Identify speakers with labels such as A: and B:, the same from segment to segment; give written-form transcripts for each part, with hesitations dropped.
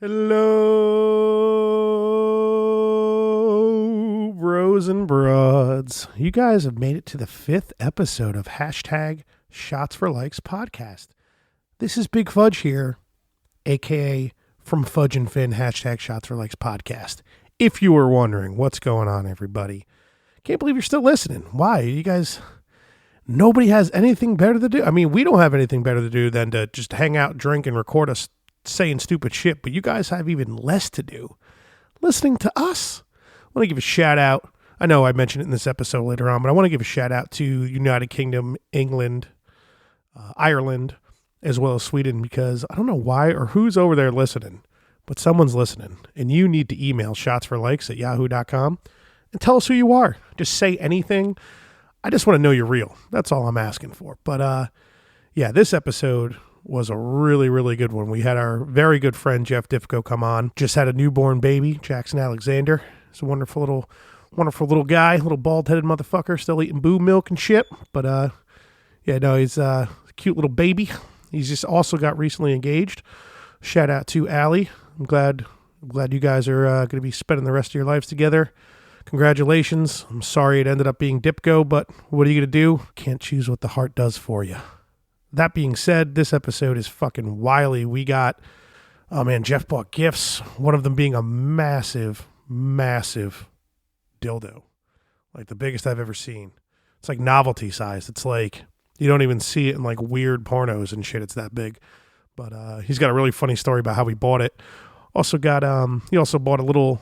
A: Hello, bros and broads. You guys have made it to the 5th episode of hashtag Shots for Likes podcast. This is Big Fudge here, a.k.a. from Fudge and Finn, hashtag Shots for Likes podcast. If you were wondering what's going on, everybody. Can't believe you're still listening. Why? You guys, nobody has anything better to do. I mean, we don't have anything better to do than to just hang out, drink, and record us saying stupid shit, but you guys have even less to do listening to us. I want to give a shout out. I know I mentioned it in this episode later on, but I want to give a shout out to United Kingdom, England, Ireland, as well as Sweden, because I don't know why or who's over there listening, but someone's listening, and you need to email shotsforlikes@yahoo.com and tell us who you are. Just say anything. I just want to know you're real. That's all I'm asking for. But yeah, this episode was a really, really good one. We had our very good friend Jeff Diffko come on. Just had a newborn baby, Jackson Alexander. He's a wonderful little guy, little bald-headed motherfucker, still eating boo milk and shit. But yeah, no, he's a cute little baby. He's just also got recently engaged. Shout out to Allie. I'm glad you guys are going to be spending the rest of your lives together. Congratulations. I'm sorry it ended up being Dipko, but what are you going to do? Can't choose what the heart does for you. That being said, this episode is fucking wily. We got, oh man, Jeff bought gifts. One of them being a massive, massive dildo. Like the biggest I've ever seen. It's like novelty size. It's like, you don't even see it in like weird pornos and shit. It's that big. But he's got a really funny story about how he bought it. Also got, he also bought a little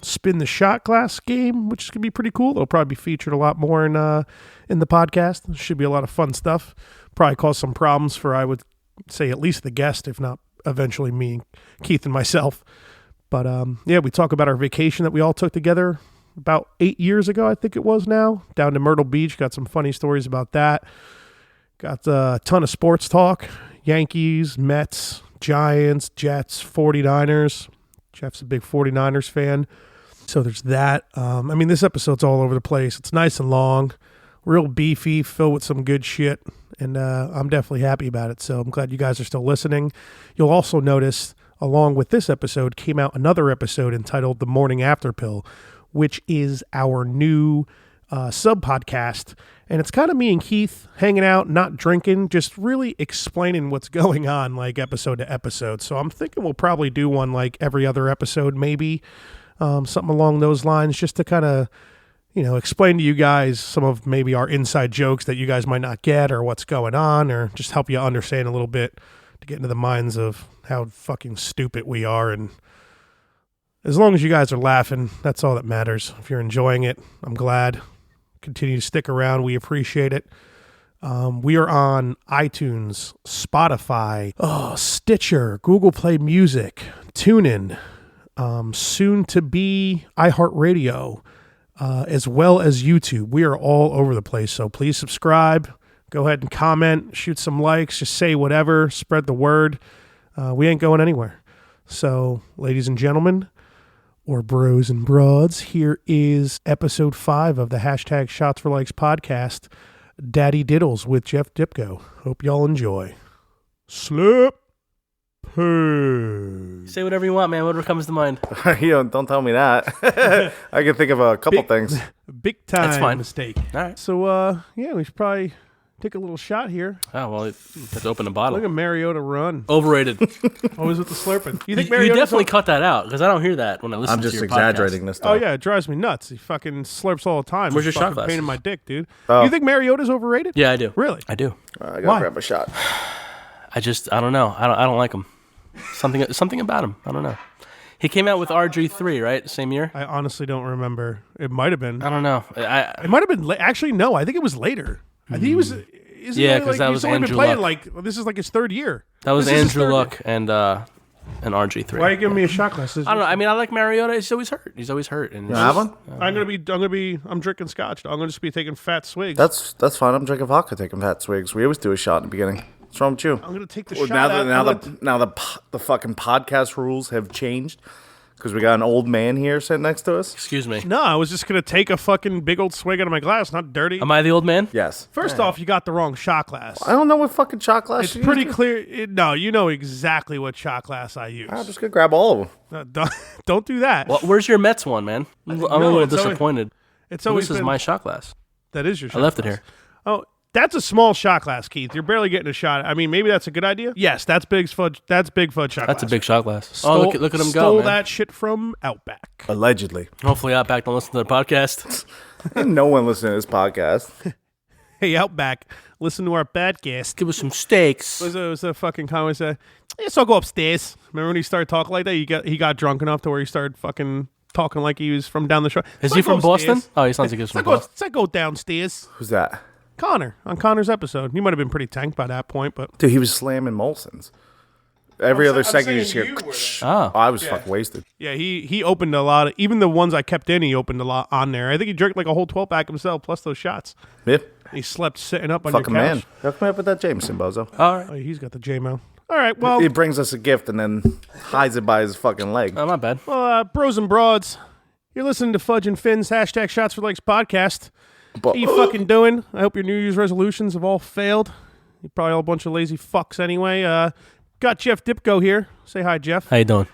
A: spin the shot glass game, which is going to be pretty cool. It'll probably be featured a lot more in the podcast. It should be a lot of fun stuff. Probably cause some problems for, I would say, at least the guest, if not eventually me, Keith, and myself. But yeah, we talk about our vacation that we all took together about 8 years ago, I think it was now, down to Myrtle Beach. Got some funny stories about that. Got a ton of sports talk. Yankees, Mets, Giants, Jets, 49ers. Jeff's a big 49ers fan. So there's that. I mean, this episode's all over the place. It's nice and long, real beefy, filled with some good shit. And I'm definitely happy about it. So I'm glad you guys are still listening. You'll also notice, along with this episode, came out another episode entitled The Morning After Pill, which is our new sub-podcast. And it's kind of me and Keith hanging out, not drinking, just really explaining what's going on, like episode to episode. So I'm thinking we'll probably do one like every other episode, maybe something along those lines, just to kind of, explain to you guys some of maybe our inside jokes that you guys might not get, or what's going on, or just help you understand a little bit to get into the minds of how fucking stupid we are. And as long as you guys are laughing, that's all that matters. If you're enjoying it, I'm glad. Continue to stick around. We appreciate it. We are on iTunes, Spotify, Stitcher, Google Play Music, TuneIn, soon to be iHeartRadio, as well as YouTube. We are all over the place, so please subscribe. Go ahead and comment, shoot some likes, just say whatever, spread the word. We ain't going anywhere. So, ladies and gentlemen, or bros and broads, here is episode 5 of the hashtag Shots for Likes podcast, Daddi Diddles with Jeff Dipko. Hope y'all enjoy. Slip. Hey.
B: Say whatever you want, man. Whatever comes to mind.
C: Don't tell me that. I can think of a couple things.
A: Big time
B: That's fine.
A: mistake.
B: All right.
A: So, yeah, we should probably take a little shot here.
B: Oh, well, let's open a bottle.
A: Look at Mariota run.
B: Overrated.
A: Always with the slurping. You think
B: You
A: Mariota's
B: definitely cut that out, because I don't hear that when I listen
C: I'm
B: to
C: just
B: your
C: exaggerating
B: podcast.
C: this
A: Oh,
C: stuff.
A: yeah, it drives me nuts. He fucking slurps all the time.
B: Where's
A: It's
B: your shot
A: fucking
B: glass?
A: pain in my dick, dude.
C: Oh.
A: You think Mariota's overrated?
B: Yeah, I do.
A: Really?
B: I do.
C: I gotta
A: Why?
C: grab a shot.
B: I don't know. I don't like him. Something about him. I don't know. He came out with RG3, right? Same year?
A: I honestly don't remember. It might have been.
B: I don't know.
A: It might have been. Actually, no. I think it was later. I think he was.
B: Yeah, 'cause that
A: he's
B: was
A: only been
B: Andrew
A: playing
B: Luck.
A: this is like his third year.
B: That was
A: This is his
B: Andrew
A: third
B: Luck and RG3.
A: Why are you giving me a shot glass?
B: I don't know. I mean, I like Mariota. He's always hurt. And
C: You have one?
A: I'm drinking scotch. I'm gonna just be taking fat swigs.
C: That's fine. I'm drinking vodka, taking fat swigs. We always do a shot in the beginning. What's wrong with you?
A: I'm gonna take the
C: Well,
A: shot.
C: now the fucking podcast rules have changed. Because we got an old man here sitting next to us?
B: Excuse me.
A: No, I was just going to take a fucking big old swig out of my glass. Not dirty.
B: Am I the old man?
C: Yes.
A: First off, you got the wrong shot glass.
C: I don't know what fucking shot glass
A: It's
C: you
A: pretty
C: use.
A: clear. No, you know exactly what shot glass I use.
C: I'm just going to grab all of them.
A: Don't do that.
B: Well, where's your Mets one, man? I'm a little
A: it's always-
B: disappointed.
A: It's always
B: This is
A: been-
B: my shot glass.
A: That is your shot
B: I left
A: glass.
B: it here.
A: Oh, that's a small shot glass, Keith. You're barely getting a shot. I mean, maybe that's a good idea. Yes, that's Big Fudge. That's Big Fudge shot glass.
B: That's a big shot glass.
A: Stole,
B: look at him
A: stole
B: go, man.
A: that shit from Outback.
C: Allegedly.
B: Hopefully Outback don't listen to the podcast.
C: No one listening to this podcast.
A: Hey, Outback, listen to our podcast.
B: Give us some steaks.
A: It was a fucking comment. Say, yes, I'll go upstairs. Remember when he started talking like that? He got drunk enough to where he started fucking talking like he was from down the shore.
B: Is he from Boston? Oh, he sounds like he's from Boston.
A: Let's go downstairs.
C: Who's that?
A: Connor, on Connor's episode. He might have been pretty tanked by that point, but
C: Dude, he was slamming Molson's. Every other second you just hear...
B: Oh.
C: I was fucking wasted.
A: yeah, he opened a lot of, even the ones I kept in, he opened a lot on there. I think he drank like a whole 12-pack himself, plus those shots.
C: Yeah.
A: He slept sitting up on
C: Fucking
A: your
C: man.
A: couch.
C: Hook me up with that Jameson, bozo.
B: All right.
A: Oh, he's got the J-Mo. All right, well,
C: He brings us a gift and then hides it by his fucking leg.
B: Oh, not bad.
A: bros and broads, you're listening to Fudge and Finn's hashtag Shots for Likes podcast. What you fucking doing? I hope your New Year's resolutions have all failed. You're probably all a bunch of lazy fucks anyway. Got Jeff Dipko here. Say hi, Jeff.
B: How you doing?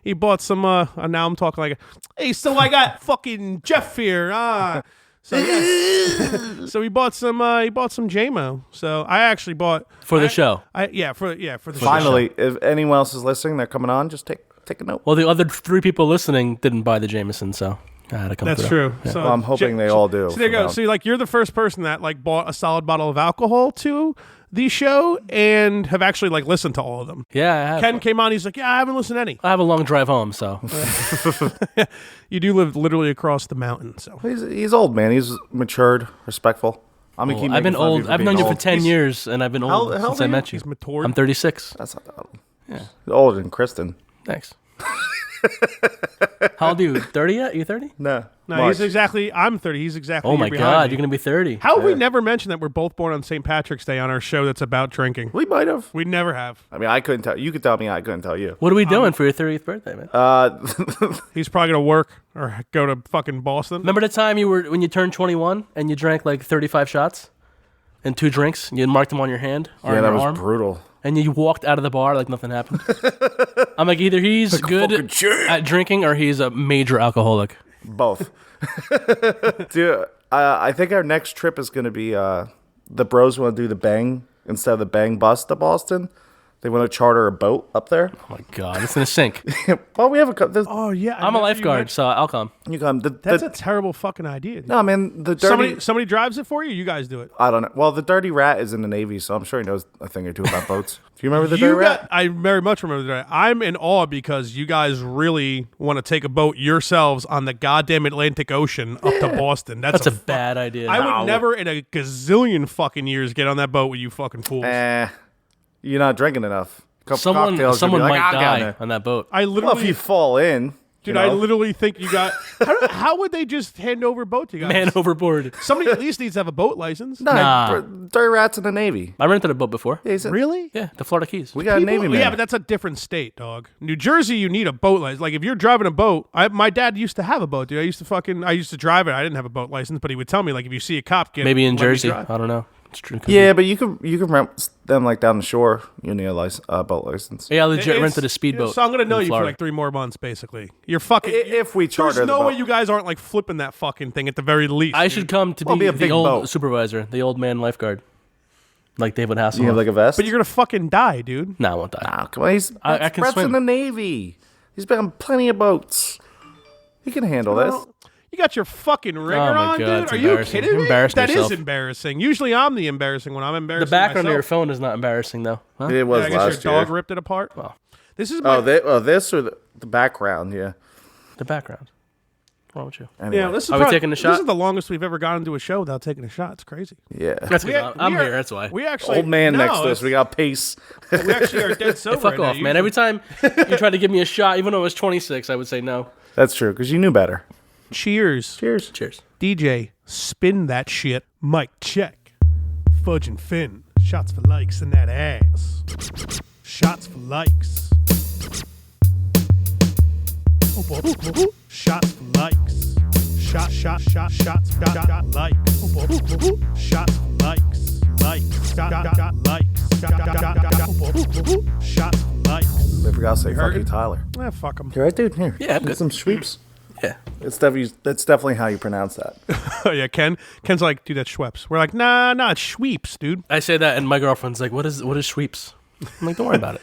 A: He bought some, now I'm talking like, hey, so I got fucking Jeff here. So yeah. So he bought some J-Mo. So I actually bought.
B: For the show.
A: For the show.
C: Finally, if anyone else is listening, they're coming on, just take a note.
B: Well, the other 3 people listening didn't buy the Jameson, so I had to come
A: That's
B: through.
A: true. So
C: Well, I'm hoping they all do.
A: So there you go.
C: Now.
A: So like you're the first person that like bought a solid bottle of alcohol to the show and have actually like listened to all of them.
B: Yeah, I have.
A: Ken came on. He's like, yeah, I haven't listened to any.
B: I have a long drive home, so.
A: You do live literally across the mountain, so
C: He's old, man. He's matured, respectful. I'm gonna keep
B: I've been
C: making fun of
B: old.
C: you for
B: I've
C: being
B: known you for
C: old.
B: 10 years, and I've been old
C: how
B: since
C: old
B: I
C: are you?
B: met you.
A: he's matured.
B: I'm 36.
C: That's not that old.
B: Yeah.
C: He's older than Kristen.
B: Thanks. How old are you? 30 yet? You 30?
C: No.
A: No,
C: March.
A: I'm 30. He's exactly.
B: Oh
A: a
B: my
A: year behind
B: God,
A: me.
B: you're going to be 30.
A: How have we never mentioned that we're both born on St. Patrick's Day on our show that's about drinking?
C: We might have.
A: We never have.
C: I mean, I couldn't tell. You could tell me. I couldn't tell you.
B: What are we doing for your 30th birthday, man?
A: He's probably gonna work or go to fucking Boston.
B: Remember the time when you turned 21 and you drank like 35 shots and 2 drinks? You marked them on your hand or
C: Yeah,
B: on
C: that
B: your
C: was
B: arm,
C: brutal.
B: and you walked out of the bar like nothing happened. I'm like, either he's
C: fucking
B: good
C: champ.
B: at drinking or he's a major alcoholic.
C: Both. Dude, I think our next trip is gonna be the bros want to do the bang instead of the bang bus to Boston. They want to charter a boat up there.
B: Oh my God, it's gonna sink.
C: Well, we have a couple.
A: Oh yeah,
B: I'm a lifeguard, so I'll come.
C: You come.
A: That's a terrible fucking idea. Dude.
C: no, man. The dirty.
A: Somebody drives it for you. You guys do it.
C: I don't know. Well, the dirty rat is in the Navy, so I'm sure he knows a thing or two about boats. Do you remember the dirty rat?
A: I very much remember that. I'm in awe because you guys really want to take a boat yourselves on the goddamn Atlantic Ocean up to Boston. That's
B: a bad idea.
A: I would never in a gazillion fucking years get on that boat with you fucking fools.
C: You're not drinking enough. Couple
B: Someone
C: cocktails, you'll be like,
B: might
C: "I'll get
B: die
C: there."
B: on that boat.
A: I
C: Well,
A: literally,
C: if you fall in,
A: dude,
C: you
A: I
C: know?
A: literally think you got. How would they just hand over a boat to you guys?
B: Man overboard.
A: Somebody at least needs to have a boat license.
B: Nah.
C: Dirty rat's in the Navy.
B: I rented a boat before.
C: Yeah,
A: Really?
B: Yeah, the Florida Keys.
C: we got a Navy man.
A: Yeah, but that's a different state, dog. New Jersey, you need a boat license. Like if you're driving a boat, my dad used to have a boat, dude. I used to drive it. I didn't have a boat license, but he would tell me like if you see a cop,
B: Maybe in
A: let me
B: Jersey.
A: drive.
B: I don't know. It's true.
C: Yeah, but you can rent them like down the shore. You need a boat license.
B: Yeah, I legit
A: It's-
B: rented a speedboat.
A: So I'm gonna know
B: in
A: you for
B: Florida.
A: like 3 more months, basically. You're fucking.
C: If we charter
A: there's
C: the
A: no
C: boat.
A: way you guys aren't like flipping that fucking thing at the very least.
B: I
A: dude.
B: should come to
C: Well,
B: be
C: be a
B: the
C: big
B: old
C: boat.
B: supervisor, the old man lifeguard, like David Hasselhoff.
C: You have like a vest.
A: But you're gonna fucking die, dude.
B: No, I won't die.
C: come on.
B: I can
C: Brett's
B: swim.
C: in the Navy. He's been on plenty of boats. He can handle this.
A: You got your fucking ringer
B: Oh my
A: on,
B: God,
A: dude.
B: it's
A: Are you
B: embarrassing.
A: kidding me?
B: Embarrass
A: That
B: myself.
A: is embarrassing. Usually I'm the embarrassing one. I'm embarrassing
B: The background of your
A: myself.
B: phone is not embarrassing though. Huh?
C: It was
A: I guess
C: last
A: your
C: year.
A: dog ripped it apart.
B: Well,
A: This is my.
C: This or the background? Yeah.
B: the background. What's wrong with you?
C: Anyway.
A: yeah, this is
B: Are we
A: probably-
B: taking a shot?
A: This is the longest we've ever gotten into a show without taking a shot. It's crazy.
C: Yeah.
B: That's because I'm
A: We are-
B: here. That's why.
A: We actually
C: Old man
A: no,
C: next to us.
A: it's-
C: We got pace.
A: We actually are dead sober.
B: Fuck
A: right
B: off,
A: now.
B: man. Every time you try to give me a shot, even though I was 26, I would say no.
C: That's true because you knew better.
A: Cheers.
C: Cheers.
B: Cheers.
A: DJ, spin that shit. Mic check. Fudge and Finn. Shots for likes in that ass. Shots for likes. Shots for likes. Shots for likes. Shots for likes. Likes. Shots for likes.
C: They forgot to say
A: heard
C: fucking
A: it?
C: Tyler.
A: Fuck him.
C: You right, dude? Here.
B: Yeah, I'm
C: Get
B: good.
C: some sweeps.
B: Yeah.
C: That's definitely how you pronounce that.
A: Oh yeah, Ken's like, dude, that's Schweppes. We're like, nah, it's Schweeps, dude.
B: I say that, and my girlfriend's like, "What is sweeps?" I'm like, "Don't worry about it."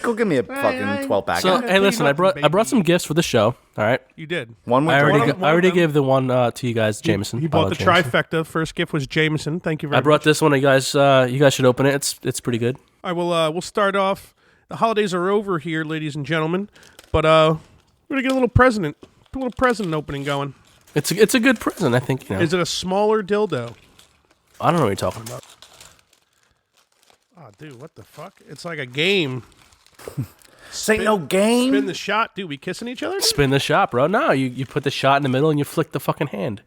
C: Go give me a fucking 12-pack.
B: So hey, listen, I brought some gifts for the show. All right.
A: You did.
C: One with
B: I
C: one.
B: already gave the one to you guys, Jameson.
A: He bought the
B: Jameson.
A: trifecta. First gift was Jameson. Thank you very
B: I
A: much.
B: brought this one. You guys should open it. It's pretty good.
A: All right, we'll start off. The holidays are over here, ladies and gentlemen, but we're gonna get a little present opening going.
B: It's a good present, I think. You know.
A: Is it a smaller dildo?
B: I don't know what you're talking about.
A: Oh, dude, what the fuck? It's like a game.
C: This ain't no game.
A: Spin the shot, dude. We kissing each other? Dude?
B: Spin the shot, bro. No, you put the shot in the middle and you flick the fucking hand.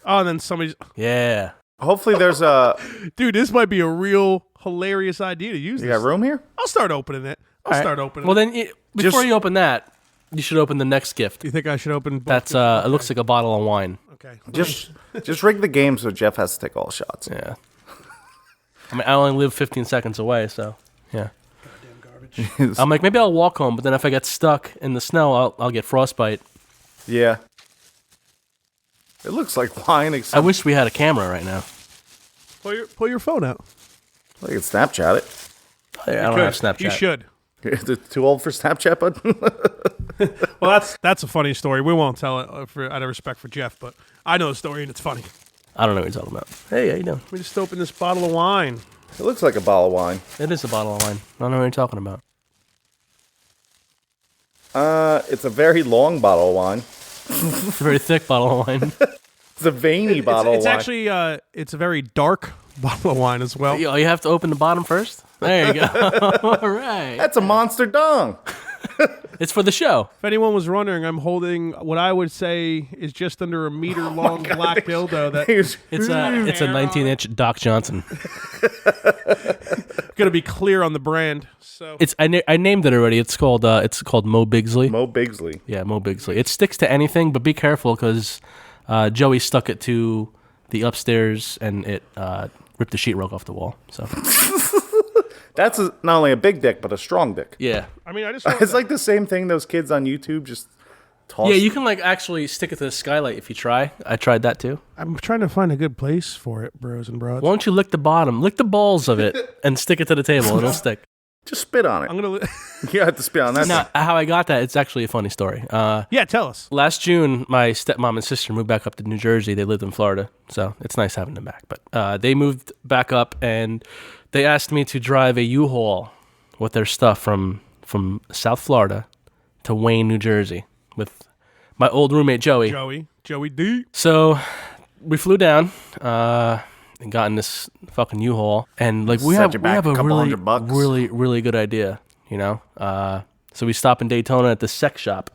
A: Oh, and then somebody's.
B: Yeah.
C: Hopefully there's a...
A: Dude, this might be a real hilarious idea to use.
C: You got room here?
A: I'll start opening it. I'll start opening.
B: Well,
A: it.
B: then before you open that, you should open the next gift.
A: You think I should open? Both
B: That's
A: gifts?
B: it looks like a bottle of wine.
A: Okay.
C: Just rig the game so Jeff has to take all shots.
B: Yeah. I mean, I only live 15 seconds away, so yeah.
A: Goddamn garbage.
B: I'm like, maybe I'll walk home, but then if I get stuck in the snow, I'll get frostbite.
C: Yeah. It looks like wine,
B: I
C: except
B: wish we had a camera right now.
A: Pull your phone out.
C: I can Snapchat it.
B: I don't have Snapchat.
A: You should.
C: Is it too old for Snapchat, bud?
A: Well, that's a funny story. We won't tell it out of respect for Jeff, but I know the story and it's funny.
B: I don't know what you're talking about. Hey, how you doing?
A: We just opened this bottle of wine.
C: It looks like a bottle of wine.
B: It is a bottle of wine. I don't know what you're talking about.
C: It's a very long bottle of wine.
B: It's a very thick bottle of wine.
C: It's a veiny bottle
A: It's
C: of wine.
A: actually it's a very dark bottle of wine as well.
B: You have to open the bottom first? There you go. All right.
C: That's a monster dong.
B: It's for the show.
A: If anyone was wondering, I'm holding what I would say is just under a meter long black dildo that
B: It's a 19-inch Doc Johnson.
A: gonna be clear on the brand. So
B: I named it already. It's called Moe Bigsley.
C: Moe Bigsley.
B: Yeah, Moe Bigsley. It sticks to anything, but be careful because Joey stuck it to the upstairs and it ripped the sheetrock off the wall. So
C: That's not only a big dick, but a strong dick.
B: yeah,
A: I mean, I just
C: It's like the same thing those kids on YouTube just toss.
B: yeah. You can like actually stick it to the skylight if you try. I tried that too.
A: I'm trying to find a good place for it, bros and broads.
B: Why don't you lick the bottom, lick the balls of it, and stick it to the table? It'll stick.
C: Just spit on it.
A: I'm gonna.
C: You have to spit on that.
B: Now, how I got that? It's actually a funny story.
A: Yeah, tell us.
B: Last June, my stepmom and sister moved back up to New Jersey. They lived in Florida, so it's nice having them back. But they moved back up, and they asked me to drive a U-Haul with their stuff from South Florida to Wayne, New Jersey, with my old roommate Joey.
A: Joey D.
B: So we flew down and got in this fucking U-Haul, and like we
C: Set
B: have
C: you back
B: a
C: a couple
B: really,
C: $100.
B: really good idea, you know. So we stop in Daytona at the sex shop.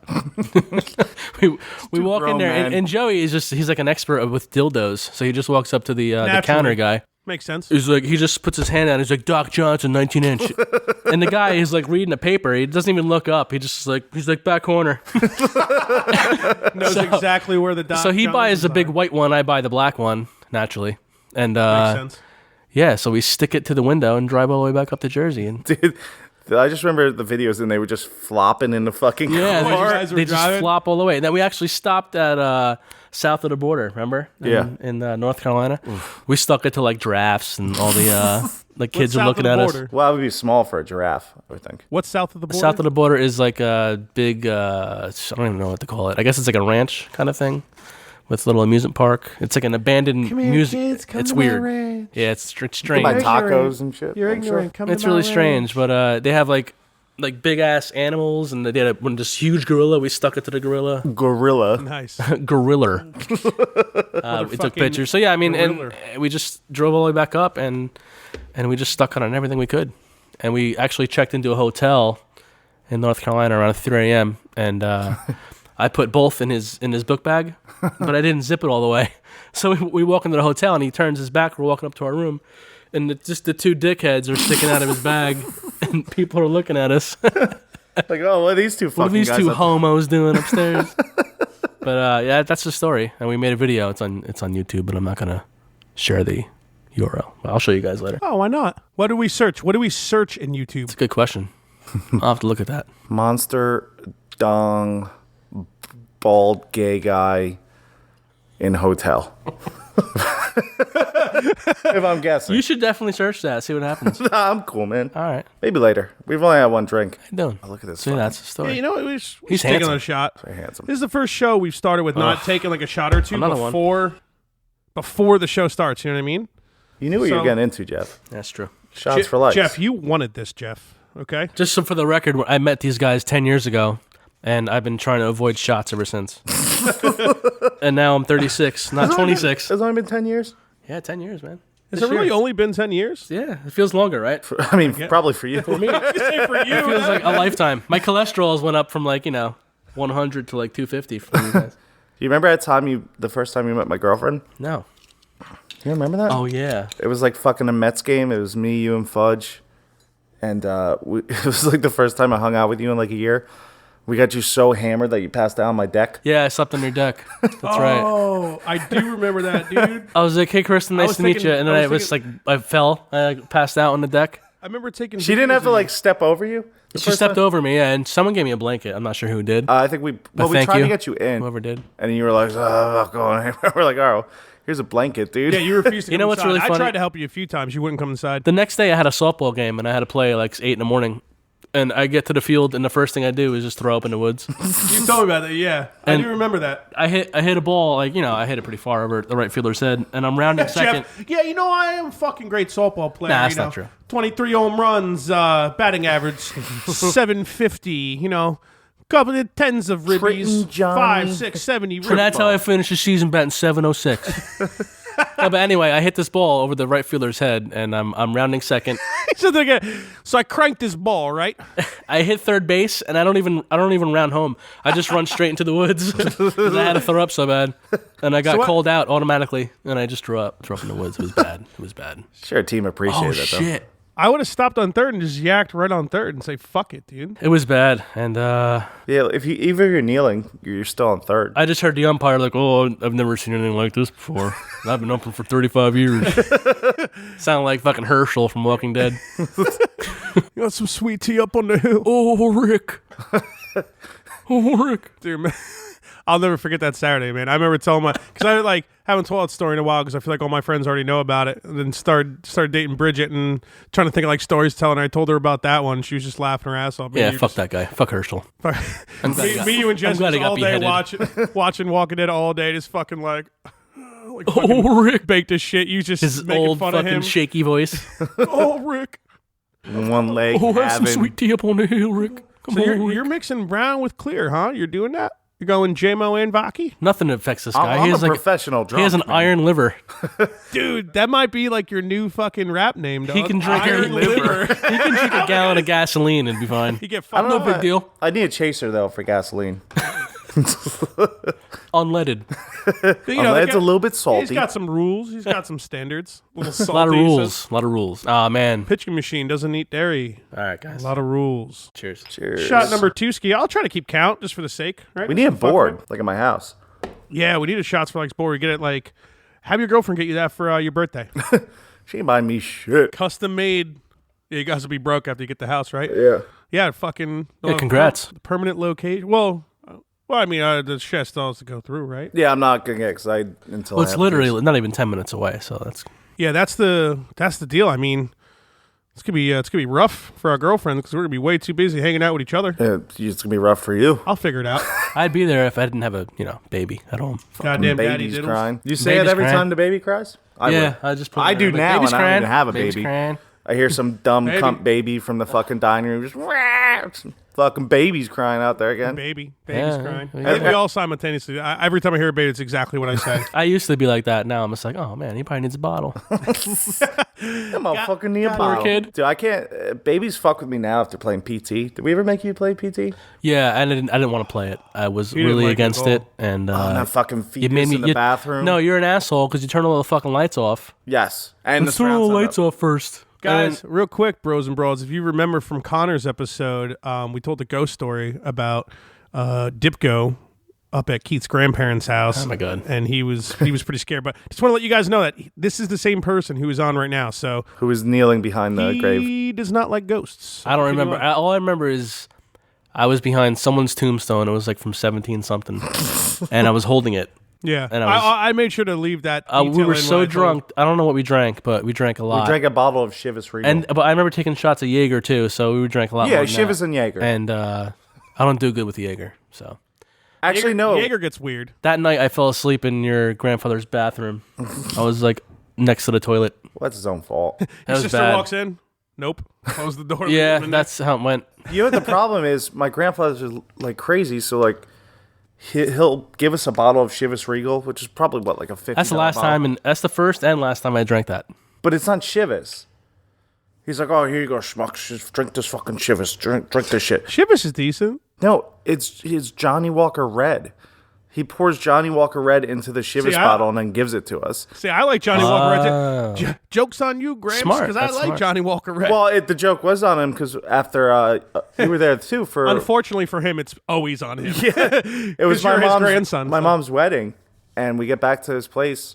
B: we walk in
C: grown
B: there,
C: men.
B: and Joey is he's like an expert with dildos. So he just walks up to the counter guy.
A: Makes sense.
B: He's like, he just puts his hand out. He's like, Doc Johnson, 19-inch. And the guy is like reading a paper. He doesn't even look up. He's like back corner.
A: Knows exactly where the Doc
B: So he buys the
A: Johnsons
B: big
A: are.
B: white one. I buy the black one, naturally. And
A: Makes sense.
B: yeah, so we stick it to the window and drive all the way back up to Jersey. And
C: Dude, I just remember the videos and they were just flopping in the fucking
B: yeah,
C: car.
A: guys were
B: they just
A: driving?
B: flop all the way. And then we actually stopped at south of the border. Remember? In North Carolina, we stuck it to like giraffes and all the like kids
A: What's
B: are
A: south
B: looking
A: of
B: at
A: the
B: us.
A: border?
C: Well, that would be small for a giraffe, I would think.
A: What's south of the border?
B: South of the border is like a big, I don't even know what to call it. I guess it's like a ranch kind of thing with a little amusement park. It's like an abandoned music. It's weird. Yeah, it's
C: You
B: strange.
C: buy tacos and shit.
A: You're
C: I'm sure.
A: ignorant. Come
B: It's
A: to my
B: really
A: ranch.
B: strange, but they have like big ass animals, and they had this huge gorilla. We stuck it to the gorilla.
C: Gorilla.
A: Nice.
B: Gorilla. We took
A: fucking
B: pictures. So yeah, I mean,
A: gorilla.
B: and we just drove all the way back up, and we just stuck it on everything we could, and we actually checked into a hotel in North Carolina around 3 a.m. and I put both in his book bag, but I didn't zip it all the way. So we walk into the hotel, and he turns his back. We're walking up to our room, and just the two dickheads are sticking out of his bag, and people are looking at us.
C: Like, oh, what are these two
B: What
C: fucking
B: are these
C: guys
B: two
C: up-
B: homos doing upstairs? But yeah, that's the story. And we made a video. It's on YouTube, but I'm not gonna share the URL. I'll show you guys later.
A: Oh, why not? What do we search? What do we search in YouTube?
B: It's a good question. I'll have to look at that.
C: Monster dong bald gay guy in hotel. If I'm guessing.
B: You should definitely search that. See what happens.
C: Nah, I'm cool, man.
B: All right.
C: Maybe later. We've only had one drink.
B: How you doing?
C: Oh, look at this.
B: See, that's the story.
A: Yeah, you know what? We're
B: He's
A: taking
B: handsome.
A: a shot.
C: Very handsome.
A: This is the first show we've started with not taking like a shot or two
B: Another one.
A: before the show starts. You know what I mean?
C: You knew what you were
A: So-
C: getting into, Jeff.
B: That's true.
C: Shots for life.
A: Jeff, you wanted this, Jeff. Okay.
B: Just so for the record, I met these guys 10 years ago, and I've been trying to avoid shots ever since. And now I'm 36, not 26.
C: It's only been 10 years?
B: Yeah, 10 years, man.
A: Has it really only been 10 years?
B: Yeah, it feels longer, right?
C: I mean, probably for you.
A: Say for you.
B: It feels like a lifetime. My cholesterol's went up from 100 to 250 from you guys.
C: You remember the first time you met my girlfriend?
B: No.
C: You remember that?
B: Oh, yeah.
C: It was like fucking a Mets game. It was me, you, and Fudge. And it was like the first time I hung out with you in like a year. We got you so hammered that you passed out on my deck.
B: Yeah, I slept on your deck. That's right.
A: Oh, I do remember that, dude.
B: I was like, hey, Kristen, nice
A: was
B: to meet
A: thinking-
B: you. And then I fell. I passed out on the deck.
A: I remember taking.
C: She didn't have to like step over you?
B: She stepped over me, yeah, and someone gave me a blanket. I'm not sure who did.
C: I think we
B: thank
C: tried
B: you.
C: to get you in.
B: Whoever did.
C: And you were like, oh, I'm going anywhere. We're like, oh, here's a blanket, dude.
A: Yeah, you refused to come
B: You know what's
A: inside.
B: really
A: I
B: funny?
A: tried to help you a few times. You wouldn't come inside.
B: The next day, I had a softball game, and I had to play 8 in the morning. And I get to the field, and the first thing I do is just throw up in the woods.
A: You told me about that, yeah. I
B: And-
A: do remember that.
B: I hit a ball, I hit it pretty far over the right fielder's head, and I'm rounding second.
A: Jeff, yeah, I am a fucking great softball player.
B: Nah, that's not true.
A: 23 home runs, batting average, 750, couple of tens of ribbies,
C: Triton Johnny.
A: 5, 6, 70
B: And that's how I finished the season batting 706. No, but anyway, I hit this ball over the right fielder's head, and I'm rounding second.
A: So I cranked this ball, right?
B: I hit third base, and I don't even round home. I just run straight into the woods 'cause I had to throw up so bad, and I got
A: what-
B: called out automatically, and I just threw up in the woods. It was bad. It was bad.
C: Sure, team appreciated that, though.
B: Shit!
A: I would have stopped on third and just yacked right on third and say, fuck it, dude.
B: It was bad, and
C: Yeah, even if you're kneeling, you're still on third.
B: I just heard the umpire Oh, I've never seen anything like this before. I've been umping for 35 years. Sound like fucking Hershel from Walking Dead.
A: You got some sweet tea up on the hill.
B: Oh, Rick. Oh, Rick.
A: Dude, man, I'll never forget that Saturday, man. I remember telling because I haven't told that story in a while because I feel like all my friends already know about it. And then started dating Bridget and trying to think of stories to tell. And I told her about that one. She was just laughing her ass off.
B: Yeah, fuck that guy. Fuck Hershel.
A: Me, you, and Jesse
B: glad he got
A: all day
B: beheaded.
A: watching Walking Dead all day, just fucking
B: Oh, Rick.
A: baked as shit. You just
B: His
A: making
B: old
A: fun of
B: fucking
A: him.
B: shaky voice.
A: Oh, Rick.
C: One leg
B: Oh, have some
C: having.
B: sweet tea up on the hill, Rick. Come
A: So
B: on, Rick.
A: you're mixing brown with clear, huh? You're doing that? You're going J-Mo and Vaki?
B: Nothing affects this guy.
C: I'm
B: he
C: a
B: has
C: professional drunk.
B: he has an
C: man.
B: iron liver.
A: Dude, that might be your new fucking rap name, dog.
B: He can drink
A: Iron liver.
B: He can drink a gallon of gasoline and be fine.
A: You get
C: I don't
A: fucked
C: know
B: No
C: if
B: big deal.
C: I need a chaser, though, for gasoline.
B: Unleaded.
C: It's a little bit salty.
A: He's got some rules. He's got some standards. A little
B: A
A: salty.
B: lot of
A: he
B: rules.
A: says.
B: A lot of rules. Ah, man.
A: Pitching machine doesn't eat dairy.
B: All right, guys.
A: A lot of rules.
B: Cheers.
C: Cheers.
A: Shot number 2, Ski. I'll try to keep count just for the sake, right?
C: We need a
A: Just for fuck
C: board,
A: with it.
C: like at my house.
A: Yeah, we need a shots for board. We get it have your girlfriend get you that for your birthday.
C: She ain't buying me shit.
A: Custom made. Yeah, you guys will be broke after you get the house, right?
C: Yeah.
A: Yeah, fucking.
B: Yeah, congrats.
A: Permanent location. Well, I mean, the chef still has to go through, right?
C: Yeah, I'm not gonna get excited until.
B: Well,
C: I
B: it's
C: have
B: literally
C: this.
B: not even 10 minutes away, so that's...
A: Yeah, that's the deal. I mean, it's gonna be rough for our girlfriend because we're gonna be way too busy hanging out with each other.
C: It's gonna be rough for you.
A: I'll figure it out.
B: I'd be there if I didn't have a, baby at home.
A: Goddamn daddy
C: Baby's
A: diddles.
C: crying. You say
B: Baby's
C: it every
B: crying.
C: time the baby cries. I
B: Yeah,
C: would.
B: I just put
C: I
B: it
C: do
B: there, like,
C: now,
B: baby's
C: and I don't
B: crying,
C: even have a
B: baby's
C: baby.
B: crying.
C: I hear some dumb
A: Baby.
C: cunt baby from the fucking dining room just fucking babies crying out there again.
A: Baby's
B: Yeah,
A: crying.
B: yeah.
A: I think we all simultaneously. Every time I hear a baby, it's exactly what I say.
B: I used to be like that. Now I'm just like, oh, man, he probably needs a bottle.
C: I'm a fucking need a
B: Poor
C: bottle.
B: kid.
C: Dude, I can't. Babies fuck with me now if they're playing PT. Did we ever make you play PT?
B: Yeah, and I didn't want to play it. I was
A: didn't
B: really
A: like it
B: against
A: at
B: it.
A: all.
B: And
C: That fucking fetus in the
B: you-
C: bathroom.
B: No, you're an asshole because you turn all the fucking lights off.
C: Yes. And
B: Let's
C: the
B: turn all
C: surround
B: the
C: sound
B: lights
C: up.
B: off first.
A: Guys, real quick, bros and broads, if you remember from Connor's episode, we told the ghost story about Dipko up at Keith's grandparents' house.
B: Oh my God.
A: And he was pretty scared. But just want to let you guys know that this is the same person who is on right now. So
C: Who is kneeling behind the grave?
A: he does not like ghosts.
B: I don't remember. All I remember is I was behind someone's tombstone. It was like from 17 something, and I was holding it.
A: Yeah,
B: and
A: I made sure to leave that.
B: We were so drunk. I don't know what we drank, but we drank a lot.
C: We drank a bottle of Chivas Regal.
B: But I remember taking shots of Jaeger too, so we drank a lot.
C: Yeah,
B: more than
C: Chivas
B: that.
C: and Jaeger.
B: And I don't do good with Jaeger, so.
C: Actually, no.
A: Jaeger gets weird.
B: That night, I fell asleep in your grandfather's bathroom. I was like next to the toilet.
C: Well, that's his own fault.
B: That
A: His
B: was
A: sister
B: bad.
A: walks in. Nope. Close the door.
B: Yeah, that's how it went.
C: You know what the problem is? My grandfather's like crazy, so like he'll give us a bottle of Chivas Regal, which is probably what, like a $50.
B: That's the last time, and that's the first and last time I drank that.
C: But it's not Chivas. He's like, oh, here you go, schmucks. Just drink this fucking Chivas. Drink this shit.
A: Chivas is decent.
C: No, it's Johnny Walker Red. He pours Johnny Walker Red into the Chivas bottle and then gives it to us.
A: See, I like Johnny Walker Red. Joke's on you, Gramps,
B: Smart.
A: because I
B: That's
A: like
B: smart.
A: Johnny Walker Red.
C: Well, the joke was on him because after you were there too for.
A: Unfortunately for him, it's always on him.
C: It was
A: 'Cause you're
C: my
A: his
C: mom's
A: grandson,
C: My
A: so.
C: mom's wedding, and we get back to his place.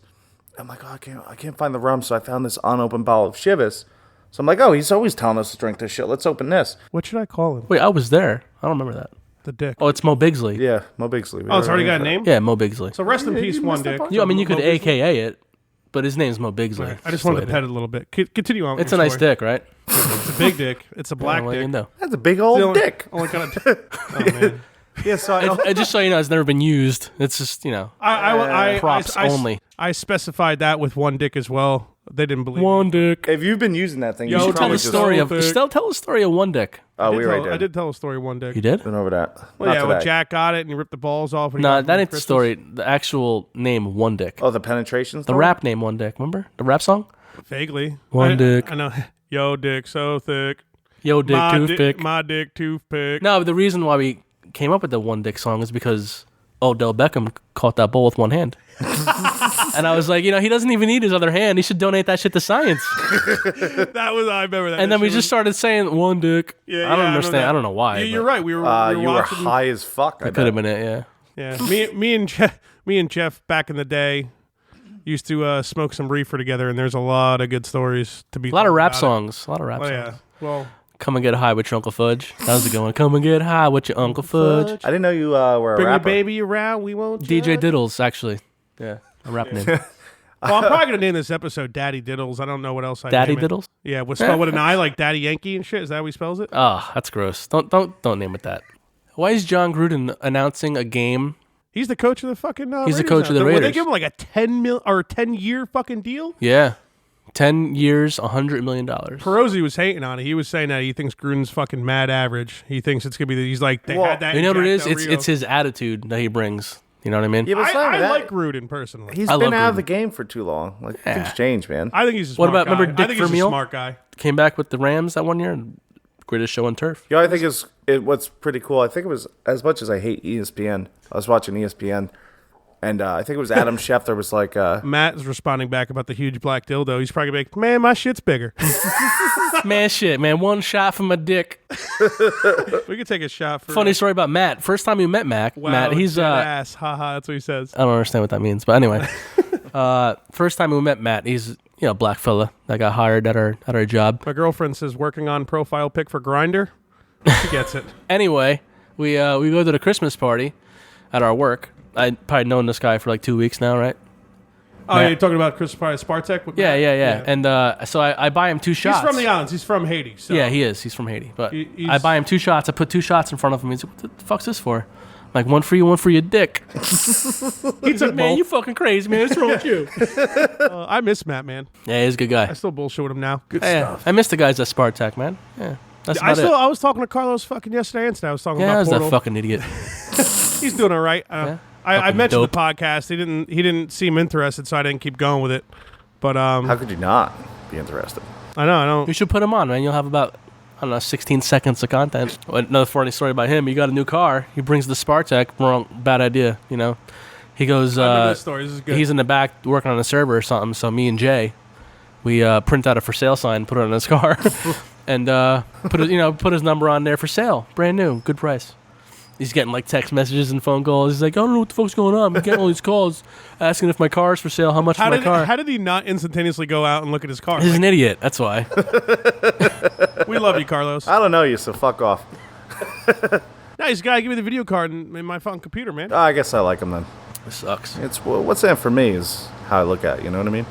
C: I'm like, oh, I can't find the rum, so I found this unopened bottle of Chivas. So I'm like, oh, he's always telling us to drink this shit. Let's open this.
A: What should I call him?
B: Wait, I was there. I don't remember that.
A: The Dick.
B: Oh, it's Moe Bigsley.
C: Yeah, Moe Bigsley.
A: Oh, it's already got a name?
B: Yeah, Moe Bigsley.
A: So rest in peace, one Dick.
B: I mean, you could
A: Moe Bigsley.
B: AKA it, but his name's Moe Bigsley.
A: I just
B: That's
A: wanted
B: the
A: to
B: way
A: pet it a little bit. Continue on.
B: It's a nice dick, right?
A: It's a big dick. It's a black
B: What do
A: dick.
B: you know?
C: That's a big old dick.
A: Only kind of. Oh man.
C: Yeah, so I
B: Just so you know, it's never been used. It's just, props only.
A: I specified that with one dick as well. They didn't believe
B: One
A: me.
B: dick.
C: if you've been using that thing,
A: Yo,
C: you should
B: Tell
C: probably
B: the
C: just
B: story of.
A: dick.
B: Still tell the story of one dick.
C: Oh, we already
A: I
C: did.
A: did tell a story of one dick.
B: You did?
C: Been over that.
A: Well,
C: Not
A: yeah, when
C: today.
A: Jack got it and he ripped the balls off. And he
B: Nah,
A: got it
B: that
A: for
B: ain't the
A: Christmas.
B: story. The actual name, One Dick.
C: Oh, the penetration.
B: The rap name, One Dick. Remember the rap song?
A: Vaguely.
B: One dick.
A: I know. Yo, dick so thick.
B: Yo, Dick
A: My
B: Toothpick.
A: my dick toothpick.
B: No, but the reason why we came up with the One Dick song is because Odell Beckham caught that ball with one hand. And I was like, he doesn't even need his other hand. He should donate that shit to science.
A: That was I remember that.
B: And then we
A: shit
B: just started saying One Dick.
A: Yeah,
B: I don't
A: yeah, I know
B: understand.
A: that.
B: I don't know why.
A: You're
B: but
A: right. We were
C: you were
A: watching.
C: high as fuck. I
B: It could have
C: bet.
B: been it, yeah.
A: Yeah, me and Jeff back in the day used to smoke some reefer together, and there's a lot of good stories to be.
B: A lot of
A: told
B: rap
A: about it.
B: songs. A lot of rap
A: Oh
B: songs.
A: yeah. Well,
B: Come and get high with your Uncle Fudge. That was a good one. Come and get high with your Uncle Fudge.
C: I didn't know you were a
A: bring your
C: rapper.
A: baby around. We won't.
B: DJ
A: judge.
B: Diddles, actually. Yeah, a rap name.
A: Well, I'm probably gonna name this episode Daddi Diddles. I don't know what else I
B: Daddi
A: name it.
B: Diddles?
A: Yeah, was spelled with an I, like Daddy Yankee and shit. Is that how he spells it?
B: Oh, that's gross. Don't name it that. Why is John Gruden announcing a game?
A: He's the coach of the fucking.
B: He's the
A: Raiders
B: coach of
A: now.
B: the
A: Would they
B: Raiders.
A: give him like a 10-year fucking deal?
B: Yeah. 10 years, $100 million.
A: Perosi was hating on it. He was saying that he thinks Gruden's fucking mad average. He thinks it's gonna be. He's like they
C: Well,
A: had that.
B: You know what it
A: in
B: is?
A: Jack Del Rio.
B: It's his attitude that he brings. You know what I mean?
C: Yeah, but it's not
A: I
C: even that.
A: like Gruden personally.
C: He's
B: I
C: been
B: love
C: out of
B: Gruden.
C: the game for too long. Like things change, man.
A: I think he's a
B: What
A: smart
B: about-
A: guy.
B: remember
A: I
B: Dick
A: think he's a
B: Vermeil?
A: smart guy.
B: Came back with the Rams that one year. And greatest show on turf.
C: You know, I think what's pretty cool. I think it was, as much as I hate ESPN, I was watching ESPN, and I think it was Adam Schefter was like,
A: Matt is responding back about the huge black dildo. He's probably gonna be like, man, my shit's bigger.
B: Man, shit, man. One shot from my dick.
A: We could take a shot for
B: Funny story about Matt. First time we met Matt,
A: Wow,
B: he's
A: dead ass. Haha, that's what he says.
B: I don't understand what that means, but anyway. First time we met Matt, he's a black fella that got hired at our job.
A: My girlfriend says working on profile pic for Grinder. She gets it.
B: Anyway, we go to the Christmas party at our work. I'd probably known this guy for like 2 weeks now, right?
A: Oh,
B: Matt.
A: you're talking about Chris Spartek? With
B: Yeah.
A: Matt?
B: And so I buy him 2 shots.
A: He's from the islands. He's from Haiti. So.
B: Yeah, he is. He's from Haiti. But
A: He's-
B: I buy him 2 shots. I put 2 shots in front of him. He's like, what the fuck's this for? I'm like, one for you, one for your dick.
A: He took
B: Man,
A: both.
B: you fucking crazy, man. What's wrong with you?
A: I miss Matt, man.
B: Yeah, he's a good
A: I
B: guy.
A: still bullshit with him now. Good
B: Yeah,
A: stuff.
B: I miss the guys at Spartak, man. Yeah, that's about it.
A: I was talking to Carlos fucking yesterday and today. I was talking
B: Yeah, I
A: about
B: was that
A: Portal.
B: fucking idiot.
A: He's doing all right.
B: Yeah.
A: I
B: Fucking
A: mentioned
B: dope.
A: the podcast. He didn't seem interested, so I didn't keep going with it. But
C: how could you not be interested?
A: I know I don't.
B: You should put him on, man. You'll have about, I don't know, 16 seconds of content. Another funny story about him. He got a new car. He brings the Spartak. Wrong, bad idea, He goes,
A: I remember this story. This is good.
B: he's in the back working on a server or something. So me and Jay, we print out a for sale sign, put it on his car, and put his number on there for sale, brand new, good price. He's getting like text messages and phone calls. He's like, I don't know what the fuck's going on. I'm getting all these calls asking if my car's for sale, how much for my car.
A: How did he not instantaneously go out and look at his car?
B: He's an idiot. That's why.
A: We love you, Carlos.
C: I don't know you, so fuck off.
A: No, he's got to give me the video card in my phone computer, man.
C: I guess I like him then.
B: This sucks.
C: What's in it for me is how I look at it, you know what I mean?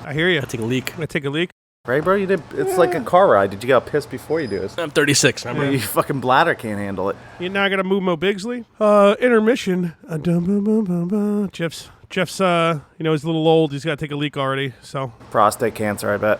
A: I hear you.
B: I take a leak.
A: I take a leak.
C: Right, bro? It's like a car ride. Did you get pissed before you do this?
B: I'm 36, remember?
C: Your fucking bladder can't handle it.
A: You now got to move Moe Biggsley. Intermission. Jeff's he's a little old. He's got to take a leak already. So
C: Prostate cancer, I bet.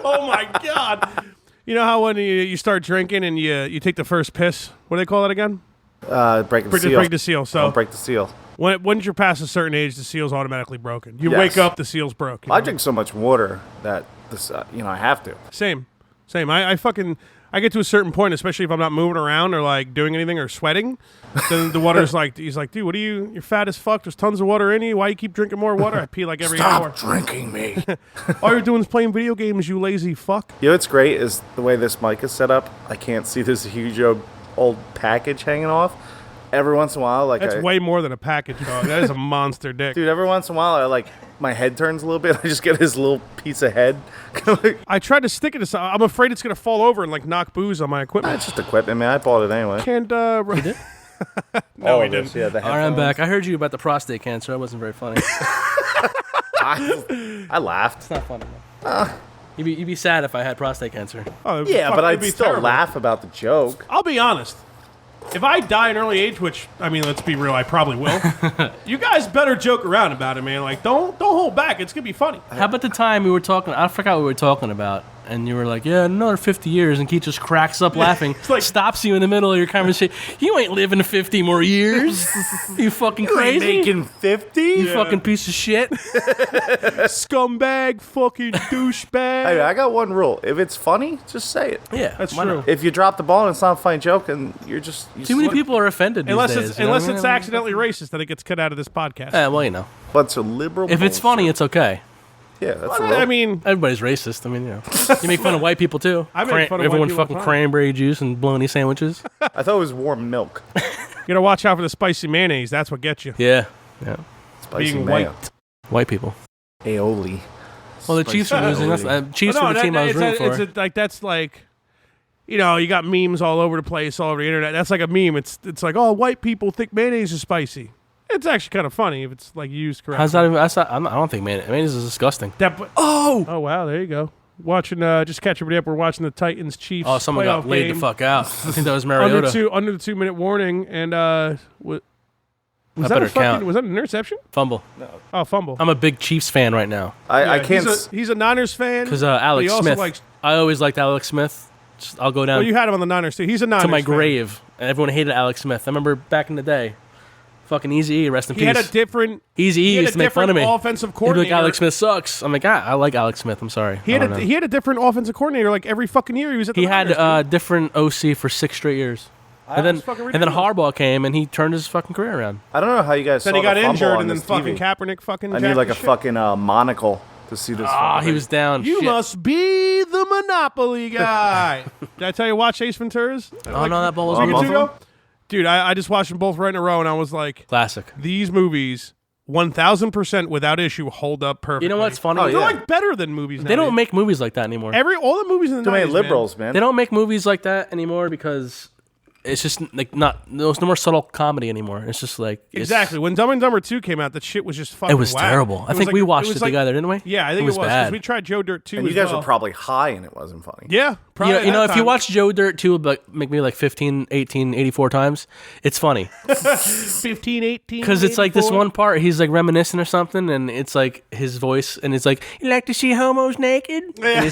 A: oh my God. You know how when you start drinking and you take the first piss, what do they call it again?
C: Break the seal.
A: Break the seal. So
C: Don't break the seal.
A: Once you're past a certain age, the seal's automatically broken. You
C: Yes.
A: wake up, the seal's broke.
C: I drink so much water that this, I have to.
A: Same. I get to a certain point, especially if I'm not moving around or like doing anything or sweating. Then the water's like, he's like, dude, you're fat as fuck. There's tons of water in you. Why you keep drinking more water? I pee like every hour.
C: Stop drinking me.
A: All you're doing is playing video games, you lazy fuck.
C: You know what's great is the way this mic is set up. I can't see this huge old package hanging off. Every once in a while, like
A: That's way more than a package, dog. That is a monster dick.
C: dude. Every once in a while, my head turns a little bit. I just get his little piece of head.
A: I tried to stick it to something. I'm afraid it's gonna fall over and like knock booze on my equipment.
C: It's just equipment, man. I bought it anyway.
A: Can't. You
B: did?
A: No, he
C: it is.
A: didn't.
C: Yeah, the
B: All right, I'm
C: headphones.
B: back. I heard you about the prostate cancer. That wasn't very funny.
C: I laughed.
B: It's not funny. You'd be sad if I had prostate cancer.
A: Oh,
C: Yeah,
A: fuck,
C: but
A: it'd
C: I'd
A: be
C: still
A: terrible.
C: laugh about the joke.
A: I'll be honest. If I die at an early age, which, I mean, let's be real, I probably will, you guys better joke around about it, man. Like, don't hold back. It's going to be funny.
B: How about the time we were talking? I forgot what we were talking about, and you were like, "Yeah, another 50 years," and Keith just cracks up laughing,
A: like-
B: stops you in the middle of your conversation. You ain't living 50 more years. You fucking crazy.
C: Making 50?
B: You fucking piece of shit.
A: Scumbag, fucking douchebag.
C: Hey, I got one rule. If it's funny, just say it.
B: Yeah,
A: That's
B: why
A: true.
B: not?
C: If you drop the ball and it's not a funny joke, and you're just...
B: Too many people are offended these
A: Unless
B: days.
A: it's
B: you know what I mean?
A: accidentally racist, then it gets cut out of this podcast.
B: Well, you know,
C: Bunch of liberal
B: if it's
C: bullshit.
B: funny, it's okay.
C: Yeah, that's a
A: I
C: real...
A: mean,
B: Everybody's racist. I mean, you make fun of white people too.
A: I make fun of white
B: everyone
A: people all
B: fucking
A: the time.
B: cranberry juice and bologna sandwiches.
C: I thought it was warm milk.
A: you got to watch out for the spicy mayonnaise. That's what gets you.
B: Yeah.
C: Spicy
A: Being
C: mayo.
A: white.
B: White people.
C: Aioli.
B: Well, the
C: Spicy
B: Chiefs are losing.
C: aioli.
B: Chiefs
A: No,
B: were the team I was rooting for.
A: that's like, you know, you got memes all over the place, all over the internet. That's like a meme. It's like, oh, white people think mayonnaise is spicy. It's actually kind of funny if it's like used correctly.
B: How's that even? I don't think mayonnaise is disgusting.
A: Oh wow, there you go. Watching, just catch everybody up. We're watching the Titans Chiefs.
B: Oh, someone got
A: playoff
B: laid
A: game.
B: the fuck out. I think that was Mariota.
A: Under the 2 minute warning, and was
B: That
A: that
B: better
A: a fucking,
B: count.
A: was that an interception?
B: Fumble.
A: Oh, fumble.
B: I'm a big Chiefs fan right now
C: I
A: Yeah,
C: can't...
A: He's a Niners fan.
B: because
A: but he
B: Alex
A: also
B: Smith.
A: likes-
B: I always liked Alex Smith. I'll go down
A: Well, you had him on the Niners too. He's a Niners
B: to my
A: fan.
B: grave, and everyone hated Alex Smith. I remember back in the day. Fucking Easy E, rest in
A: He had a
B: peace.
A: different.
B: Easy
A: He
B: E
A: had
B: used
A: a
B: to make fun of me.
A: different offensive
B: He'd be
A: coordinator.
B: like, Alex Smith sucks. I'm like, I like Alex Smith. I'm sorry.
A: He
B: I don't know.
A: had a different offensive coordinator like every fucking year. He was at the
B: He had
A: Niners, dude.
B: different OC for 6 straight years. And then,
A: That's fucking
B: and then
A: ridiculous.
B: Harbaugh came and he turned his fucking career around.
C: I don't know how you guys
A: Then
C: saw
A: he got
C: the fumble
A: injured,
C: on
A: and then
C: this
A: fucking
C: TV.
A: Kaepernick fucking.
C: I need
A: jacked
C: like
A: the
C: a
A: shit.
C: fucking monocle to see this.
B: Ah,
C: fucking
B: he was down.
A: You
B: Shit.
A: must be the Monopoly guy. Did I tell you watch Ace Ventura's?
B: Oh, no, that ball was
C: Oh,
A: Week or
C: both
A: two
C: of them?
A: ago? Dude, I just watched them both right in a row, and I was like,
B: Classic.
A: these movies, 1,000% without issue, hold up perfectly.
B: You know what's funny?
C: Oh,
A: They're
C: yeah.
A: like better than movies.
B: They don't
A: nowadays.
B: make movies like that anymore.
A: all the movies in the
C: Too many
A: 90s,
C: liberals, man.
B: They don't make movies like that anymore because it's just like there's no more subtle comedy anymore. It's just like it's-
A: Exactly. When Dumb and Dumber 2 came out, that shit was just fucking
B: It was
A: whack.
B: terrible. I
A: It was
B: think
A: like-
B: we watched
A: was
B: it
A: like-
B: together, didn't we?
A: Yeah, I think
B: it was
A: because
B: bad.
A: we tried Joe Dirt 2
C: And you
A: as
C: guys
A: well.
C: were probably high and it wasn't funny.
A: Yeah, probably.
B: You know,
A: at that
B: if you
A: time.
B: watch Joe Dirt 2 like maybe like 15, 18, 84 times, it's funny.
A: 15, 18,
B: Because it's like this
A: 84.
B: one part, he's like reminiscing or something, and it's like his voice, and it's like, you like to see homos naked? And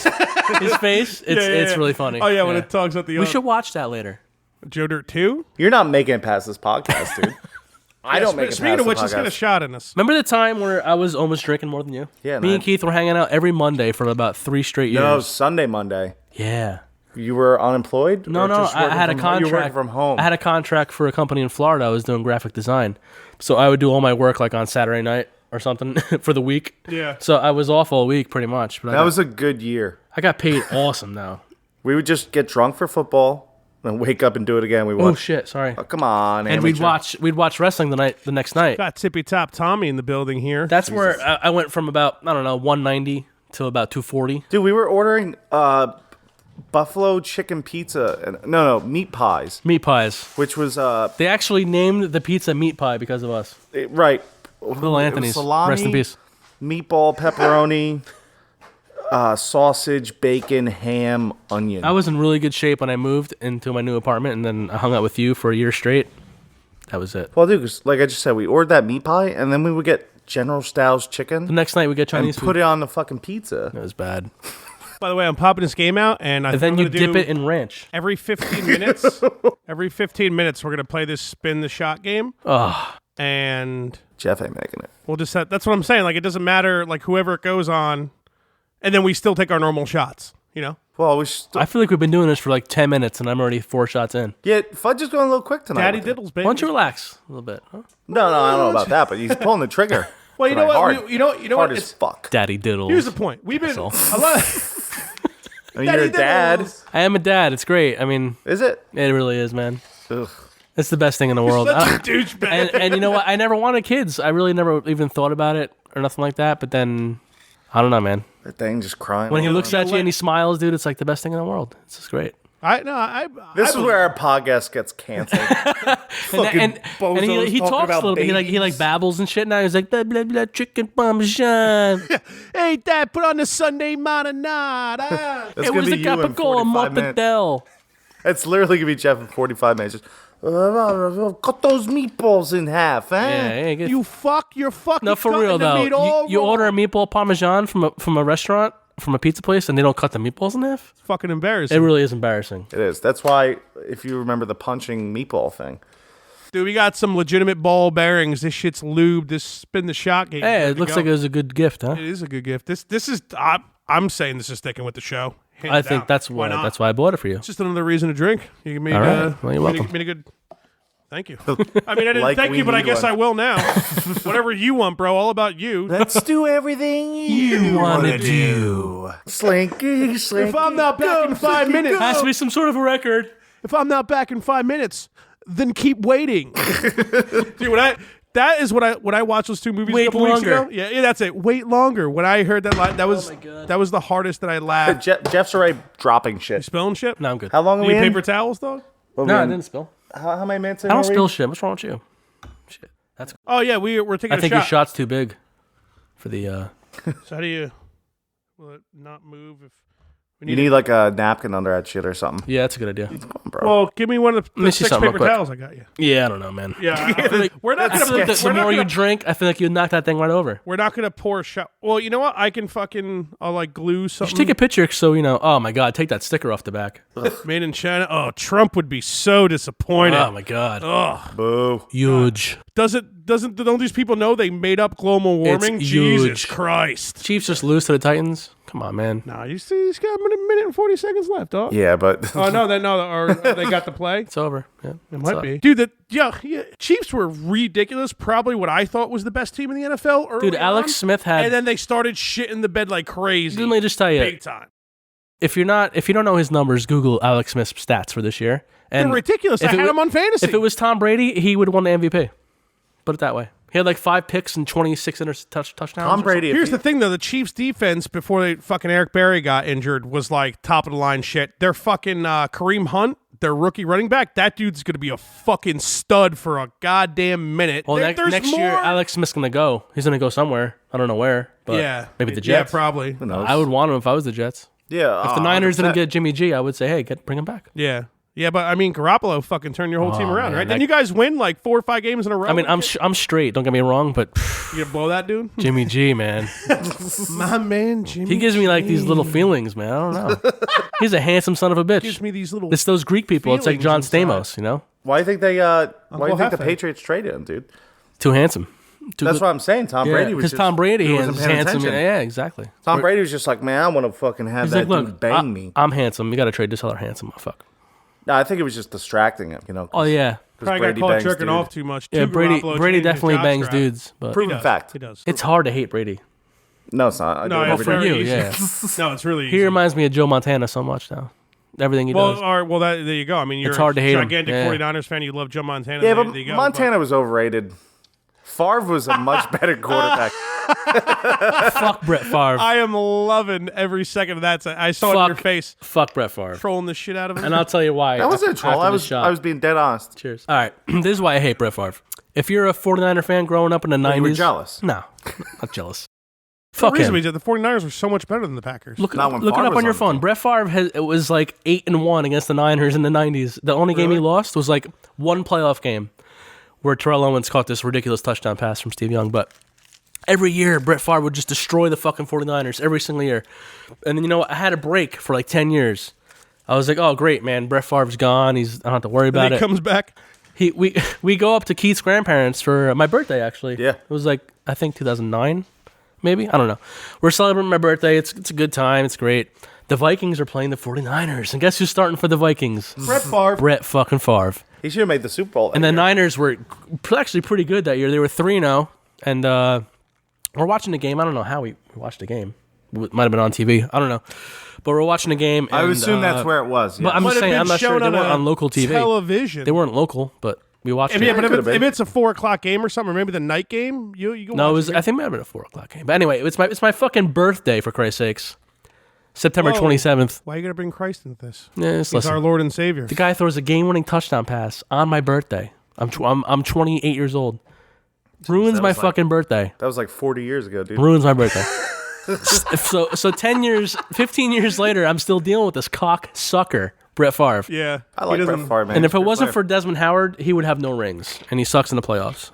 B: his face, it's really funny.
A: Oh, yeah, when it talks at the
B: We should watch that later.
A: Joe Dirt 2?
C: You're not making it past this podcast, dude. I don't make it
A: Speaking
C: past
A: of which,
C: the
A: let's get a
C: podcast.
A: shot in us.
B: Remember the time where I was almost drinking more than you?
C: Yeah,
B: Me
C: man.
B: and Keith were hanging out every Monday for about 3 straight years.
C: No, Sunday, Monday.
B: Yeah.
C: You were unemployed?
B: No,
C: Or just
B: I
C: working
B: had a
C: from home?
B: contract.
C: You were working from home.
B: I had a contract for a company in Florida. I was doing graphic design. So I would do all my work like on Saturday night or something for the week.
A: Yeah.
B: So I was off all week pretty much. But
C: That was a good year.
B: I got paid awesome now.
C: We would just get drunk for football and wake up and do it again. We
B: Oh
C: watch.
B: shit! Sorry.
C: Oh, come on,
B: And
C: amateur.
B: we'd watch wrestling the next night.
A: Got Tippy Top Tommy in the building here.
B: That's where I went from about 190 to about 240.
C: Dude, we were ordering buffalo chicken pizza and meat pies,
B: Meat pies.
C: which was
B: They actually named the pizza meat pie because of us.
C: right.
B: Little Anthony's.
C: Salami,
B: Rest in peace.
C: meatball, pepperoni, sausage, bacon, ham, onion.
B: I was in really good shape when I moved into my new apartment, and then I hung out with you for a year straight. That was it.
C: Well, dude, 'cause like I just said, we ordered that meat pie, and then we would get General Tso's
B: The
C: chicken
B: next night we get
C: and
B: Chinese
C: put
B: food.
C: it on the fucking pizza.
B: It was bad.
A: By the way, I'm popping this game out, and I
B: And
A: think
B: then
A: I'm
B: you
A: gonna
B: dip
A: do
B: it in ranch.
A: every 15 minutes. Every 15 minutes, we're gonna play this spin the shot game,
B: Oh,
A: and
C: Jeff ain't making it.
A: we'll just that's what I'm saying. Like, it doesn't matter, like, whoever it goes on, and then we still take our normal shots. You know,
C: Well, we should
B: I feel like we've been doing this for like 10 minutes, and I'm already 4 shots in.
C: yeah, Fudge is going a little quick tonight.
A: Daddi
C: with it.
A: Diddles, baby.
B: Why don't you relax a little bit? Huh?
C: No, I don't know about that, but he's pulling the trigger.
A: Well, you know
C: tonight
A: what?
C: hard.
A: You know
C: Hard
A: what?
C: as fuck.
B: Daddy Diddles.
A: Here's the point. We've been
B: all.
A: a lot.
C: I mean, you're a dad.
A: Diddles.
B: I am a dad. It's great. I mean,
C: Is it?
B: it really is, man.
C: Ugh.
B: It's the best thing in the world.
A: Such a douchebag.
B: and you know what? I never wanted kids. I really never even thought about it or nothing like that. But then, I don't know, man.
C: That thing just crying.
B: When he
C: all
B: looks
C: over.
B: at you and he smiles, dude, it's like the best thing in the world. It's just great.
C: This is where our podcast gets canceled.
B: And
C: bozos
B: he
C: talking
B: talks a
C: about
B: little bit. He
C: babies.
B: like babbles and shit. Now he's like blah blah blah chicken parmesan.
A: Hey, Dad, put on the Sunday marinara.
C: That's
B: It
C: gonna
B: was
C: be
B: the
C: you in
B: capicola
C: 45 minutes.
B: mortadelle.
C: It's literally gonna be Jeff in 45 minutes. Just, cut those meatballs in half, eh?
B: Yeah, yeah, good.
A: You fuck, you're fucking.
B: No, for
A: cutting
B: real
A: the
B: though.
A: meat all
B: You
A: wrong.
B: order a meatball parmesan from a restaurant, from a pizza place, and they don't cut the meatballs in half.
A: It's fucking embarrassing.
B: It really is embarrassing.
C: It is. That's why, if you remember the punching meatball thing,
A: Dude, we got some legitimate ball bearings. This shit's lubed. This spin the shot game.
B: Hey,
A: Ready
B: it
A: to
B: looks
A: go.
B: like it was a good gift, huh?
A: It is a good gift. This is. I'm saying this is sticking with the show. Hands
B: I think
A: down.
B: that's why.
A: not?
B: That's why I bought it for you.
A: It's just another reason to drink. You made,
B: All right. Well, you're welcome.
A: Made a good. Thank you. I mean, I didn't
C: Like
A: thank
C: we
A: you, but I
C: need
A: guess
C: one.
A: I will now. Whatever you want, bro. All about you.
C: let's do everything you
B: wanna
C: do. Slinky, slinky.
A: If I'm not back in 5 minutes,
B: Has to be some sort of a record.
A: if I'm not back in 5 minutes, then keep waiting. Dude, that is what I watched those two movies
B: Wait
A: a couple weeks
B: longer.
A: ago. Yeah, that's it. Wait longer. When I heard that line, that was
B: my God.
A: that was the hardest that I laughed.
C: Jeff's already dropping shit.
A: Spilling shit.
B: No, I'm good.
C: How long are
A: You
C: we
A: need
C: in?
A: paper towels, dog?
C: What are
B: No,
C: we
B: I
C: in?
B: didn't spill.
C: How many minutes in
B: I don't
C: are we?
B: spill shit. What's wrong with you? Shit. That's.
A: Oh yeah, we're taking
B: I
A: a
B: think
A: shot.
B: your shot's too big for the.
A: So how do you? Will it not move if we
C: You need like a napkin under that shit or something.
B: Yeah, that's a good idea.
C: Come on, bro.
A: Well, give me one of
B: me
A: the
B: see
A: 6
B: something real
A: paper
B: quick.
A: towels I got you.
B: Yeah, I don't know, man.
A: Yeah, I feel like we're not
B: I feel
A: gonna.
B: like the
A: we're not
B: more you
A: gonna-
B: drink, I feel like you knock that thing right over.
A: We're not gonna pour a shot. Well, you know what? I can fucking. I'll like glue
B: You
A: something.
B: should take a picture so you know. Oh my god, take that sticker off the back.
A: made in China. Oh, Trump would be so disappointed.
B: Oh my god,
A: Ugh.
C: Boo.
B: huge.
A: Don't these people know they made up global warming?
B: It's
A: Jesus
B: huge.
A: Christ.
B: Chiefs just lose to the Titans. Come on, man.
A: Nah, you see, he's got a minute and 40 seconds left, dog.
C: Yeah, but
A: Oh no, or they got the play.
B: It's over. Yeah,
A: It might be, dude. Yeah, Chiefs were ridiculous. Probably what I thought was the best team in the NFL. Early
B: Dude, Alex
A: on.
B: Smith had.
A: and then they started shitting the bed like crazy.
B: Let me just tell you,
A: big time.
B: if you don't know his numbers, Google Alex Smith's stats for this year. And
A: They're ridiculous. I
B: if it
A: had
B: wa-
A: him on fantasy.
B: If it was Tom Brady, he would have won the MVP. Put it that way. He had like 5 picks and 26 touchdowns.
C: Tom Brady.
A: Here's the thing, though. The Chiefs' defense, before they fucking Eric Berry got injured, was like top of the line shit. Their fucking Kareem Hunt, their rookie running back, that dude's going to be a fucking stud for a goddamn minute.
B: Well,
A: There's
B: next year,
A: more-
B: Alex Smith's going to go. He's going to go somewhere. I don't know where, but
A: yeah.
B: maybe the
A: Yeah,
B: Jets.
A: probably.
C: Who knows?
B: I would want him if I was the Jets.
C: Yeah.
B: If the Niners didn't get Jimmy G, I would say, hey, bring him back.
A: Yeah. Yeah, but I mean, Garoppolo fucking turned your whole team around,
B: man,
A: right?
B: that-
A: Didn't you guys win like 4 or 5 games in a row?
B: I mean, I'm straight. Don't get me wrong, but
A: You gonna blow that dude?
B: Jimmy G, man,
A: My man, Jimmy.
B: he gives me like these little feelings, man. I don't know. He's a handsome son of a bitch.
A: gives me these little.
B: It's those Greek people. It's like John
A: feelings
B: Stamos, you know?
C: Why do you think they? Why do you think the
A: Hefe.
C: Patriots traded him, dude?
B: Too handsome. Too
C: That's
B: good.
C: what I'm saying. Tom Brady was
B: because
C: just,
B: Tom Brady
C: he
B: is
C: wasn't paying
B: handsome.
C: attention.
B: Yeah, exactly.
C: Tom Brady was just like, man, I want to fucking have
B: He's
C: that
B: like,
C: dude
B: look,
C: bang me.
B: I'm handsome. You got to trade this other handsome motherfucker.
C: No, I think it was just distracting him. You know. 'cause
B: Oh yeah,
A: Probably
C: Brady
A: got caught
C: bangs
A: jerking
C: dude.
A: off too much.
B: Yeah,
A: Too
B: Brady
A: Garoppolo
B: Brady
A: changed his
B: definitely bangs
A: jockstrap.
B: dudes, but
C: Proven fact.
A: He does.
B: it's hard to hate Brady.
C: No, it's not. I do
A: No,
C: it
A: it's
C: every
B: for
C: day.
B: you,
A: very easy.
B: yeah.
A: No, it's really
B: He
A: easy.
B: reminds me of Joe Montana so much now. Everything he does.
A: All right, well, there you go. I mean, you're
B: It's hard to
A: a
B: hate him.
A: gigantic
B: Yeah.
A: 49ers fan. You love Joe Montana.
C: Yeah,
A: there
C: but
A: you go.
C: Montana was overrated. Favre was a much better quarterback.
B: Fuck Brett Favre.
A: I am loving every second of that. I saw it in your face,
B: Fuck Brett Favre.
A: trolling the shit out of him.
B: And I'll tell you why.
C: That wasn't a troll.
B: after
C: I
B: the
C: was
B: shot.
C: being dead honest.
B: Cheers. All right. This is why I hate Brett Favre. If you're a 49er fan growing up in the 90s.
C: You were jealous.
B: No, not jealous.
A: the
B: Fuck
A: reason
B: him.
A: is that the 49ers were so much better than the Packers.
B: Look,
C: Not when
B: look it
C: Favre
B: up
C: was
B: on your
C: on the
B: phone.
C: team.
B: Brett Favre it was like 8-1 against the Niners in the 90s. The only game he lost was like one playoff game where Terrell Owens caught this ridiculous touchdown pass from Steve Young. But every year, Brett Favre would just destroy the fucking 49ers every single year. And then, I had a break for like 10 years. I was like, oh, great, man. Brett Favre's gone. I don't have to worry about
A: And he
B: it.
A: comes back.
B: We go up to Keith's grandparents for my birthday, actually.
C: Yeah.
B: It was like, I think 2009, maybe? I don't know. We're celebrating my birthday. It's a good time. It's great. The Vikings are playing the 49ers. And guess who's starting for the Vikings?
A: Brett Favre.
B: Brett fucking Favre.
C: He should have made the Super Bowl.
B: And the Niners were actually pretty good that year. They were 3-0. And we're watching the game. I don't know how we watched the game. It might have been on TV. I don't know. But we're watching the game.
C: I would
B: and,
C: assume that's where it was.
B: But
C: Yeah.
B: I'm
A: Might
B: just
A: have
B: saying,
A: been
B: I'm not sure.
A: shown
B: They weren't
A: a
B: on local TV.
A: television.
B: They weren't local, but we watched it.
A: Yeah, but
C: could've
A: if
C: been.
A: it's a 4:00 game or something, or maybe the night game, you go.
B: No, it
A: watch
B: was.
A: it.
B: I think it might have been a 4:00 game. But anyway, it's my fucking birthday, for Christ's sakes. September
A: Whoa.
B: 27th.
A: Why are you gonna bring Christ into this?
B: Yeah, just
A: He's
B: listen.
A: our Lord and Savior.
B: The guy throws a game-winning touchdown pass on my birthday. I'm 28 years old. Ruins
C: that
B: my
C: was like-
B: fucking birthday.
C: That was like 40 years ago, dude.
B: Ruins my birthday. So 10 years, 15 years later, I'm still dealing with this cock sucker, Brett Favre.
A: Yeah,
C: I like
A: he
C: Brett
A: doesn't-
C: Favre, man.
B: And if it
C: Good
B: wasn't
C: player.
B: for Desmond Howard, he would have no rings, and he sucks in the playoffs.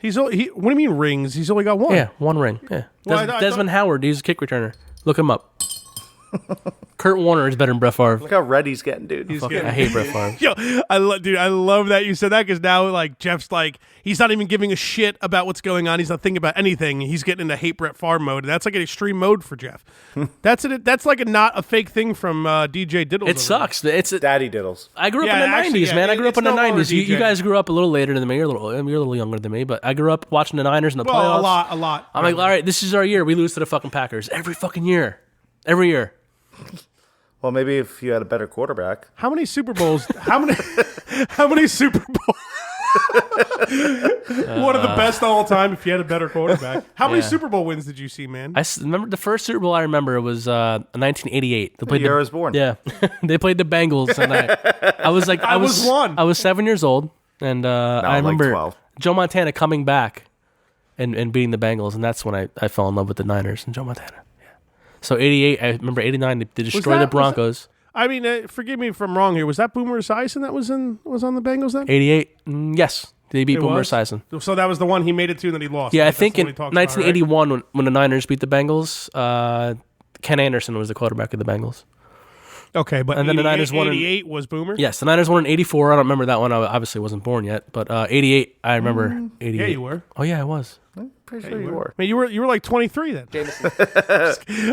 A: What do you mean rings? He's only got one.
B: Yeah, one ring. Yeah,
A: Well, I thought-
B: Desmond Howard, he's a kick returner. Look him up. Kurt Warner is better than Brett Favre.
C: Look how red he's getting, dude.
B: Fuck, I hate Brett Favre.
A: Yo, I love that you said that because now like Jeff's like he's not even giving a shit about what's going on. He's not thinking about anything. He's getting into hate Brett Favre mode. And that's like an extreme mode for Jeff. That's like not a fake thing from DJ Diddles.
B: It sucks.
C: Daddy Diddles.
B: I grew up
A: Yeah,
B: in the
A: actually,
B: 90s,
A: yeah,
B: man. I grew up
A: it's
B: in the
A: no longer
B: 90s. You
A: DJ.
B: guys grew up a little later than me. You're a little younger than me, but I grew up watching the Niners in the
A: Well,
B: playoffs.
A: a lot.
B: I'm like, all right, this is our year. We lose to the fucking Packers every fucking year. Every year.
C: Well, maybe if you had a better quarterback.
A: How many Super Bowls? How many Super Bowls? One of the best all time. If you had a better quarterback, how many
B: Yeah.
A: Super Bowl wins did you see, man?
B: Remember the first Super Bowl I remember was 1988. They played
C: The year I was born.
B: Yeah, they played the Bengals, and I was like, I
A: was one.
B: I was 7 years old, and I
C: like
B: remember
C: 12.
B: Joe Montana coming back and beating the Bengals, and that's when I fell in love with the Niners and Joe Montana. Yeah. So 88, I remember 89. They destroyed the
A: that- was
B: Broncos.
A: I mean, forgive me if I'm wrong here. Was that Boomer Esiason that was on the Bengals then?
B: 88, yes, they beat
A: It
B: Boomer
A: was?
B: Esiason.
A: So that was the one he made it to, and then he lost.
B: Yeah, I
A: That's
B: think
A: the
B: in
A: one he talks about, right?
B: 1981 when the Niners beat the Bengals, Ken Anderson was the quarterback of the Bengals.
A: Okay, but
B: And then the Niners won in-
A: 88 was Boomer.
B: Yes, the Niners won in 84. I don't remember that one. I obviously wasn't born yet. But 88, I remember 88.
A: Yeah, you were.
B: Oh, yeah, I was.
C: Pretty sure you were.
A: Man, you were like 23 then.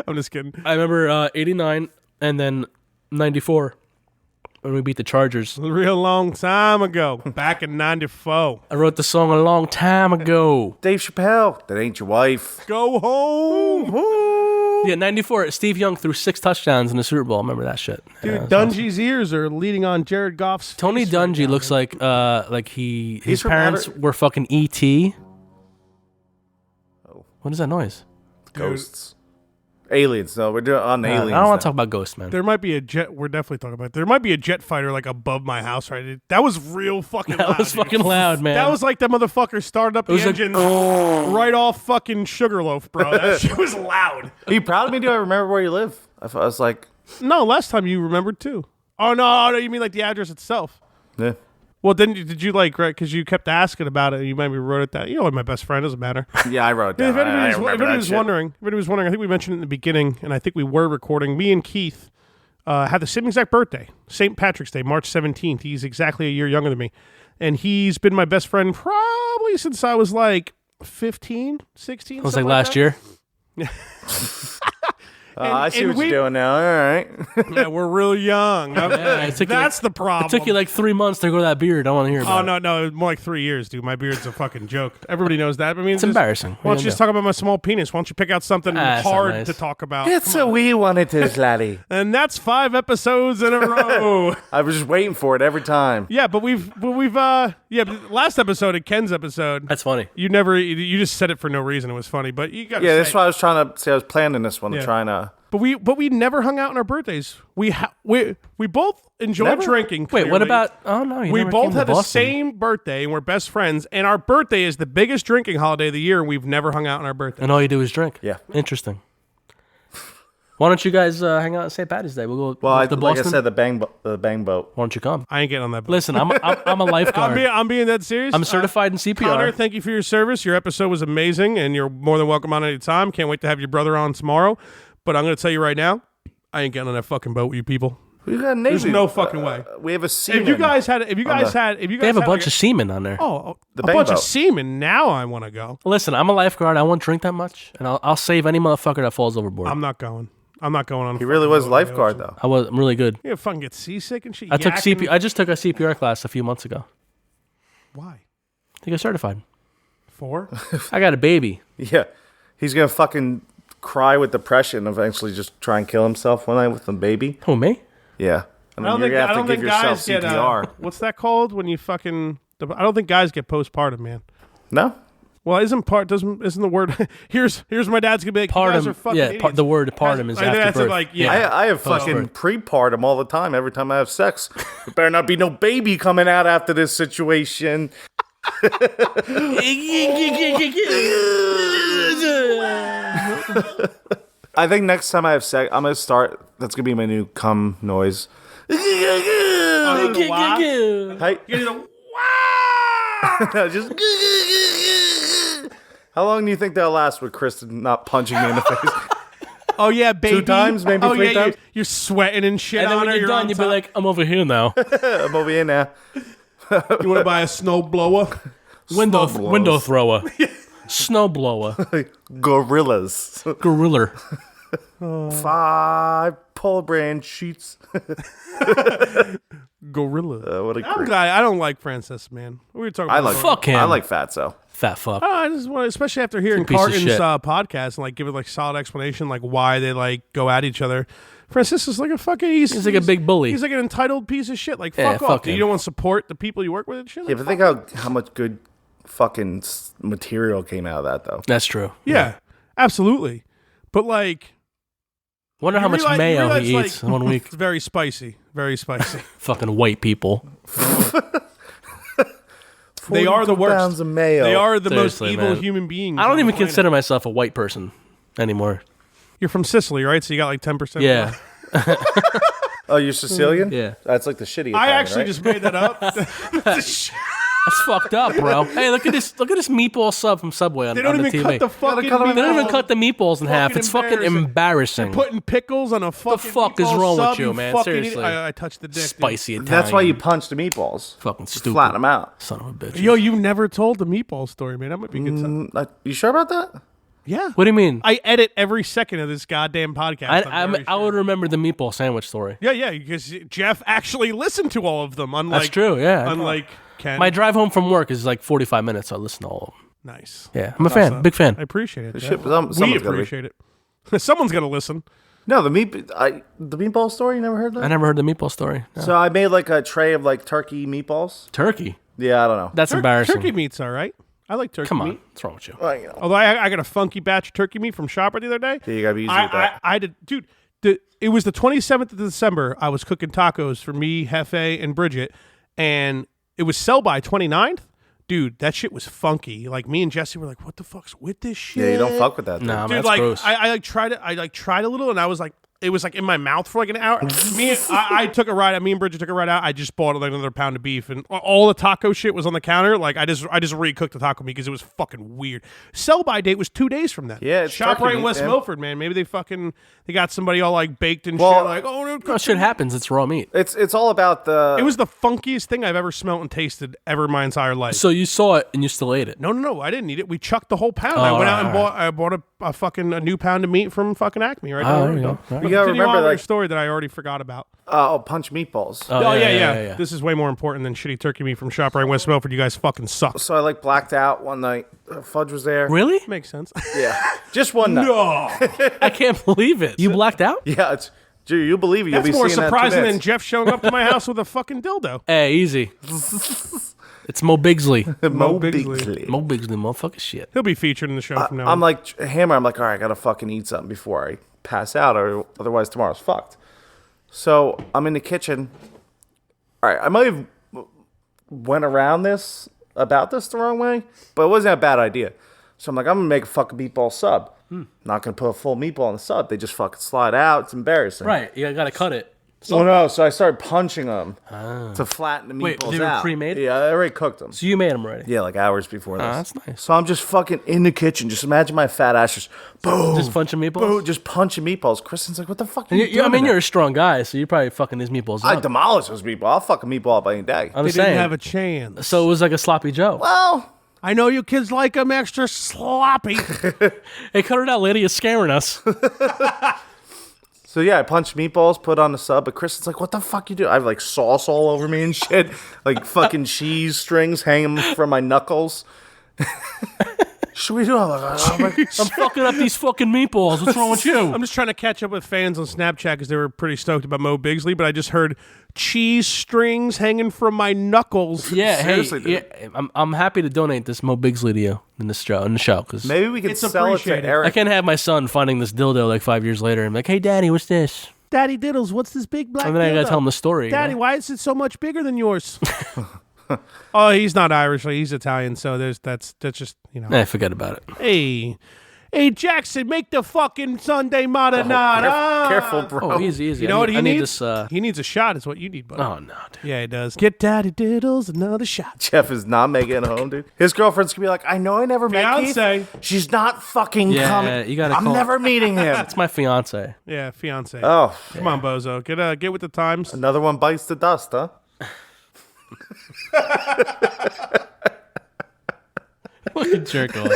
A: I'm just kidding.
B: I remember 89 and then 94 when we beat the Chargers.
A: A real long time ago, back in '94.
B: I wrote the song a long time ago.
C: Dave Chappelle. That ain't your wife.
A: Go home,
B: Yeah, 94. Steve Young threw 6 touchdowns in the Super Bowl. I remember that shit.
A: dude.
B: Yeah, that was awesome.
A: Dungy's ears are leading on Jared Goff's.
B: Tony
A: face right
B: Dungy
A: now,
B: looks
A: man.
B: like his
C: from
B: parents
C: Abbott-
B: were fucking E.T. What is that noise?
C: Ghosts. Aliens. No, we're doing on
B: I
C: aliens.
B: don't want
C: now.
B: to talk about ghosts, man.
A: There might be a jet. We're definitely talking about. There might be a jet fighter like above my house right. That was real fucking.
B: That
A: loud,
B: was
A: dude.
B: fucking loud, man.
A: That was like the motherfucker started up the
B: was like,
A: engine right off fucking Sugarloaf, bro. That shit was loud.
C: Are you proud of me? Do I remember where you live? I was like,
A: No, last time you remembered too. Oh no, you mean like the address itself?
C: yeah.
A: Well, then did you like right? Because you kept asking about it. And you maybe wrote it down. You know, like my best friend doesn't matter.
C: Yeah, I wrote it down.
A: If anybody was,
C: wondering.
A: I think we mentioned it in the beginning, and I think we were recording. Me and Keith had the same exact birthday, St. Patrick's Day, March 17th. He's exactly a year younger than me, and he's been my best friend probably since I was like 15, 16.
B: It was like
A: something
B: last
A: that.
B: year.
C: I see what you're doing now. All right.
A: Yeah, we're real young. That's the problem.
B: It took you like 3 months to grow that beard. I want to hear about it.
A: No, more like 3 years, dude. My beard's a fucking joke. Everybody knows that. I mean,
B: It's embarrassing.
A: Why don't you just talk about my small penis? Why don't you pick out something
B: That's
A: hard
B: not nice.
A: to talk about?
C: It's a wee one, it is, laddie.
A: And that's 5 episodes in a row.
C: I was just waiting for it every time.
A: Yeah, but last episode, Ken's episode.
B: That's funny.
A: You just said it for no reason. It was funny, but you got.
C: Yeah, that's why I was trying to say. I was planning this one.
A: Yeah.
C: Trying to.
A: But we never hung out on our birthdays. We both enjoyed
C: Never?
A: drinking.
B: Wait, what
A: clearly.
B: about? Oh no, you
A: We
B: never
A: both
B: came to
A: had the
B: Boston.
A: same birthday, and we're best friends. And our birthday is the biggest drinking holiday of the year, and we've never hung out on our birthday.
B: And all you do is drink.
C: Yeah.
B: Interesting. Why don't you guys hang out on St. Patty's Day? We'll go
C: Well,
B: to
C: like
B: Boston.
C: I said, the bang boat.
B: Why don't you come?
A: I ain't getting on that boat.
B: Listen, I'm a lifeguard.
A: I'm being that serious.
B: I'm certified in CPR.
A: Connor, thank you for your service. Your episode was amazing, and you're more than welcome on any time. Can't wait to have your brother on tomorrow. But I'm going to tell you right now, I ain't getting on that fucking boat with you people.
C: We got Navy.
A: There's no fucking way.
C: We have a seaman.
A: If you guys had,
B: they have a bunch of seamen on there.
A: a
C: bang
A: bunch of
C: boat.
A: seamen. Now I want to go.
B: Listen, I'm a lifeguard. I won't drink that much, and I'll save any motherfucker that falls overboard.
A: I'm not going. I'm not going on.
C: He really was a lifeguard, though.
B: I'm really good.
A: You fucking get seasick and shit.
B: I took
A: yakking.
B: CPR. I just took a CPR class a few months ago.
A: Why?
B: To get certified.
A: 4?
B: I got a baby.
C: Yeah, he's gonna fucking cry with depression. Eventually, just try and kill himself one night with a baby.
B: Who, me?
C: Yeah, and
A: I
C: then
A: don't
C: you're
A: think,
C: gonna have to give yourself
A: guys
C: CPR.
A: get. What's that called when you fucking? I don't think guys get postpartum, man.
C: No,
A: Well, isn't the word? here's my dad's gonna be like, you guys are
B: Partum.
A: fucking
B: Yeah,
A: idiots.
B: the word partum is
A: I think
B: after
A: that's
B: birth.
A: like, yeah.
C: I have fucking pre-partum all the time. Every time I have sex, there better not be no baby coming out after this situation. I think next time I have sex, I'm gonna start. That's gonna be my new cum noise.
A: Oh, the laugh?
C: Hey,
A: You're gonna go, wow!
C: no, just. How long do you think that'll last with Kristen not punching me in the face?
A: Oh yeah, baby.
C: 2 times, maybe 3 times.
A: You're sweating and shit
B: And then
A: on
B: when
A: her.
B: you're done,
A: on
B: you'll be
A: top.
B: like, I'm over here now.
C: I'm over here now.
A: You want to buy a snow blower?
B: window
C: blowers.
B: thrower. Snow blower.
C: Gorillas.
B: Gorilla.
C: 5 Polo brand sheets.
A: Gorilla.
C: What a great.
A: I don't like Francis, man. We were talking.
C: I
A: about
C: like.
B: Fuck him.
C: I like Fatso.
B: Fat fuck.
A: I just want, especially after hearing
B: piece of
A: Carton's
B: shit.
A: podcast and like give it like solid explanation, like why they like go at each other. Francis is like a fucking.
B: He's like a big bully.
A: He's like an entitled piece of shit. Like
B: Yeah,
A: fuck off.
B: fuck
A: You
B: him.
A: don't want to support the people you work with and shit.
C: Yeah,
A: Like,
C: but think how much good fucking material came out of that though.
B: That's true.
A: yeah, absolutely. But like,
B: Wonder how
A: you
B: much
A: realize-
B: mayo
A: you realize,
B: he
A: like,
B: eats in 1 week.
A: It's very spicy. Very spicy.
B: Fucking white people.
A: They are the
C: 42
A: worst.
C: pounds of mayo.
A: They are the
B: Seriously,
A: most evil
B: man.
A: human beings.
B: I
A: on
B: don't
A: the
B: even
A: planet.
B: consider myself a white person anymore.
A: You're from Sicily, right? So you got like 10%.
B: Yeah.
C: Oh, you're Sicilian?
B: Yeah.
C: That's like the shitty.
A: I
C: Italian,
A: actually
C: right?
A: just made that up.
B: That's fucked up, bro. Hey, look at this meatball sub from Subway on,
A: They don't
B: on the
A: even
B: TV.
A: cut the fucking.
C: cut 'em
B: They don't even
A: meatballs.
B: cut the meatballs in half.
A: Fucking
B: It's fucking embarrassing.
A: Putting pickles on a fucking.
B: fuck is
A: meatball
B: wrong with
A: sub,
B: you, man?
A: fucking
B: Seriously.
A: idiot. I touched the dick. dude.
B: Spicy Italian.
C: That's why you punch the meatballs.
B: fucking stupid.
C: Flatten them out.
B: Son of a bitch.
A: Yo, you never told the meatball story, man. That might be a good time.
C: You sure about that?
A: Yeah.
B: What do you mean?
A: I edit every second of this goddamn podcast. I'm very
B: I
A: sure.
B: would remember the meatball sandwich story.
A: Yeah, because Jeff actually listened to all of them. Unlike,
B: That's true. Yeah.
A: Unlike Ken.
B: My drive home from work is like 45 minutes. So I listen to all of them.
A: Nice.
B: Yeah, I'm a fan.
A: Awesome.
B: Big fan.
A: I appreciate it.
C: Shit,
A: Jeff.
C: someone's
A: We
C: gotta be.
A: appreciate it. Someone's got to listen.
C: No, the meatball story. You never heard that?
B: I never heard the meatball story. No.
C: So I made like a tray of like turkey meatballs.
B: Turkey.
C: Yeah, I don't know.
B: That's embarrassing.
A: Turkey meat's all right. I like turkey
B: Come on.
A: meat.
B: What's wrong with you?
C: Well, you know.
A: Although I got a funky batch of turkey meat from Shopper the other day.
C: Yeah, you gotta be easy with that.
A: I did, dude. It was the 27th of December. I was cooking tacos for me, Hefe, and Bridget, and it was sell by 29th. Dude, that shit was funky. Like me and Jesse were like, "What the fuck's with this shit?"
C: Yeah, you don't fuck with that. Dude.
B: Nah, man,
A: Dude,
B: that's
A: like
B: gross.
A: I tried it. I tried a little, and I was like, it was like in my mouth for like an hour. I took a ride out. Me and Bridget took a ride out. I just bought like another pound of beef, and all the taco shit was on the counter. Like I just recooked the taco meat because it was fucking weird. Sell by date was 2 days from then.
C: Yeah, it's
A: Shop
C: turkey
A: right in
C: meat,
A: West
C: man.
A: Milford, man. Maybe they got somebody all like baked and
C: Well,
A: shit. Like
B: No, shit happens. It's raw meat.
C: It's all about the.
A: it was the funkiest thing I've ever smelt and tasted ever in my entire life.
B: So you saw it and you still ate it.
A: No, I didn't eat it. We chucked the whole pound. I went out and bought a new pound of meat from fucking Acme right
B: Oh,
A: there.
B: there you go. All right.
C: You gotta remember,
A: a
C: like,
A: story that I already forgot about.
C: punch meatballs.
A: Oh, yeah. This is way more important than shitty turkey meat from ShopRite in West Milford. You guys fucking suck.
C: So I like blacked out one night. Fudge was there.
B: Really?
A: Makes sense.
C: Yeah, just one night.
A: No.
B: I can't believe it. You blacked out?
C: Yeah, it's. Dude, you believe it? You'll
A: That's
C: be
A: more
C: seeing that in 2
A: surprising than
C: minutes.
A: Jeff showing up to my house with a fucking dildo.
B: Hey, easy. It's Moe Bigsley.
C: Moe
A: Bigsley.
C: Bigsley.
B: Moe Bigsley, motherfucker shit.
A: He'll be featured in the show from now on.
C: I'm like Hammer. I'm like, all right, I gotta fucking eat something before I pass out, or otherwise tomorrow's fucked. So I'm in the kitchen. All right, I might have went around this about this the wrong way, but it wasn't a bad idea. So I'm like, I'm gonna make a fucking meatball sub. Not gonna put a full meatball in the sub. They just fucking slide out. It's embarrassing.
B: Right. You got to cut it.
C: Well, no. So I started punching them to flatten the meatballs
B: Wait, they were
C: out.
B: pre-made?
C: Yeah, I already cooked them.
B: So you made them already.
C: Yeah, like hours before this.
B: That's nice.
C: So I'm just fucking in the kitchen. Just imagine my fat ass just boom,
B: Just punching meatballs?
C: boom, just punching meatballs. Kristen's like, what the fuck are you doing?
B: I mean,
C: in
B: you're
C: there?
B: a strong guy, so you're probably fucking these meatballs
C: I
B: up.
C: demolish those meatballs. I'll fuck a meatball up any day.
B: I'm
A: They
B: saying.
A: didn't have a chance.
B: So it was like a sloppy Joe.
C: Well,
A: I know you kids like them extra sloppy.
B: Hey, cut it out, lady. You're scaring us.
C: so yeah, I punched meatballs, put on the sub, but Kristen's like, what the fuck you do? I have like sauce all over me and shit. Like fucking cheese strings hanging from my knuckles. Should we do? I'm like,
B: I'm fucking up these fucking meatballs. What's wrong with you?
A: I'm just trying to catch up with fans on Snapchat because they were pretty stoked about Moe Bigsley, but I just heard cheese strings hanging from my knuckles.
B: Yeah,
C: Seriously,
B: hey, yeah, I'm happy to donate this Moe Bigsley to you in the show because
C: maybe we could
A: It's
C: sell it to
A: appreciated.
C: Eric.
B: I can't have my son finding this dildo like 5 years later and be like, hey, Daddy, what's this?
A: Daddy Diddles, what's this big black
B: And then I gotta
A: dildo?
B: tell him the story.
A: Daddy,
B: you know?
A: why is it so much bigger than yours? Oh, he's not Irish. He's Italian, so that's just, you know.
B: Forget about it.
A: Hey, Jackson, make the fucking Sunday marinara.
C: Careful, bro.
B: Oh, easy.
A: You know what he
B: I need
A: needs?
B: this.
A: He needs a shot is what you need, buddy.
B: Oh, no, dude.
A: Yeah, he does. Get Daddy Diddles another shot.
C: Jeff is not making it home, dude. His girlfriend's gonna be like, I know I never met Keith.
A: Fiance.
C: She's not fucking
B: Yeah,
C: coming.
B: you gotta
C: I'm
B: call-
C: never meeting him.
B: It's my fiance.
A: Yeah, fiance.
C: Oh,
A: Come on, Bozo. Get with the times.
C: another one bites the dust, huh?
B: Fucking jerk off.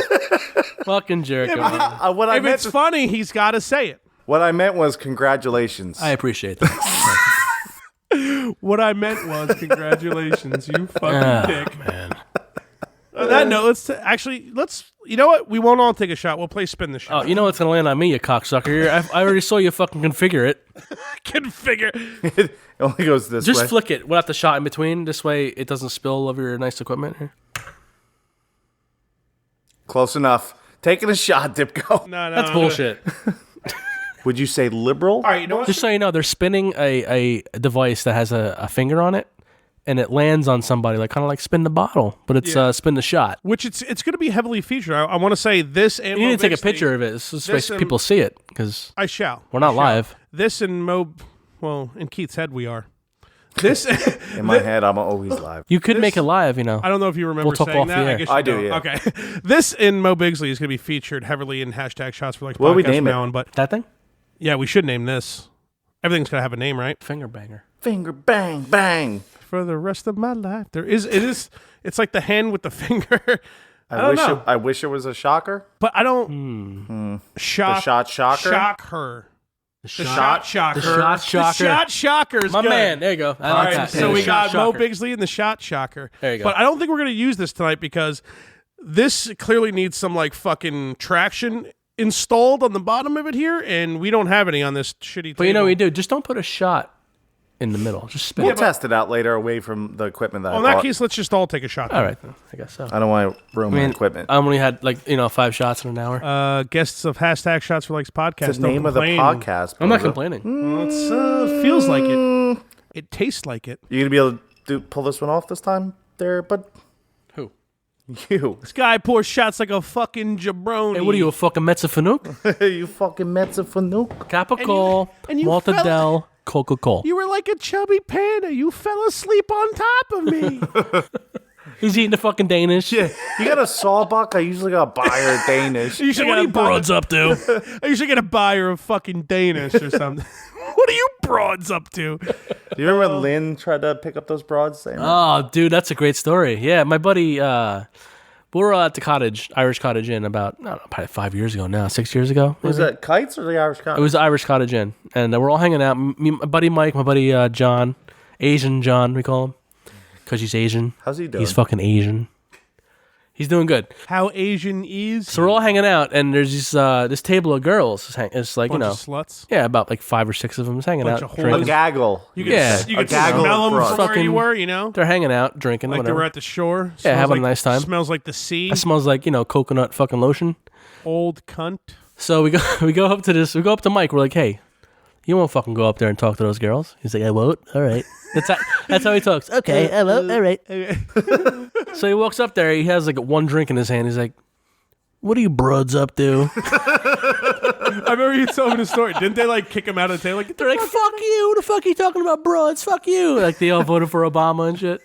B: Fucking jerk off.
C: What I
A: If
C: meant
A: it's funny, he's got to say it.
C: what I meant was congratulations.
B: I appreciate that.
A: What I meant was congratulations, you fucking dick.
B: Man.
A: On that note, let's. You know what? We won't all take a shot. We'll play spin the
B: Oh,
A: shot.
B: you know what's gonna land on me, you cocksucker. I already saw you fucking configure it.
A: Configure.
C: It only goes this
B: Just
C: way.
B: flick it without the shot in between. This way it doesn't spill over your nice equipment here.
C: Close enough. Taking a shot, Dipko.
A: No,
B: That's bullshit.
C: Would you say liberal?
A: All right, you know what?
B: Just so you know, they're spinning a device that has a finger on it, and it lands on somebody, like kind of like spin the bottle, but it's spin the shot.
A: Which it's going to be heavily featured. I want to say this and
B: You
A: Moe
B: need to take a
A: Bigsley-
B: picture of it. This is
A: this
B: way
A: and-
B: people see it because
A: I shall.
B: we're not live.
A: This and Moe. Well, in Keith's head, we are. This.
C: In my head, I'm always live.
B: You could make it live, you know.
A: I don't know if you remember
B: We'll talk
A: saying
B: off
A: that.
B: the air.
A: I guess you
C: I do,
A: don't.
C: yeah.
A: Okay. This and Moe Bigsley is going to be featured heavily in hashtag Shots for Likes
C: What do we
A: podcast
C: name
A: from
C: it?
A: now on. But
B: That thing?
A: yeah, we should name this. Everything's got to have a name, right?
B: Finger banger.
C: Finger bang bang.
A: For the rest of my life, it's like the hand with the finger. I don't
C: wish
A: know.
C: I wish it was a shocker.
A: But I don't shock.
C: The shot shocker?
A: Shock her.
B: The
A: Shot shocker.
B: The shot shocker.
A: The shot shocker is
B: My
A: good.
B: man, there you go. I
A: All
B: like
A: right,
B: that.
A: so
B: Yeah,
A: we
B: the shot
A: got Moe
B: shocker.
A: Bigsley and the shot shocker.
B: There you go.
A: But I don't think we're going to use this tonight because this clearly needs some like fucking traction installed on the bottom of it here, and we don't have any on this shitty.
B: But you know
A: table.
B: what we do? Just don't put a shot in the middle. Just spin
C: We'll
B: it.
C: test it out later away from the equipment that
A: Well, in
C: I
A: that
C: bought.
A: case, let's just all take a shot.
B: All right, then. I guess so.
C: I don't want to ruin my equipment.
B: I only had 5 shots in an hour.
A: Guests of hashtag Shots for Likes podcast.
C: It's the name of the podcast.
B: I'm not
C: Bro.
B: complaining.
A: Well, it feels like it. It tastes like it.
C: You gonna be able to pull this one off this time, there, bud?
B: Who?
C: You.
A: This guy pours shots like a fucking jabroni.
B: Hey, what are you, a fucking Metzafanook?
C: You fucking Metzafanook.
B: Capital,
A: and you
B: Malta
A: fell-
B: Del, Coca-Cola.
A: You were like a chubby panda. You fell asleep on top of me.
B: He's eating the fucking Danish.
C: Yeah. You got a sawbuck? I usually got a buyer Danish.
A: You should
B: What
A: get
B: are
A: a
B: you broads up to?
A: I usually get a buyer of fucking Danish or something. What are you broads up to?
C: Do you remember when Lynn tried to pick up those broads?
B: Oh, dude, that's a great story. Yeah, my buddy, we were at the cottage, Irish Cottage Inn, about, I don't know, probably 5 years ago now, 6 years ago.
C: Was that Kites or the Irish Cottage?
B: It was the Irish Cottage Inn. And we're all hanging out. Me, my buddy Mike, my buddy John, Asian John, we call him, because he's Asian.
C: How's he doing?
B: He's fucking Asian. He's doing good.
A: How Asian is?
B: So we're all hanging out, and there's this table of girls. It's like,
A: Bunch
B: you know,
A: of sluts.
B: yeah, about like 5 or 6 of them just hanging
A: Bunch
B: out,
A: of whores.
C: A
B: drinking.
C: gaggle.
A: You
B: Yeah.
A: you
C: A
A: could
C: gaggle
A: smell
C: of
A: them
C: broads.
A: from where you
B: Fucking-
A: were, you know?
B: They're hanging out, drinking,
A: Like they
B: whatever.
A: were at the shore.
B: Yeah,
A: Smells
B: having a
A: like-
B: nice time.
A: Smells like the sea.
B: It smells like, you know, coconut fucking lotion.
A: Old cunt.
B: So we go up to Mike. We're like, hey, you won't fucking go up there and talk to those girls. He's like, I won't. All right. That's how he talks. Okay, I won't. All right. So he walks up there. He has like one drink in his hand. He's like, what are you broads up to?
A: I remember you told me the story. Didn't they like kick him out of the table? Like,
B: They're like, fuck you. Who the fuck are you talking about, broads? Fuck you. Like they all voted for Obama and shit.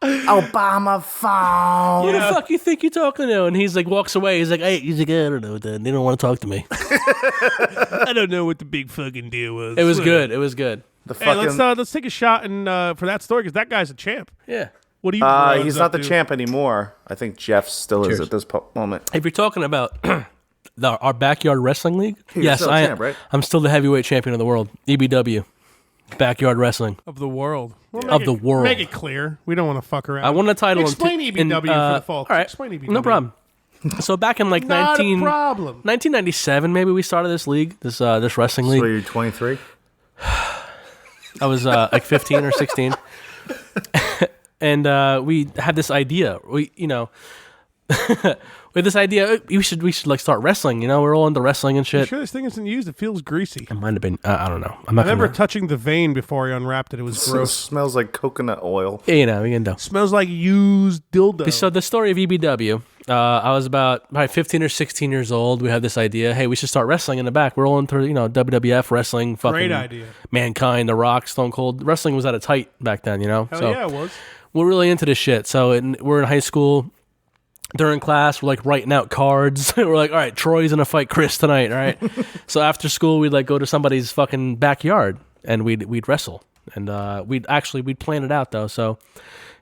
C: Obama phone.
B: Who the fuck you think you're talking to? And he's like, walks away. He's like, hey, I don't know. They don't want to talk to me.
A: I don't know what the big fucking deal was.
B: It was good. It was good.
C: The
A: Hey,
C: fucking,
A: let's take a shot and for that story because that guy's a champ.
B: Yeah.
A: What do you?
C: he's not the champ anymore. I think Jeff still is at this moment.
B: If you're talking about our backyard wrestling league, yes,
C: still a
B: I am.
C: champ, right?
B: I'm still the heavyweight champion of the world. EBW, backyard wrestling.
A: Of the world. Well,
B: Of the world.
A: Make it clear. We don't want to fuck around.
B: I won the title.
A: Explain
B: in,
A: EBW for the folks.
B: All right,
A: Explain EBW.
B: no problem. So back in like
A: Not a problem.
B: 1997, maybe we started this league, this wrestling league.
C: So you're 23?
B: I was like 15 or 16. And we had this idea. We had this idea. We should like start wrestling. You know, we're all into wrestling and
A: You
B: shit.
A: sure this thing isn't used? It feels greasy.
B: It might have been. I don't know. I'm
A: I
B: not
A: remember
B: gonna.
A: touching the vein before I unwrapped it. It was
C: So it
A: gross.
C: smells like coconut oil.
B: Yeah, you know, we can do.
A: Smells like used dildo.
B: So the story of EBW, I was about probably 15 or 16 years old. We had this idea. Hey, we should start wrestling in the back. We're all into WWF wrestling. Fucking
A: Great idea.
B: Mankind, The Rock, Stone Cold. Wrestling was at its height back then. You know.
A: Hell
B: So
A: yeah, it was.
B: we're really into this shit. So we're in high school. During class, we're like writing out cards. We're like, all right, Troy's gonna fight Chris tonight. All right. So after school, we'd like go to somebody's fucking backyard and we'd wrestle. And we'd plan it out though. So,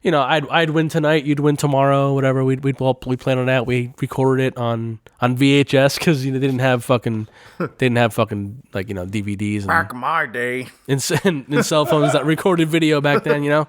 B: you know, I'd win tonight, you'd win tomorrow, whatever. We'd plan it out. We recorded it on VHS because they didn't have fucking like, you know, DVDs and
C: Back in my day.
B: in cell phones that recorded video back then, you know.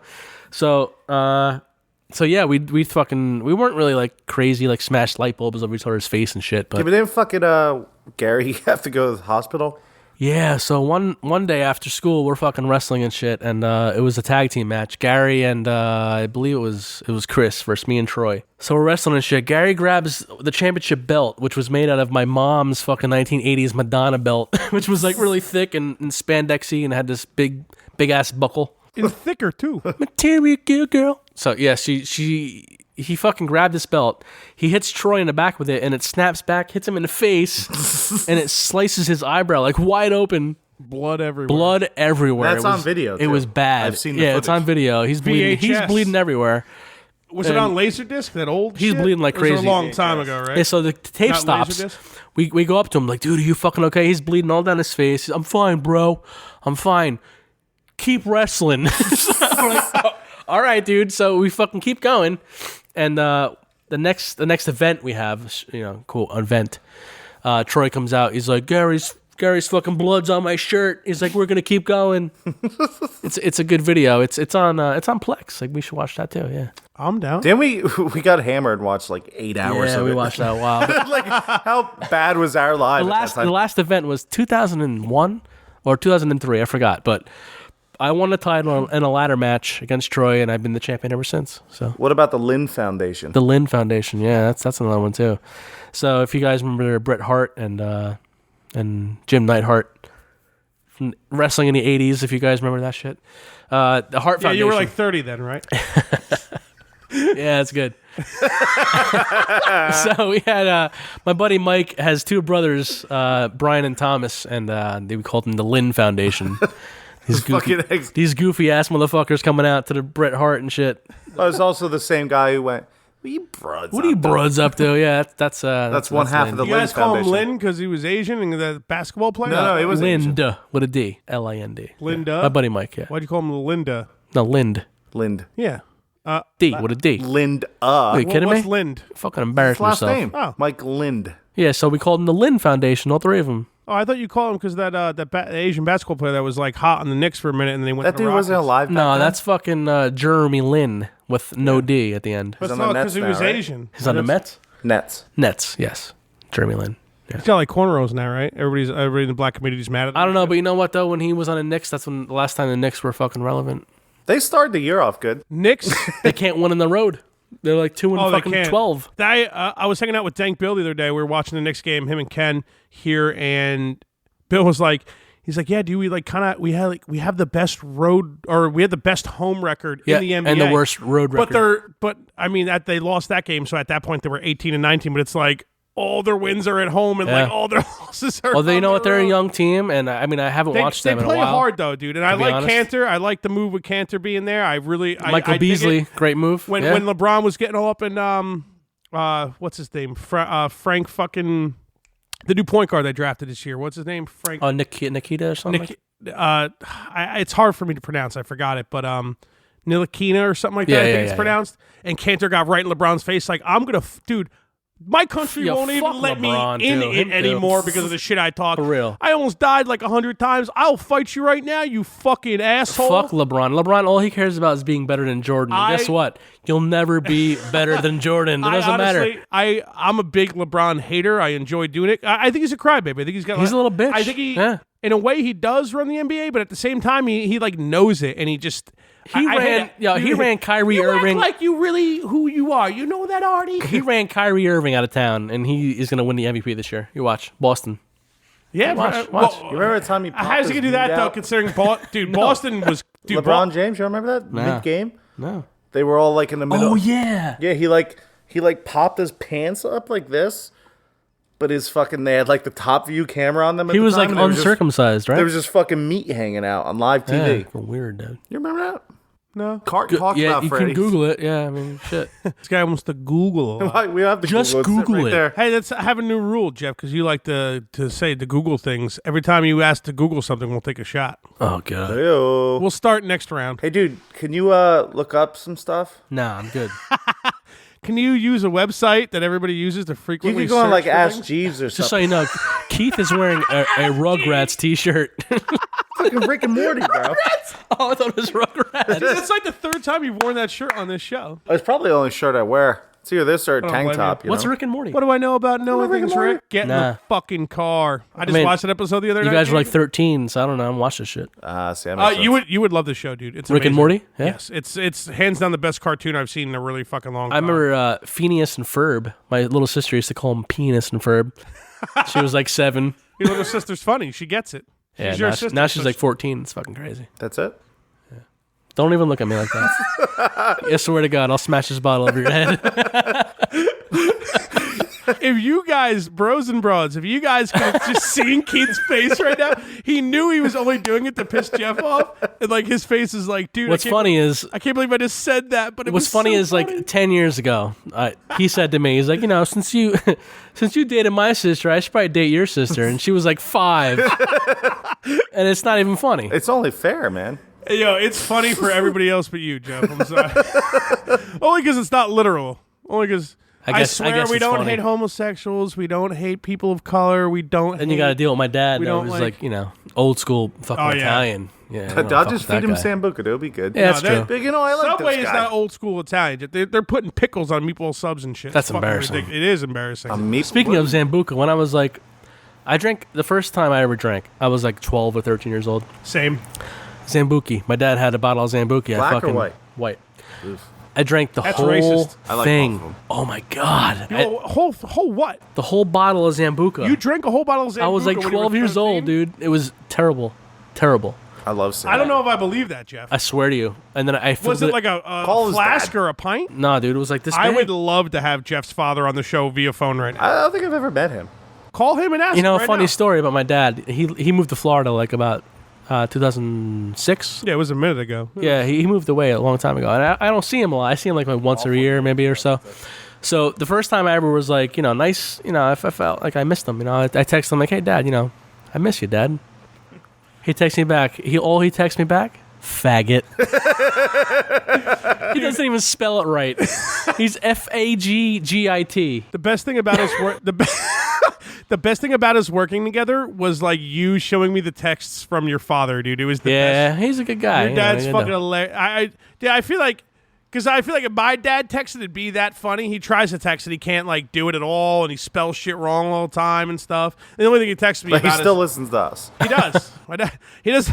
B: So yeah, we weren't really like crazy like smashed light bulbs over each other's face and shit,
C: Yeah,
B: but
C: but didn't fucking Gary have to go to the hospital?
B: yeah. So one day after school, we're fucking wrestling and shit, and it was a tag team match. Gary and I believe it was Chris versus me and Troy. So we're wrestling and shit. Gary grabs the championship belt, which was made out of my mom's fucking 1980s Madonna belt, which was like really thick and spandexy and had this big ass buckle.
A: And thicker too.
B: Material girl. So yeah, he fucking grabbed this belt. He hits Troy in the back with it, and it snaps back, hits him in the face, and it slices his eyebrow like wide open.
A: Blood everywhere.
B: Blood everywhere.
C: That's
B: It was-
C: on video,
B: It
C: too.
B: was bad.
C: I've seen the
B: Yeah, it's on
C: footage.
B: video. He's bleeding. He's
A: VHS.
B: bleeding everywhere.
A: Was it on Laserdisc? That old
B: He's
A: shit?
B: bleeding like
A: Or was it
B: crazy.
A: a long time ago, right?
B: Yeah, so the tape
A: Not
B: stops.
A: Laserdisc?
B: We go up to him like, dude, are you fucking okay? He's bleeding all down his face. I'm fine, bro. I'm fine. Keep wrestling. I'm like, oh, all right, dude. So we fucking keep going, and the next event we have, you know, cool event. Troy comes out. He's like, Gary's fucking blood's on my shirt. He's like, we're gonna keep going. It's a good video. It's on Plex. Like we should watch that too. Yeah.
A: I'm down.
C: Then we got hammered and watched like 8 hours
B: Yeah,
C: of
B: we
C: it.
B: watched that a while. But
C: Like, how bad was our live?
B: the last event was 2001 or 2003. I forgot, but I won the title in a ladder match against Troy, and I've been the champion ever since. So
C: What about the Lynn Foundation?
B: the Lynn Foundation, yeah, that's another one too. So if you guys remember Bret Hart and Jim Neidhart from wrestling in the '80s, if you guys remember that shit, the Hart
A: Yeah,
B: Foundation.
A: you were like 30 then, right?
B: Yeah, it's good. So we had my buddy Mike has two brothers, Brian and Thomas, and we called them the Lynn Foundation. These goofy ass motherfuckers coming out to the Bret Hart and shit.
C: Oh, it's also the same guy who went, What are you
B: broads up to? Yeah, that's
C: one half of the
A: You guys
C: Lynn
A: call him
C: Foundation.
A: Lynn because he was Asian and the basketball player?
C: No, he was
B: Linda with a D. Linda.
A: Linda?
B: My buddy Mike, yeah.
A: Why'd you call him Linda?
B: No, Lind.
C: Lind.
A: Yeah.
B: D with a D.
C: Lind.
B: Are you kidding me?
A: What's Lind?
B: Fucking embarrassed
C: Last
B: myself.
C: name.
A: Oh.
C: Mike Lind.
B: Yeah, so we called him the Lynn Foundation, all three of them.
A: Oh, I thought you called him because that Asian basketball player that was like hot on the Knicks for a minute and then they went
C: That
A: to the
C: dude wasn't
A: Rockets.
C: alive back
B: No,
C: then?
B: that's fucking Jeremy Lin with no D at the end.
A: But
C: He's
A: it's
C: on the
A: not
C: Nets
A: because he
C: now,
A: was
C: right?
A: Asian.
B: He's on the Mets?
C: Nets.
B: Yes. Jeremy Lin. Yeah.
A: He's got like cornrows now, right? Everybody in the black community is mad at him.
B: I don't know, but you know what, though? When he was on the Knicks, that's when the last time the Knicks were fucking relevant.
C: They started the year off good.
A: Knicks.
B: They can't win on the road. They're like 2 and
A: They
B: fucking
A: can't.
B: 12.
A: I was hanging out with Dank Bill the other day. We were watching the Knicks game, him and Ken here, and Bill was like, he's like, yeah, dude, we have the best road, or we had the best home record in the NBA
B: and the worst road record.
A: But I mean, they lost that game, so at that point they were 18-19. But it's like all their wins are at home, and like all their losses are.
B: Well, you know what? They're a
A: road.
B: young team, and I mean, I haven't watched them in a while.
A: They play hard though, dude, and I
B: be
A: like
B: honest.
A: Cantor. I like the move with Cantor being there.
B: Michael Beasley, great move.
A: When LeBron was getting all up in what's his name? Frank fucking the new point guard they drafted this year. What's his name? Frank.
B: Oh, Nikita or something.
A: It's hard for me to pronounce. I forgot it, but Ntilikina or something like that. I think it's pronounced. And Cantor got right in LeBron's face, like, I'm gonna, dude. My country won't even let
B: LeBron,
A: me in
B: too.
A: it
B: Him
A: anymore
B: too.
A: because of the shit I talk.
B: For real.
A: I almost died like 100 times. I'll fight you right now, you fucking asshole.
B: Fuck LeBron. LeBron, all he cares about is being better than Jordan. And guess what? You'll never be better than Jordan. It doesn't matter.
A: I'm a big LeBron hater. I enjoy doing it. I think he's a crybaby. I think he's
B: a little bitch.
A: I think in a way, he does run the NBA, but at the same time, he like knows it, and he just.
B: He ran Kyrie Irving.
A: Act like you really who you are. You know that, Artie?
B: He ran Kyrie Irving out of town, and he is going to win the MVP this year. You watch. Boston.
A: Yeah,
B: watch.
C: You remember the time he popped
A: how's he
C: his
A: gonna do that
C: meat
A: though?
C: out?
A: Considering, Boston was
C: LeBron James, you remember that?
B: Nah.
C: Mid-game?
B: No.
C: They were all like in the middle.
B: Oh, yeah.
C: Yeah, he popped his pants up like this, but they had like the top view camera on them at
B: He
C: the
B: was
C: time,
B: like
C: and there
B: uncircumcised, right?
C: There was just fucking meat hanging out on live TV.
B: Yeah, weird, dude.
C: You remember that?
A: No.
C: Cart talked
B: Yeah,
C: about
B: you
C: Freddy.
B: can Google it. Yeah, I mean, shit.
A: This guy wants to Google. A lot.
C: We have to
B: Just
C: Google
B: Google
C: right
B: it.
C: there.
A: Hey, let's have a new rule, Jeff, because you like to say to Google things. Every time you ask to Google something, we'll take a shot.
B: Oh, God.
C: Ew.
A: We'll start next round.
C: Hey, dude, can you look up some stuff?
B: Nah, I'm good.
A: Can you use a website that everybody uses to
C: You
A: frequently
C: could go on
A: search
C: like
A: for
C: Ask
A: things?
C: Jeeves or
B: Just so
C: something.
B: you know, Keith is wearing a Rugrats t-shirt.
C: Fucking Rick and Morty, bro.
B: Oh, I thought it was Rugrats.
A: It's like the third time you've worn that shirt on this show.
C: It's probably the only shirt I wear. It's either this or a
A: don't
C: tank
A: blame
C: top.
A: you.
C: You
B: What's
C: know?
B: Rick and Morty?
A: What do I know about knowing
C: Rick and
A: things,
C: Morty?
A: Rick? Get in
B: Nah.
A: the fucking car. I just
B: mean,
A: watched an episode the other night.
B: You guys were like
A: dude.
B: 13, so I don't know. I'm watching this shit.
C: See, that makes sense.
A: You would love the show, dude. It's
B: Rick and
A: amazing.
B: Morty? Yeah.
A: Yes, it's hands down the best cartoon I've seen in a really fucking long
B: I
A: time.
B: remember Phineas and Ferb. My little sister used to call him Penis and Ferb. She was like 7.
A: Your little sister's funny. She gets it.
B: Yeah,
A: She's your
B: now,
A: sister,
B: now she's
A: so
B: like 14. It's fucking crazy.
C: That's it?
B: Don't even look at me like that. I swear to God, I'll smash this bottle over your head.
A: If you guys, bros and broads, if you guys could have just seen Keith's face right now, he knew he was only doing it to piss Jeff off. And like his face is like, dude,
B: What's funny is,
A: I can't believe I just said that. But
B: what's funny is like 10 years ago, he said to me, he's like, since you dated my sister, I should probably date your sister. And she was like 5. And it's not even funny.
C: It's only fair, man.
A: Yo, it's funny for everybody else but you, Jeff. I'm sorry. Only because it's not literal. Only because I swear
B: guess
A: we
B: it's
A: don't
B: funny.
A: hate homosexuals. We don't hate people of color. We don't.
B: And you got to deal with my dad,
A: we
B: though,
A: don't
B: who's
A: like-
B: like, old school fucking
A: Oh, yeah.
B: Italian. Yeah, I don't
C: I'll
B: fuck
C: just
B: with that
C: feed him
B: guy.
C: Sambuca. It'll be good.
B: Yeah, that's
A: No,
B: true.
C: But, you know, I like
A: Subway
C: this
A: is
C: guy.
A: not old school Italian. They're putting pickles on meatball subs and shit.
B: That's
A: It's fucking
B: embarrassing.
A: ridiculous. It is embarrassing.
B: Speaking of Zambuca, when I was like, I drank, the first time I ever drank, I was like 12 or 13 years old.
A: Same.
B: Zambuki. My dad had a bottle of Zambuki.
C: Black
B: I
C: or
B: fucking,
C: white?
B: White. I drank the
A: That's
B: whole
A: racist.
C: I like
B: thing.
C: both of them.
B: Oh my God.
A: Whole what?
B: The whole bottle of Zambuca.
A: You drank a whole bottle of Zambuca
B: I was like
A: when you were
B: 12 years
A: 13?
B: old, dude. It was terrible. Terrible.
C: I love seeing
A: I don't
C: it.
A: know if I believe that, Jeff.
B: I swear to you. And then I
A: Was it like a
C: Call his
A: flask
C: dad.
A: or a pint?
B: No, dude, it was like this
A: I
B: big.
A: would love to have Jeff's father on the show via phone right now.
C: I don't think I've ever met him.
A: Call him and ask
B: You know,
A: him
B: a
A: right
B: funny
A: now.
B: story about my dad. He moved to Florida like about 2006.
A: Yeah, it was a minute ago.
B: Yeah, he moved away a long time ago, and I don't see him a lot. I see him like once a year, maybe or so. So the first time I ever was like, nice, I felt like I missed him. I texted him like, "Hey, Dad, I miss you, Dad." He texts me back. He texts me back, faggot. He doesn't even spell it right. He's Faggit.
A: The best thing about us the best thing about us working together was like you showing me the texts from your father, dude. It was the best.
B: Yeah, he's a good guy.
A: Your dad's fucking hilarious. I feel like, because I feel like if my dad texted, it'd be that funny. He tries to text and he can't like do it at all, and he spells shit wrong all the time and stuff. And the only thing he texts me
C: But he
A: about
C: still listens to us.
A: he does. My dad, he does.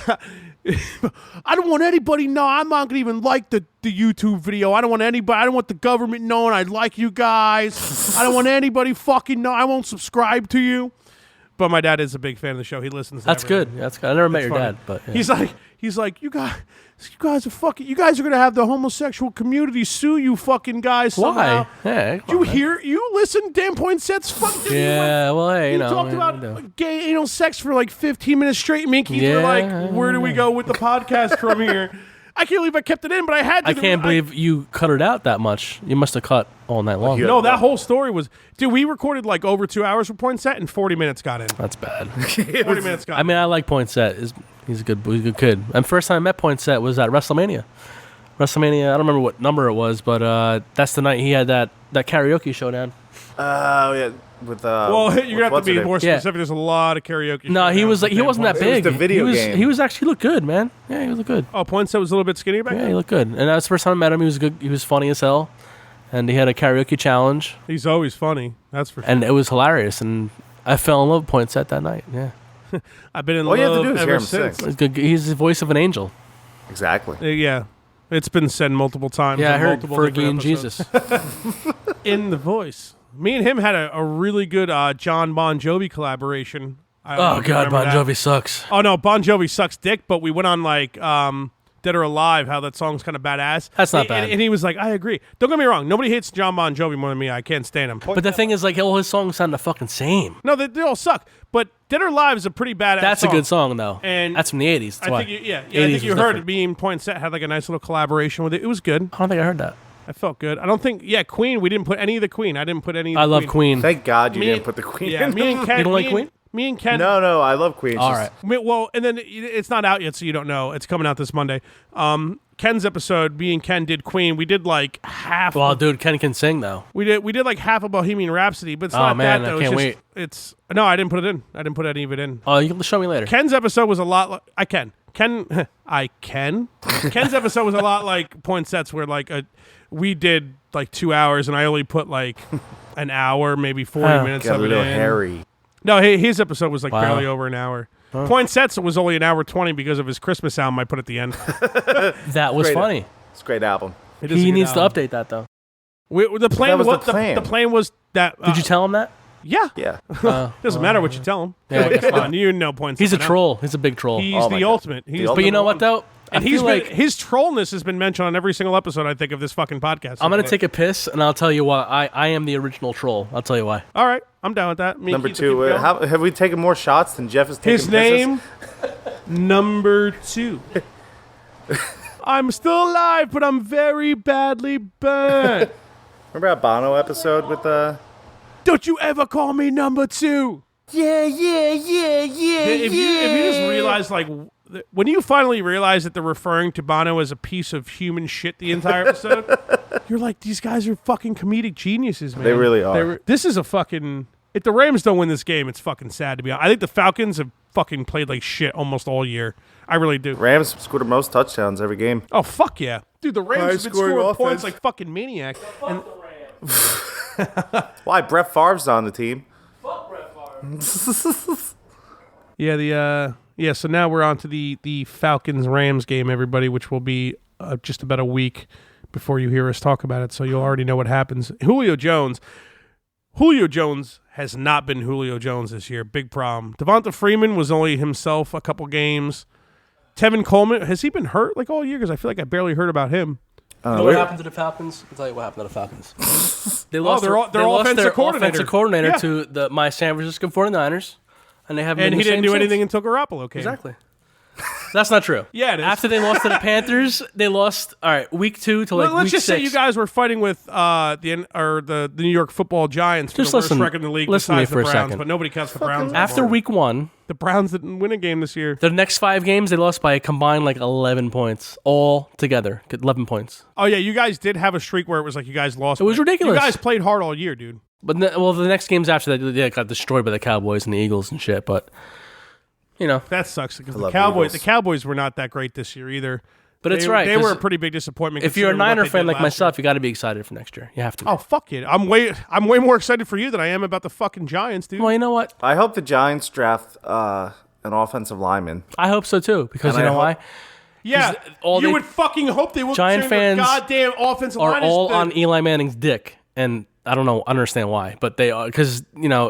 A: I don't want anybody know. I'm not gonna even like the YouTube video. I don't want anybody. I don't want the government knowing I like you guys. I don't want anybody fucking know. I won't subscribe to you. But my dad is a big fan of the show. He listens to
B: That's
A: everything.
B: good. That's good. I never met
A: That's
B: your
A: funny.
B: dad, but yeah.
A: He's like, you guys are fucking. You guys are gonna have the homosexual community sue you, fucking guys. Somehow.
B: Why? Yeah,
A: You hear? You listen? Dan Poinsettia's fucking.
B: Yeah, well, hey,
A: You talked about gay anal sex for like 15 minutes straight. Me and Keith were like, where do we go with the podcast from here? I can't believe I kept it in, but I had to.
B: I can't believe you cut it out that much. You must have cut all night long.
C: Yeah.
A: No, that whole story was. Dude, we recorded like over 2 hours for Poinsett and 40 minutes got in.
B: That's bad.
A: 40 minutes got in.
B: I mean, I like Poinsett. He's a good kid. And first time I met Poinsett was at WrestleMania. I don't remember what number it was, but that's the night he had that karaoke showdown.
C: Oh, yeah. With
A: well, you're gonna have
C: what's
A: to be
C: her
A: more
C: name?
B: Yeah.
A: specific. There's a lot of karaoke.
B: No, he was like he wasn't that
C: It was
B: big.
C: the video
B: he was,
C: game.
B: He was actually looked good, man. Yeah, he looked good.
A: Oh, Poinsett was a little bit skinnier back
B: Yeah,
A: then?
B: he looked good. And that was the first time I met him. He was good. He was funny as hell, and he had a karaoke challenge,
A: He's always funny. That's for sure.
B: and it was hilarious. And I fell in love with Poinsett that night. Yeah,
A: I've been in
C: All you have to
A: love
C: do is hear
A: ever
C: him sing.
A: since.
B: he's good. He's the voice of an angel.
C: Exactly.
A: Yeah. It's been said multiple times.
B: Yeah, I
A: in
B: heard
A: multiple
B: Fergie
A: different
B: and
A: episodes.
B: Jesus.
A: In the voice. Me and him had a really good John Bon Jovi collaboration. I don't know
B: Oh
A: if you
B: God,
A: remember
B: Bon
A: that.
B: Jovi sucks.
A: Oh no, Bon Jovi sucks dick, but we went on like Dead or Alive, how that song's kind of badass.
B: That's not
A: And-
B: bad.
A: And he was like, I agree. Don't get me wrong. Nobody hates John Bon Jovi more than me. I can't stand him.
B: But the thing is, like, all his songs sound the fucking same.
A: No, they all suck. But Dead or Alive is a pretty badass
B: That's
A: song.
B: a good song, though.
A: And
B: that's from the '80s. That's
A: I
B: why.
A: think I
B: 80s
A: think you
B: was
A: heard
B: different.
A: it. Me and Poinsett had like a nice little collaboration with it. It was good.
B: I don't think I heard that.
A: I felt good. I don't think. Yeah, Queen. We didn't put any of the Queen. I didn't put any. Of
B: I
A: the
B: love Queen.
C: Thank God you
A: Me
C: didn't
A: and-
C: put the Queen
A: Yeah,
C: in.
A: me and Ken.
B: You don't like
A: me
B: Queen?
A: Me and Ken.
C: No, I love Queen. It's
B: All
C: just-
B: right.
A: Well, and then it's not out yet, so you don't know. It's coming out this Monday. Ken's episode, me and Ken did Queen. We did like half.
B: Well, dude, Ken can sing though.
A: we did like half of Bohemian Rhapsody, but it's
B: Oh,
A: not
B: man,
A: that though.
B: I can't
A: it's
B: wait.
A: It's no, I didn't put it in. I didn't put any of it in.
B: Oh, you can show me later.
A: Ken's episode was a lot. Ken's episode was a lot like Poinset's, where like we did like 2 hours, and I only put like an hour, maybe 40
B: Oh.
A: minutes
C: Got a
A: of it
C: little
A: in.
C: hairy.
A: No, his episode was like
B: Wow.
A: barely over an hour. Poinset's was only an hour 20 because of his Christmas album I put at the end.
B: That was
C: Great.
B: funny.
C: It's a great album.
A: It is a
B: He
A: good
B: needs to
A: album.
B: update that though.
A: The plan
C: That was
A: was
C: the plan.
A: The plan was that.
B: Did you tell him that?
A: Yeah.
C: Yeah.
A: Doesn't matter what you tell him.
B: Yeah, I guess
A: Come
B: not.
A: on, you know Poinset's.
B: He's a
A: by now.
B: troll. He's a big troll.
A: He's
C: Oh my
A: the
C: God.
A: ultimate. He's
C: The
B: But you know what
C: ultimate
B: though?
A: And
B: I
A: he's
B: feel
A: been,
B: like
A: his trollness has been mentioned on every single episode, I think, of this fucking podcast.
B: I'm gonna take a piss and I'll tell you why. I am the original troll. I'll tell you why.
A: All right, I'm down with that. Me and
C: Number
A: Keith will
C: two.
A: keep going.
C: Have we taken more shots than Jeff has taken?
A: His
C: pisses?
A: name, number 2. I'm still alive, but I'm very badly burned.
C: Remember that Bono episode with
A: Don't you ever call me number 2.
C: Yeah.
A: If you just realize, like, when you finally realize that they're referring to Bono as a piece of human shit the entire episode, you're like, these guys are fucking comedic geniuses, man.
C: They really are.
A: This is a fucking... If the Rams don't win this game, it's fucking sad to be honest. I think the Falcons have fucking played like shit almost all year. I really do.
C: Rams scored the most touchdowns every game.
A: Oh, fuck yeah. Dude, the Rams have been
C: High-scoring
A: scoring points
C: offense.
A: like fucking maniac. And
C: Why? Brett Favre's on the team.
A: yeah, so now we're on to the Falcons-Rams game, everybody, which will be just about a week before you hear us talk about it, so you'll already know what happens. Julio Jones has not been Julio Jones this year. Big problem. Devonta Freeman was only himself a couple games. Tevin Coleman, has he been hurt like all year? Because I feel like I barely heard about him.
B: You know what happened to the Falcons? I'll tell you what happened to the Falcons. They lost
A: their offensive coordinator.
B: Yeah. To my San Francisco 49ers. And they haven't.
A: And
B: been
A: he
B: the
A: didn't
B: same
A: do anything
B: since.
A: until Garoppolo came.
B: Exactly. That's not true.
A: Yeah, it is.
B: After they lost to the Panthers, they lost. All right, week 2 to like
A: let's
B: week
A: just
B: 6.
A: say you guys were fighting with the New York Football Giants for
B: Just
A: the worst
B: listen-
A: record in the league
B: listen to me
A: besides
B: for
A: the
B: a
A: Browns,
B: second.
A: but nobody counts the Browns.
B: After week 1,
A: The Browns didn't win a game this year.
B: the next 5 games they lost by a combined like 11 points all together. 11 points.
A: Oh yeah, you guys did have a streak where it was like you guys lost.
B: It was ridiculous.
A: You guys played hard all year, dude.
B: But the next games after that, they got destroyed by the Cowboys and the Eagles and shit. But you know,
A: That sucks because
C: love
A: the
C: Eagles.
A: Cowboys were not that great this year either.
B: but it's right.
A: They were
B: 'cause
A: a pretty big disappointment.
B: if you're a
A: considering what
B: Niner
A: they
B: fan
A: did
B: like
A: last
B: myself,
A: year.
B: you got to be excited for next year. You have to.
A: Oh fuck it! I'm way more excited for you than I am about the fucking Giants, dude.
B: Well, you know what?
C: I hope the Giants draft an offensive lineman.
B: I hope so too. Because
C: And
B: you
C: I
B: know why?
A: Yeah,
B: all
A: you
B: they-
A: would fucking hope they will.
B: Giant
A: consider their
B: fans
A: goddamn offensive
B: Are
A: line is
B: all
A: the-
B: on Eli Manning's dick, and I don't understand why, but they are because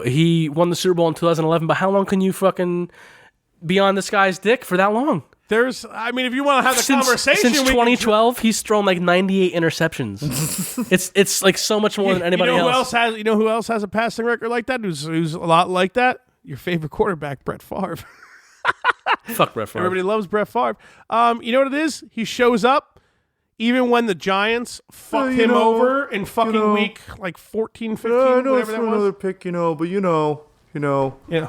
B: he won the Super Bowl in 2011. But how long can you fucking be on this guy's dick for that long?
A: If you want to have the conversation,
B: Since
A: we can-
B: 2012, he's thrown like 98 interceptions. it's like so much more than anybody else.
A: You know who else has a passing record like that? Who's a lot like that? Your favorite quarterback, Brett Favre.
B: Fuck Brett Favre.
A: Everybody loves Brett Favre. You know what it is? He shows up even when the Giants fucked him over in fucking week like 14, 15, whatever that was.
C: pick, but you know.
A: Yeah.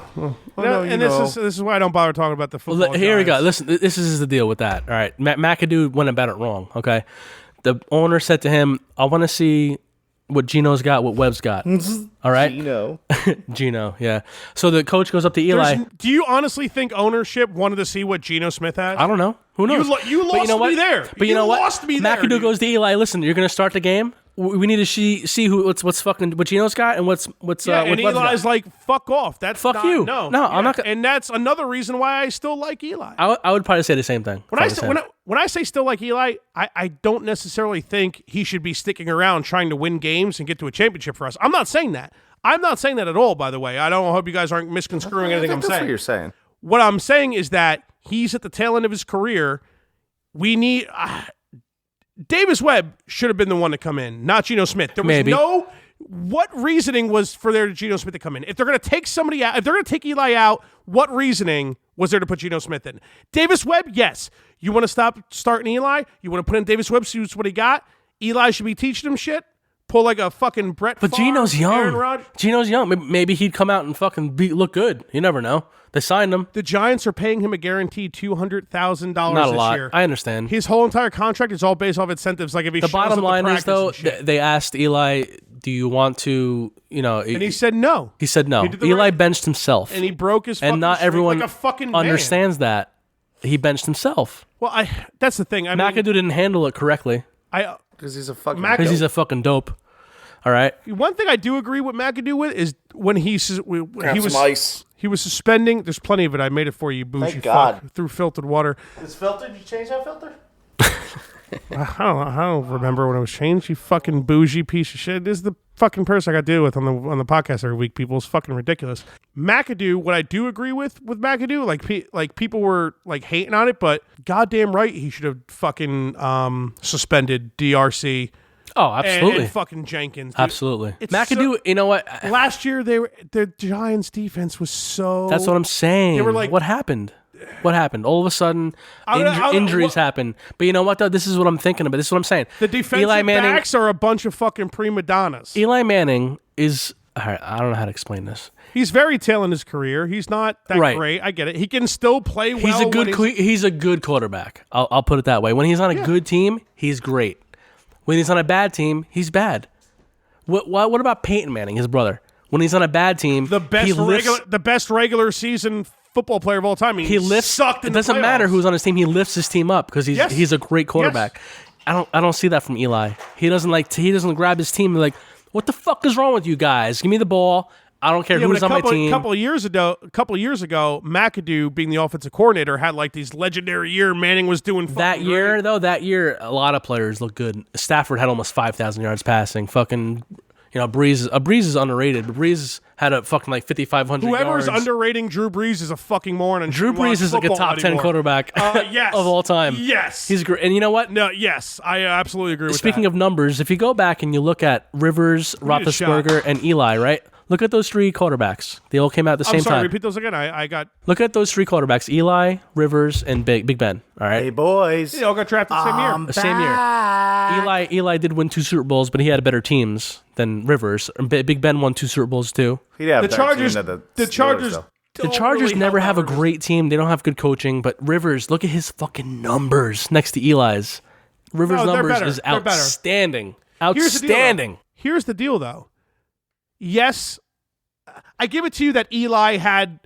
C: know,
A: This is why I don't bother talking about the football.
B: Here we go.
A: Giants.
B: Listen, this is the deal with that. All right, McAdoo went about it wrong. Okay, the owner said to him, "I want to see what Geno's got, what Webb's got." All right, Geno. Yeah. So the coach goes up to Eli.
A: Do you honestly think ownership wanted to see what Geno Smith had?
B: I don't know. Who knows?
A: You
B: But
A: lost me there.
B: But you know what?
A: Lost me there,
B: McAdoo
A: dude.
B: goes to Eli. Listen, you're going to start the game. We need to see what Geno's got and what's
A: and
B: Webb's got.
A: Eli's like, fuck off. That's
B: Fuck
A: not,
B: you.
A: No,
B: No, I'm not gonna-
A: And that's another reason why I still like Eli.
B: I would probably say the same thing.
A: When I say still like Eli, I don't necessarily think he should be sticking around trying to win games and get to a championship for us. I'm not saying that. I'm not saying that at all, by the way. I hope you guys aren't misconstruing anything I'm
C: That's
A: saying.
C: what you're saying.
A: What I'm saying is that he's at the tail end of his career. We need... Davis Webb should have been the one to come in, not Geno Smith. There was
B: Maybe.
A: what reasoning was for there Geno Smith to come in? If they're going to take somebody out, if they're going to take Eli out, what reasoning was there to put Geno Smith in? Davis Webb, yes. You want to stop starting Eli? You want to put in Davis Webb, see what he got? Eli should be teaching him shit? Pull like a fucking Brett
B: But
A: Favre,
B: Geno's
A: Aaron
B: young.
A: Rodgers?
B: Geno's young. Maybe he'd come out and fucking look good. You never know. They signed him.
A: The Giants are paying him a guaranteed $200,000
B: Not a
A: this
B: lot.
A: year.
B: I understand.
A: His whole entire contract is all based off incentives. Like if he
B: The
A: shows
B: bottom
A: up to
B: line is,
A: practice
B: though,
A: and shit.
B: they asked Eli, do you want to,
A: And he said no.
B: he said no.
A: He did the
B: Eli
A: right-
B: benched himself.
A: And he broke his fucking
B: And not
A: streak
B: everyone
A: like a fucking man.
B: understands that. He benched himself.
A: Well, that's the thing. I mean,
B: McAdoo didn't handle it correctly
C: Because he's a fucking...
B: because he's a fucking dope. All right?
A: one thing I do agree with McAdoo with is when he
C: Grab
A: was
C: some ice.
A: he was suspending. There's plenty of it. I made it for you, bougie
C: Thank God.
A: fuck, through filtered water.
C: This filter, did you change that filter?
A: I don't remember when it was changed. You fucking bougie piece of shit. This is the fucking person I got to deal with on the podcast every week. People, it's fucking ridiculous. McAdoo, what I do agree with McAdoo, like people were like hating on it, but goddamn right, he should have fucking suspended DRC.
B: Oh, absolutely.
A: And fucking Jenkins. Dude.
B: Absolutely.
A: It's
B: McAdoo, you know what?
A: Last year, the Giants' defense was so...
B: That's what I'm saying.
A: They were like-
B: what happened? What happened? All of a sudden,
A: don't-
B: injuries
A: what-
B: happen. But you know what, though? This is what I'm thinking about. This is what I'm saying.
A: The defensive backs are a bunch of fucking prima donnas.
B: Eli Manning is... All right, I don't know how to explain this.
A: He's very tail in his career. He's not that
B: Right.
A: great. I get it. He can still play well.
B: He's a good quarterback. I'll put it that way. When he's on a good team, he's great. When he's on a bad team, he's bad. What about Peyton Manning, his brother? When he's on a bad team,
A: the best regular season football player of all time.
B: he lifts.
A: Sucked in
B: It doesn't
A: the
B: matter
A: playoffs.
B: who's on his team. He lifts his team up because he's a great quarterback. I don't see that from Eli. He doesn't grab his team and be like, what the fuck is wrong with you guys? Give me the ball. I don't care who's on my team.
A: A couple of years ago, McAdoo, being the offensive coordinator, had like these legendary year. Manning was doing
B: That year, a lot of players look good. Stafford had almost 5,000 yards passing. Fucking, Breeze is underrated. But Breeze had a fucking like 5,500
A: Whoever's
B: yards.
A: underrating Drew Brees is a fucking moron. And
B: Drew Brees is like a top 10 quarterback
A: yes.
B: of all time.
A: Yes.
B: He's great. And you know what?
A: No, yes. I absolutely agree with
B: Speaking
A: that.
B: of numbers, if you go back and you look at Rivers,
A: me a
B: Roethlisberger, and Eli, right? Look at those three quarterbacks. They all came out at the
A: I'm
B: same
A: sorry,
B: time.
A: repeat those again. I got...
B: Look at those three quarterbacks: Eli, Rivers, and Big Ben. All right,
C: Hey, boys.
A: They all got drafted the same year.
B: Same year. Eli did win 2 Super Bowls, but he had better teams than Rivers. And Big Ben won 2 Super Bowls too.
C: He'd have
A: The
C: a better
A: Chargers...
C: team than
A: The Chargers...
C: Steelers,
B: The Chargers
A: really
B: never
A: help
B: have a
A: out Rivers.
B: great team. They don't have good coaching. But Rivers, look at his fucking numbers next to Eli's. Rivers'
A: No, they're
B: numbers
A: better.
B: is
A: They're better.
B: outstanding.
A: Here's the deal, though.
B: Outstanding.
A: Here's the deal, though. Yes, I give it to you that Eli had,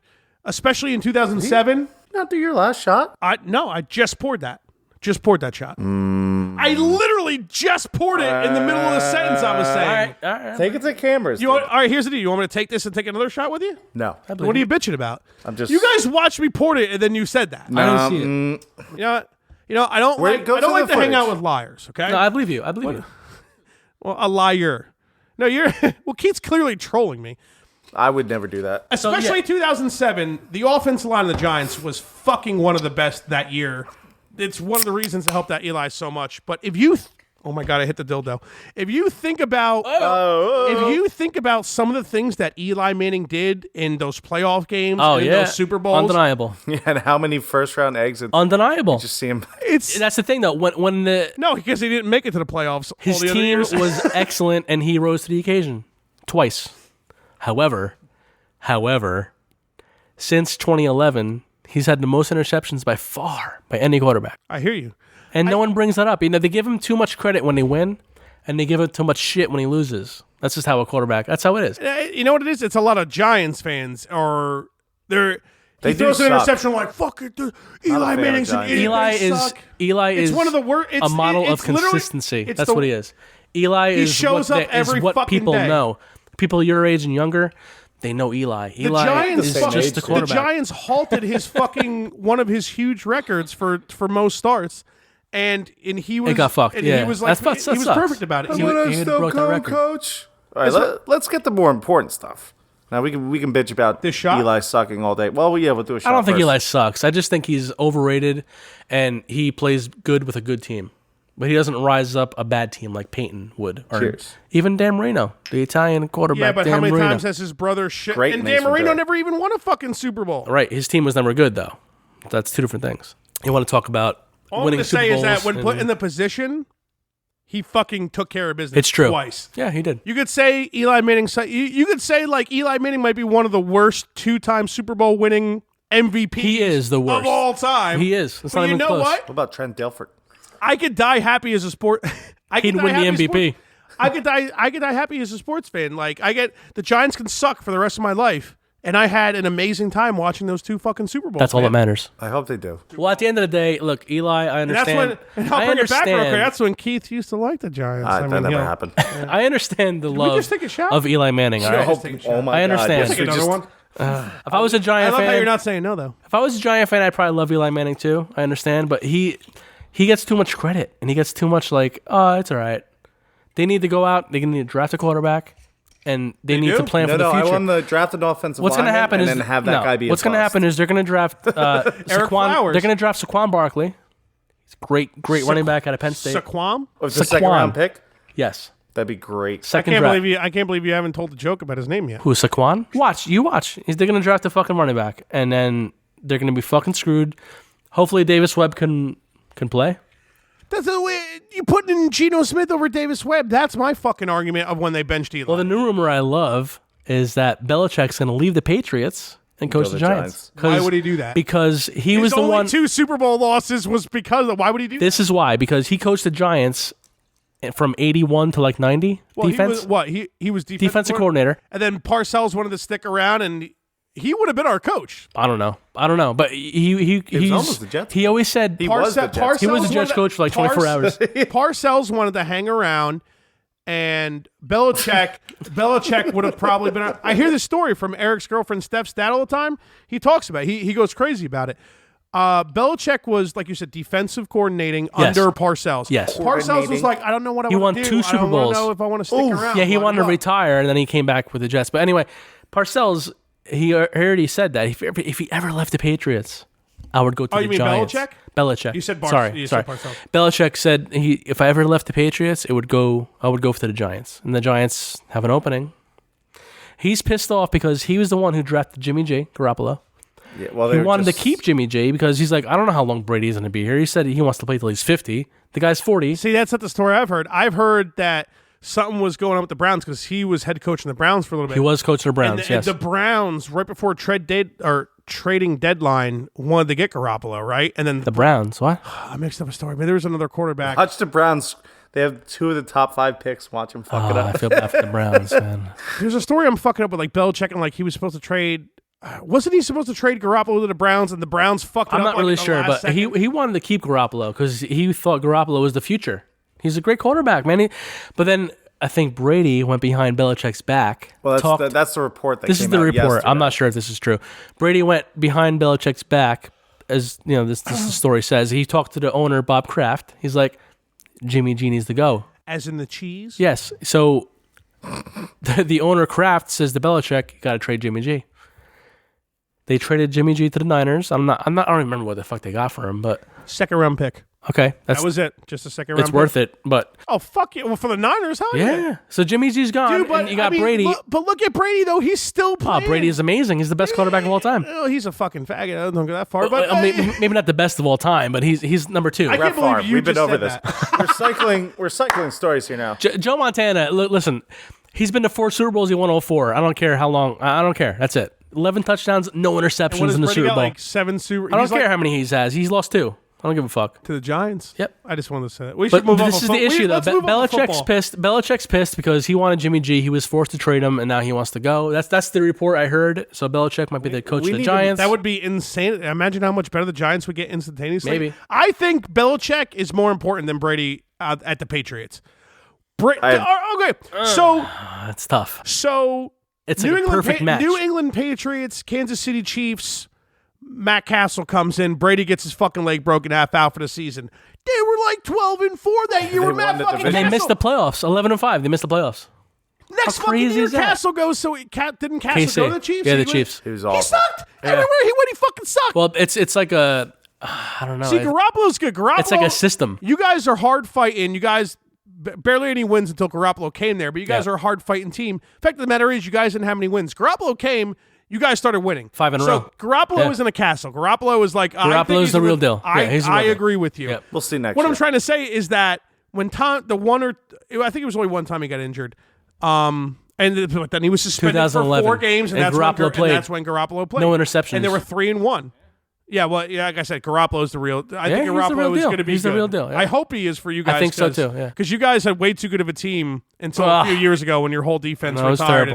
A: especially in 2007.
C: Not do your last shot.
A: I just poured that. Just poured that shot. I literally just poured it in the middle of the sentence I was saying.
B: All right.
C: Take it to cameras.
A: You want, all right, here's the deal. You want me to take this and take another shot with you?
C: No.
A: What are you bitching about?
C: I'm just.
A: You guys watched me pour it and then you said that.
B: I don't see it.
A: You know, I don't
C: Wait,
A: like.
C: go
A: I don't
C: to
A: like
C: the
A: to hang out
C: footage.
A: with liars. Okay.
B: No, I believe you. I believe you.
A: Well, a liar. No, you're. Well, Keith's clearly trolling me.
C: I would never do that.
A: Especially 2007, the offensive line of the Giants was fucking one of the best that year. It's one of the reasons that helped out Eli so much. But if you, oh my God, I hit the dildo. If you think about, some of the things that Eli Manning did in those playoff games, and in those Super Bowls,
B: Undeniable.
C: Yeah, and how many first-round exits?
B: Undeniable.
C: Just see him.
B: That's the thing, though. When
A: no, because he didn't make it to the playoffs.
B: his
A: all the other
B: team
A: years.
B: was excellent and he rose to the occasion twice. However, since 2011, he's had the most interceptions by far by any quarterback.
A: I hear you.
B: And no one brings that up. They give him too much credit when they win, and they give him too much shit when he loses. That's just how a quarterback. That's how it is.
A: You know what it is? It's a lot of Giants fans, or he
C: They do
A: throws an
C: suck.
A: interception like fuck it. Eli
C: fan of
A: Manning's an
C: Giants.
A: idiot.
B: Eli
A: It's
B: is
A: one of the worst.
B: a model of consistency. That's what he is. Eli is
A: shows up every
B: what
A: fucking
B: people
A: day.
B: know. People your age and younger, they know Eli. Eli is
C: same
B: just
C: age,
B: the
C: too.
B: quarterback.
A: The Giants halted his fucking one of his huge records for most starts, and he was
B: It got fucked,
A: And
B: yeah.
A: he was like
B: That
A: he was
B: sucks.
A: perfect about it.
C: I'm
A: He
C: gonna
B: he
C: still
B: broke that
C: go,
B: record.
C: coach. All right, let's get the more important stuff. Now we can bitch about
A: This shot?
C: Eli sucking all day. Well, yeah, we'll do a shot.
B: I don't think
C: first.
B: Eli sucks. I just think he's overrated, and he plays good with a good team. But he doesn't rise up a bad team like Peyton would. Or
C: Cheers.
B: even Dan Marino, the Italian quarterback.
A: yeah, but
B: Dan
A: how many
B: Marino.
A: times has his brother shit?
C: Great
A: And
C: Mason
A: Dan Marino
C: Jarrett.
A: never even won a fucking Super Bowl.
B: Right, his team was never good, though. That's two different things. You want to talk about
A: All I'm
B: winning
A: going to
B: Super
A: say
B: Bowls.
A: is that when put
B: and-
A: in the position, he fucking took care of business.
B: It's true.
A: Twice.
B: Yeah, he did.
A: You could say Eli Manning. You could say like Eli Manning might be one of the worst 2-time Super Bowl winning MVPs.
B: He is the worst
A: of all time.
B: He is. It's
A: But
B: not
A: you
B: even
A: know
B: close.
A: what?
C: What about Trent Dilfer?
A: I could die happy as a sport.
B: He'd win the MVP.
A: I could die happy as a sports fan. Like the Giants can suck for the rest of my life, and I had an amazing time watching those 2 fucking Super Bowls.
B: That's all that matters.
C: I hope they do.
B: Well, at the end of the day, look, Eli, I
A: And that's
B: understand.
A: when, and I'll
B: I
A: bring it back real quick.
B: understand.
A: That's when Keith used to like the Giants.
C: That never
A: you know,
C: happened.
B: I understand the
A: we
B: love
A: just take a shot?
B: of Eli Manning. All
C: I
B: right?
C: hope-
A: take a shot.
C: oh my
B: I understand.
C: God,
A: Take
C: yes, we
A: another
C: just-
A: one.
B: If I was a
A: I
B: Giant
A: love how
B: fan,
A: you're not saying no though.
B: if I was a Giant fan, I'd probably love Eli Manning too. I understand, but he gets too much credit, and he gets too much like, oh, it's all right. They need to go out. They need to draft a quarterback, and they need
A: do?
B: to plan
C: No,
B: for the future.
C: I want to draft an offensive
B: What's going to
C: lineman
B: happen
C: and
B: is
C: then have that guy be.
B: what's going to happen is they're going to draft Saquon.
A: Flowers.
B: They're going to draft Saquon Barkley. He's a great running back out of Penn State.
A: Saquon?
C: Of the second
B: Saquon.
C: round pick.
B: Yes,
C: That'd be great.
B: second
A: I
B: draft.
A: can't believe you haven't told the joke about his name yet.
B: Who's Saquon? Watch. They're going to draft a fucking running back, and then they're going to be fucking screwed. Hopefully, Davis Webb can play.
A: That's the way you put in Geno Smith over Davis Webb. That's my fucking argument of when they benched Eli.
B: Well, the new rumor I love is that Belichick's going to leave the Patriots and coach
C: Go
B: the
C: the
B: Giants.
C: Giants.
A: Why would he do that?
B: Because he
A: His
B: was the
A: only
B: one.
A: 2 Super Bowl losses was because of. Why would he do that?
B: This is why, because he coached the Giants from 81 to like 90
A: Well,
B: defense.
A: He was
B: Defensive coordinator.
A: and then Parcells wanted to stick around, and he would have been our coach.
B: I don't know, but he's
C: almost the Jets
B: he always said
C: He was the Jets.
B: He was a Jets coach for like 24 hours.
A: Parcells wanted to hang around, and Belichick would have probably been. I hear this story from Eric's girlfriend Steph's dad all the time. He talks about it. He goes crazy about it. Belichick was, like you said, defensive coordinating under Parcells.
B: Yes.
A: Parcells was like, I don't know what I want to do.
B: He won 2 Super Bowls.
A: I don't know if I want to stick around.
B: Yeah, he wanted to retire, and then he came back with the Jets. But anyway, Parcells, he already said that if he ever left the Patriots, I would go to the Giants.
A: Belichick?
B: Belichick.
A: You said
B: Sorry.
A: said Parcells.
B: Belichick said if I ever left the Patriots, I would go for the Giants. And the Giants have an opening. He's pissed off because he was the one who drafted Jimmy G, Garoppolo.
C: Yeah, well,
B: he wanted to keep Jimmy G because he's like, I don't know how long Brady's going to be here. He said he wants to play till he's 50. The guy's 40.
A: See, that's not the story I've heard. I've heard that something was going on with the Browns because he was head coach in the Browns for a little bit.
B: He was coaching the Browns, yes.
A: The Browns, right before trading deadline, wanted to get Garoppolo, right? And then
B: the Browns, what?
A: I mixed up a story. Maybe there was another quarterback.
C: Watch the Browns. They have 2 of the top 5 picks. Watch them fuck it up.
B: I feel bad for the Browns, man.
A: There's a story I'm fucking up with, like Belichick, and like he was supposed to trade. Wasn't he supposed to trade Garoppolo to the Browns, and the Browns fucked it up?
B: I'm not really sure, but
A: second?
B: he wanted to keep Garoppolo because he thought Garoppolo was the future. He's a great quarterback, man. But then I think Brady went behind Belichick's back.
C: Well, that's the report that
B: this
C: came
B: is the
C: out
B: report.
C: yesterday.
B: I'm not sure if this is true. Brady went behind Belichick's back, as you know. This the story says. He talked to the owner, Bob Kraft. He's like, Jimmy G needs to go.
A: As in the cheese?
B: Yes. So the owner Kraft says to Belichick, you got to trade Jimmy G. They traded Jimmy G to the Niners. I don't remember what the fuck they got for him, but
A: second round pick.
B: Okay,
A: that was it. Just a second round.
B: It's worth it, but
A: oh fuck it. Well, for the Niners, hell
B: yeah. So Jimmy G's gone,
A: dude, but
B: and you got Brady.
A: But look at Brady though; he's still playing.
B: Oh, Brady is amazing. He's the best quarterback of all time.
A: Oh, he's a fucking faggot. I don't go that far, but
B: maybe not the best of all time, but he's number 2.
A: I can't believe you
C: We've been
A: just
C: over
A: said
C: this. We're cycling stories here now.
B: Joe Montana, listen, he's been to 4 Super Bowls. He won all 4. I don't care how long. I don't care. That's it. 11 touchdowns, no interceptions in the Super Bowl.
A: Like 7 Super.
B: I don't care how many he has. He's lost 2. I don't give a fuck.
A: To the Giants?
B: Yep.
A: I just wanted to say that. We should move on.
B: This is the issue, though. Belichick's pissed. Belichick's pissed because he wanted Jimmy G. He was forced to trade him, and now he wants to go. That's the report I heard. So Belichick might be the coach of the Giants.
A: That would be insane. Imagine how much better the Giants would get instantaneously.
B: Maybe.
A: I think Belichick is more important than Brady at the Patriots. Okay, so
B: it's tough.
A: So
B: it's like a perfect match.
A: New England Patriots, Kansas City Chiefs. Matt Castle comes in. Brady gets his fucking leg broken, half out for the season. They were like 12-4 that year. Matt fucking
B: and they missed the playoffs. 11-5. They missed the playoffs.
A: Next fucking year, Castle goes. So didn't Castle go to the Chiefs?
B: Yeah, the Chiefs.
C: He was awful.
A: He sucked everywhere he went. He fucking sucked.
B: Well, it's like a I don't know.
A: See, Garoppolo's good.
B: It's like a system.
A: You guys are hard fighting. You guys barely any wins until Garoppolo came there, but you guys are a hard fighting team. Fact of the matter is, you guys didn't have any wins. Garoppolo came. You guys started winning.
B: 5 in a row.
A: So Garoppolo isn't a castle. Garoppolo is like
B: Garoppolo's the real deal.
A: I
B: deal.
A: agree with you.
B: Yep.
C: We'll see next
A: What
C: year.
A: I'm trying to say is that when I think it was only one time he got injured. And then he was suspended for 4 games, and that's when Garoppolo played.
B: No interceptions.
A: And they were 3-1. Yeah, well, like I said, Garoppolo's the real. I think Garoppolo is going to be.
B: He's
A: good.
B: the real deal. Yeah.
A: I hope he is for you guys.
B: I think so too. Yeah,
A: because you guys had way too good of a team until a few years ago when your whole defense retired.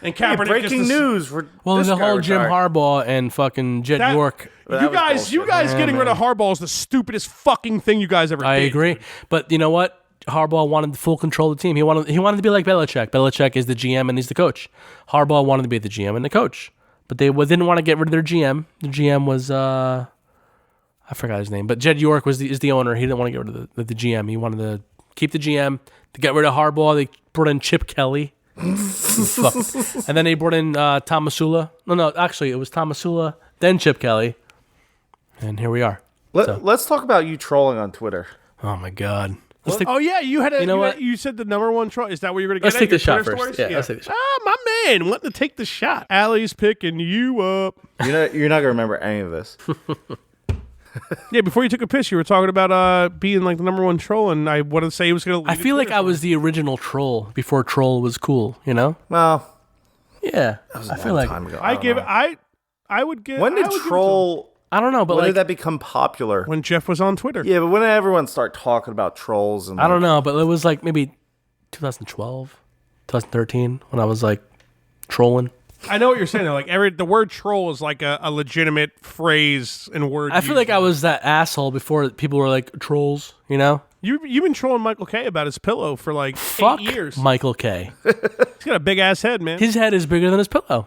A: And Kaepernick.
C: Breaking news.
B: Well, the whole Jim Harbaugh and fucking Jed York.
A: You guys getting rid of Harbaugh is the stupidest fucking thing you guys ever did.
B: I agree, but you know what? Harbaugh wanted full control of the team. He wanted to be like Belichick. Belichick is the GM and he's the coach. Harbaugh wanted to be the GM and the coach. But they didn't want to get rid of their GM. The GM was I forgot his name, but Jed York is the owner. He didn't want to get rid of the GM. He wanted to keep the GM. To get rid of Harbaugh, they brought in Chip Kelly. And then they brought in Tom Masula. No, actually it was Tom Masula, then Chip Kelly. And here we are.
C: Let's talk about you trolling on Twitter.
B: Oh my God.
A: You had
B: what?
A: You said the number one troll. Is that what you're going to get?
B: Let's take the shot
A: Twitter
B: first.
A: Stories?
B: Yeah, let's take the shot.
A: My man, wanting to take the shot. Allie's picking you up.
C: You're not going to remember any of this.
A: Yeah, before you took a piss, you were talking about being like the number one troll, and I wanted to say he was going to.
B: I feel like I was the original troll before troll was cool. You know?
C: Well,
B: yeah.
C: that was a long time ago.
A: I would give.
C: When did troll?
B: I don't know, but
C: when did that become popular?
A: When Jeff was on Twitter.
C: Yeah, but when did everyone start talking about trolls? And
B: I don't know, but it was like maybe 2012, 2013 when I was like trolling.
A: I know what you're saying. Though. Like the word troll is like a legitimate phrase and word.
B: I feel like I was that asshole before people were like trolls. You know?
A: You've been trolling Michael K about his pillow for like 8 years.
B: Michael K.
A: He's got a big ass head, man.
B: His head is bigger than his pillow.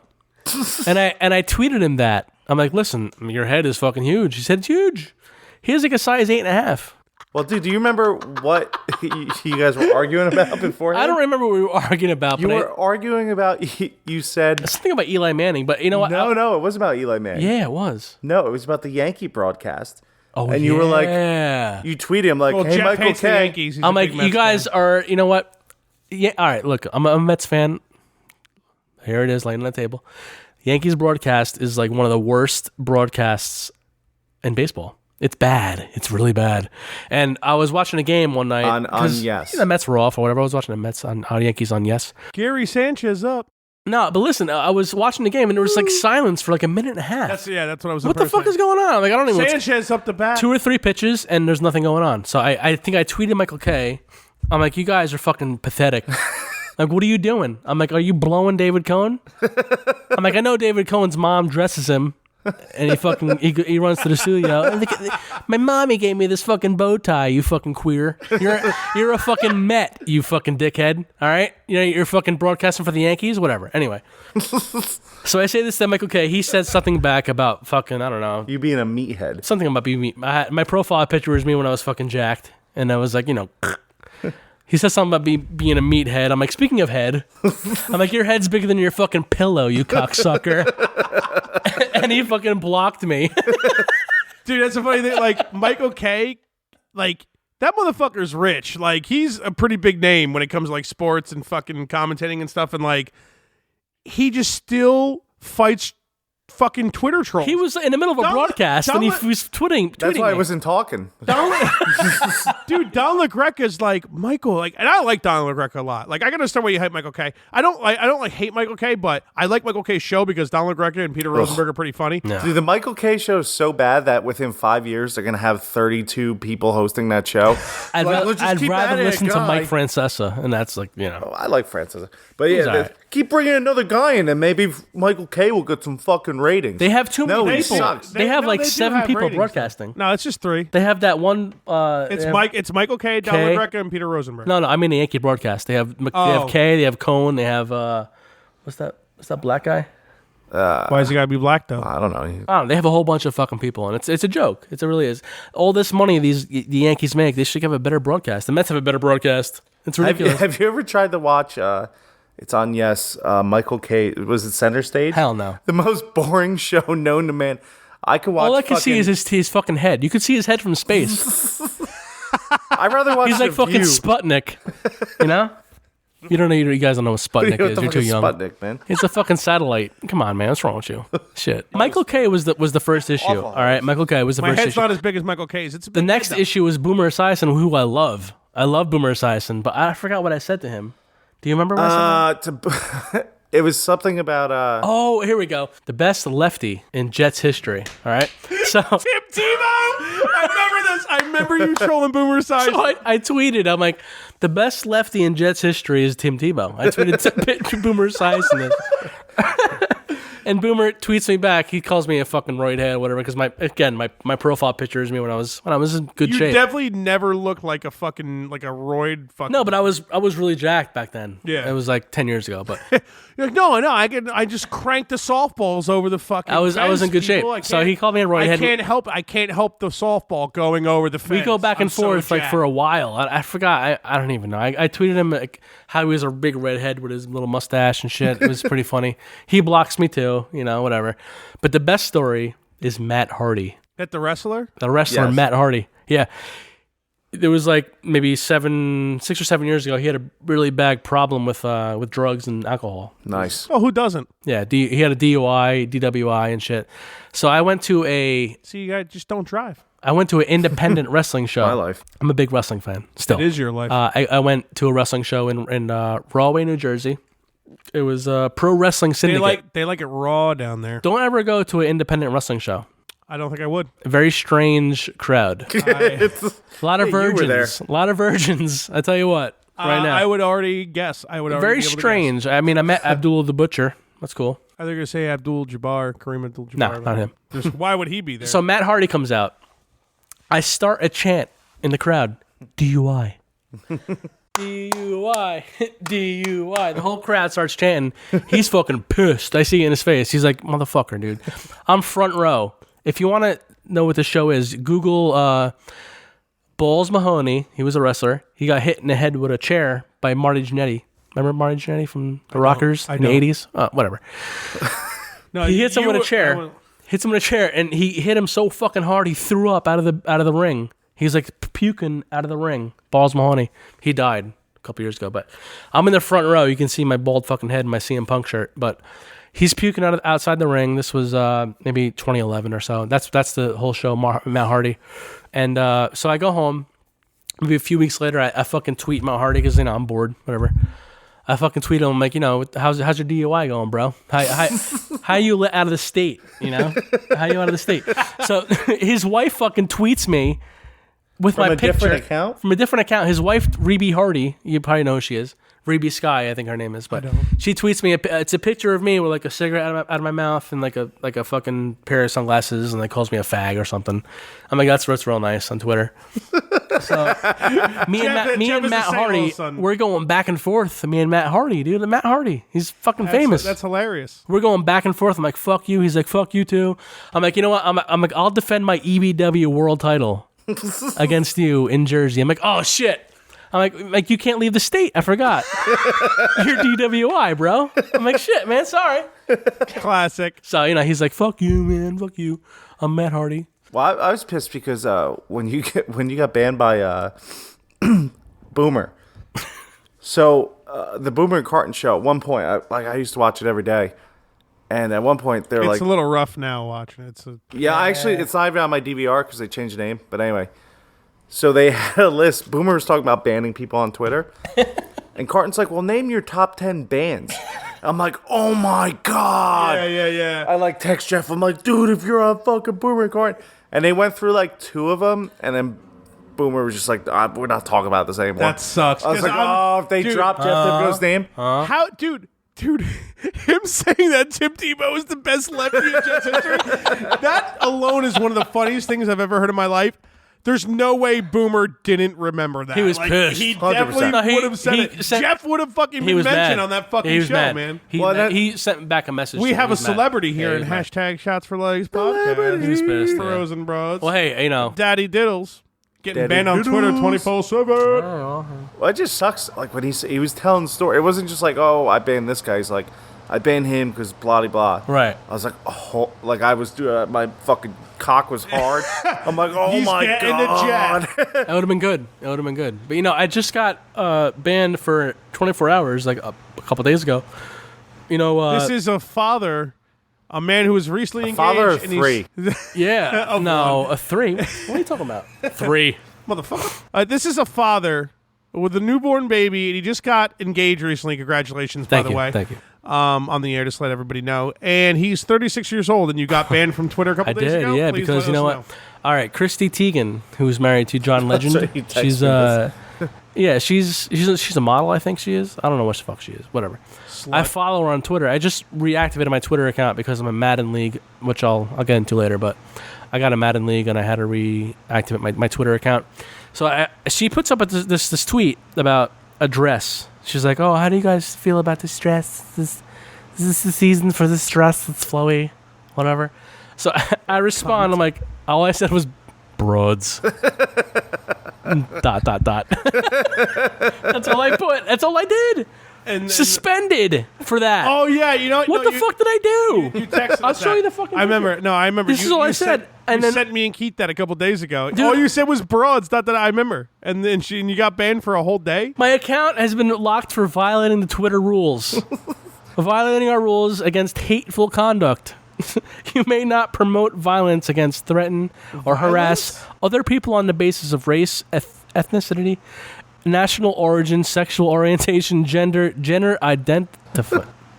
B: and I tweeted him that. I'm like, listen, your head is fucking huge. He said, it's huge. He has like a size 8.5.
C: Well, dude, do you remember what you guys were arguing about beforehand?
B: I don't remember what we were arguing about.
C: You were arguing about, you said...
B: Something about Eli Manning, but you know what?
C: No, it wasn't about Eli Manning.
B: Yeah, it was.
C: No, it was about the Yankee broadcast.
B: Oh,
C: and you were like, you tweeted him like, hey,
A: Jeff
C: Michael
A: hates the
C: K.
A: Yankees. He's
B: I'm
A: a
B: like,
A: big
B: you
A: Mets
B: guys
A: fan.
B: are, you know what? Yeah, all right, look, I'm a Mets fan. Here it is, laying on the table. Yankees broadcast is like one of the worst broadcasts in baseball. It's bad. It's really bad. And I was watching a game one night.
C: On Yes.
B: The Mets were off or whatever. I was watching the Mets on Yankees on Yes.
A: Gary Sanchez up.
B: No, but listen, I was watching the game and there was like silence for like a minute and a half.
A: That's what I was.
B: What the fuck is going on? Like, I don't even.
A: Sanchez up the bat.
B: 2 or 3 pitches and there's nothing going on. So I think I tweeted Michael K. I'm like, you guys are fucking pathetic. Like, what are you doing? I'm like, are you blowing David Cohn? I'm like, I know David Cohn's mom dresses him. And he runs to the studio. And my mommy gave me this fucking bow tie. You fucking queer. You're a fucking Met. You fucking dickhead. All right. You know you're fucking broadcasting for the Yankees. Whatever. Anyway. So I say this to Michael K. He said something back about fucking I don't know.
C: You being a meathead.
B: Something about being meat. My profile picture was me when I was fucking jacked, and I was like, you know. He said something about being a meathead. I'm like, speaking of head, I'm like, your head's bigger than your fucking pillow, you cocksucker. And he fucking blocked me.
A: Dude, that's a funny thing. Like, Michael K., like, that motherfucker's rich. Like, he's a pretty big name when it comes to, like, sports and fucking commentating and stuff. And, like, he just still fights fucking Twitter trolls.
B: He was in the middle of a broadcast and he was tweeting.
C: That's why
B: me.
C: I wasn't talking.
A: Dude, Don LaGreca's like, Michael, like, and I like Don LaGreca a lot. Like, I can understand why you hate Michael K. I don't hate Michael K, but I like Michael K's show because Don LaGreca and Peter Rosenberg are pretty funny.
B: Yeah.
C: Dude, the Michael K show is so bad that within 5 years they're gonna have 32 people hosting that show.
B: I'd rather
C: at it,
B: listen to
C: guy.
B: Mike Francesa, and that's like, you know.
C: Oh, I like Francis, but yeah,
B: all right.
C: keep bringing another guy in, and maybe Michael K will get some fucking ratings.
B: They have too many
C: he
B: people.
C: sucks.
B: They have like
A: do
B: 7
A: have
B: people
A: ratings.
B: broadcasting.
A: No, it's just 3.
B: They have that one.
A: It's Michael K, Don
B: K.
A: LaGreca, and Peter Rosenberg.
B: No, I mean the Yankee broadcast. They have K, they have Cohn, they have what's that black guy?
A: Why does he gotta be black though?
C: I don't know.
B: I don't know. They have a whole bunch of fucking people, and it's a joke. It really is. All this money the Yankees make, they should have a better broadcast. The Mets have a better broadcast. It's ridiculous.
C: Have you ever tried to watch? It's on Yes. Michael K. Was it Center Stage?
B: Hell no.
C: The most boring show known to man. I could watch.
B: All I can see is his fucking head. You could see his head from space.
C: I'd rather watch.
B: He's like
C: The
B: fucking
C: View.
B: Sputnik. You know? You don't know. You guys don't know what Sputnik
C: What
B: is.
C: the
B: You're
C: fuck
B: too
C: is
B: young.
C: Sputnik, man.
B: It's a fucking satellite. Come on, man. What's wrong with you? Shit. Michael K was the first issue.
C: Awful.
B: All right, Michael K was the
A: My
B: first
A: head's
B: issue.
A: not as big as Michael K's. It's a
B: The
A: big
B: next
A: head, though.
B: issue was Boomer Esiason, who I love. I love Boomer Esiason, but I forgot what I said to him. Do you remember what I said to him?
C: It was something about.
B: Oh, here we go. The best lefty in Jets history. All right. So
A: Tim Tebow. I remember this. I remember you trolling Boomer Esiason.
B: So I tweeted, I'm like, the best lefty in Jets history is Tim Tebow. I tweeted Boomer Esiason. And Boomer tweets me back. He calls me a fucking roid head, whatever. Because my profile picture is me when I was in good
A: You
B: shape.
A: definitely never looked like a fucking like a roid fucking.
B: No, but I was really jacked back then.
A: Yeah.
B: It was like 10 years ago. But
A: You're like, no, I just cranked the softballs over the fucking.
B: I was in good shape.
A: people.
B: So he called me a roid head.
A: I can't help the softball going over the fence.
B: We go back and
A: I'm so
B: forth like
A: jacked.
B: for a while. I forgot. I don't even know. I tweeted him like how he was a big redhead with his little mustache and shit. It was pretty funny. He blocks me too, whatever. But the best story is Matt Hardy,
A: At the wrestler?
B: the wrestler
C: Yes.
B: Matt Hardy. Yeah. There was like maybe 6 or 7 years ago. He had a really bad problem with drugs and alcohol.
C: Nice.
A: Oh, who doesn't?
B: Yeah, he had a DUI, DWI, and shit. So I went to
A: See, you guys just don't drive.
B: an independent wrestling show.
C: My life.
B: I'm a big wrestling fan. Still,
A: It is your life.
B: I went to a wrestling show in Rahway, New Jersey. It was Pro Wrestling Syndicate.
A: they like it raw down there.
B: Don't ever go to an independent wrestling show.
A: I don't think I would.
B: A very strange crowd. A lot of
C: Hey, you were there.
B: virgins. A lot of virgins. I tell you what. Right now,
A: I would already guess. I would already
B: very
A: be able to guess.
B: strange. I mean, I met Abdul the Butcher. That's cool.
A: I think you're gonna say Abdul Jabbar, Kareem Abdul Jabbar.
B: No, not him.
A: Why would he be there?
B: So Matt Hardy comes out. I start a chant in the crowd. DUI. DUI, DUI. The whole crowd starts chanting. He's fucking pissed. I see it in his face. He's like, motherfucker, dude. I'm front row. If you want to know what the show is, Google Balls Mahoney. He was a wrestler. He got hit in the head with a chair by Marty Jannetty. Remember Marty Jannetty from the Rockers in the 80s? Whatever.
A: No,
B: he hits him with a chair. Hits him with a chair, and he hit him so fucking hard he threw up out of the ring. He's like puking out of the ring. Balls Mahoney. He died a couple years ago, but I'm in the front row. You can see my bald fucking head in my CM Punk shirt, but he's puking outside the ring. This was maybe 2011 or so. That's the whole show, Matt Hardy. And so I go home. Maybe a few weeks later, I fucking tweet Matt Hardy because, I'm bored, whatever. I fucking tweet him. I'm like, how's your DUI going, bro? How you let out of the state, How you out of the state? So his wife fucking tweets me with
C: from
B: my
C: a
B: picture.
C: Different account?
B: From a different account. His wife, Rebe Hardy, you probably know who she is. Rebe Sky, I think her name is. But she tweets me, it's a picture of me with like a cigarette out of my mouth and like a fucking pair of sunglasses, and like calls me a fag or something. I'm like, that's real nice on Twitter. So me and Matt Hardy, we're going back and forth. Me and Matt Hardy, dude. Matt Hardy, he's fucking famous.
A: That's hilarious.
B: We're going back and forth. I'm like, fuck you. He's like, fuck you too. I'm like, you know what? I'm like, I'll defend my EBW world title against you in Jersey. I'm like, oh shit. I'm like you can't leave the state. I forgot. You're DWI, bro. I'm like, shit, man. Sorry.
A: Classic.
B: So he's like, fuck you, man. Fuck you. I'm Matt Hardy.
C: Well, I was pissed because when you got banned by Boomer, so the Boomer and Carton show. At one point, I used to watch it every day, and at one point they're like,
A: it's a little rough now watching it.
C: Actually, it's not even on my DVR because they changed the name. But anyway, so they had a list. Boomer was talking about banning people on Twitter, and Carton's like, well, name your top 10 bans. I'm like, oh my god.
A: Yeah.
C: I like text Jeff. I'm like, dude, if you're on fucking Boomer and Carton. And they went through like 2 of them, and then Boomer was just like, we're not talking about this anymore.
A: That sucks.
C: I was like, if they dropped Jeff Tibco's name.
A: How, dude, him saying that Tim Tebow is the best lefty in Jets history, that alone is one of the funniest things I've ever heard in my life. There's no way Boomer didn't remember that.
B: He was pissed.
A: He
C: 100%.
A: definitely would have said it. Jeff would have fucking been mentioned on that fucking show,
B: mad.
A: man.
B: He sent back a message.
A: We have a
B: He's mad.
A: celebrity here in
B: he's mad.
A: hashtag Shots for Legs podcast.
B: He's pissed.
A: Bros and broads.
B: Well, hey,
A: Daddi Diddles getting
C: Daddi
A: banned on Twitter
C: Diddles.
A: 24/7.
C: Well, it just sucks. Like when he was telling the story, it wasn't just like, oh, I banned this guy. He's like, I banned him because blah blah.
B: Right.
C: I was like, oh, like I was doing my fucking cock was hard. I'm like, oh
A: He's
C: my
A: getting
C: god.
B: That would have been good. But I just got banned for 24 hours like a couple days ago.
A: This is a father, a man who was recently engaged.
C: Father of
A: and
C: 3.
B: Yeah. No,
A: one.
B: a 3. What are you talking about? 3.
A: Motherfucker. This is a father with a newborn baby, and he just got engaged recently. Congratulations, by the way.
B: Thank you.
A: On the air, just let everybody know. And he's 36 years old, and you got banned from Twitter a couple days ago?
B: Yeah,
A: Please
B: because
A: let
B: you know
A: us
B: what? All right, Christy Teigen, who's married to John Legend.
C: what you texted
B: She's
C: me
B: yeah, she's a model, I think she is. I don't know what the fuck she is. Whatever.
A: Slut.
B: I follow her on Twitter. I just reactivated my Twitter account because I'm a Madden League, which I'll get into later, but I got a Madden League and I had to reactivate my Twitter account. So she puts up this tweet about a dress. She's like, "Oh, how do you guys feel about this dress? Is this the season for this dress? It's flowy, whatever." So I respond. I'm like, all I said was, "Broads." ... That's all I put. That's all I did. And suspended for that.
A: Oh yeah,
B: what the fuck did I do?
A: You texted
B: I'll
A: us
B: show
A: that.
B: you the fucking.
A: I remember. No, I remember.
B: This is all I said. And
A: you
B: then
A: sent me and Keith that a couple days ago.
B: Dude,
A: all you said was broads. Not that I remember. And then you got banned for a whole day.
B: my account has been locked for violating the Twitter rules. Violating our rules against hateful conduct. You may not promote violence against, threaten, or harass other people on the basis of race, ethnicity, national origin, sexual orientation, gender identity.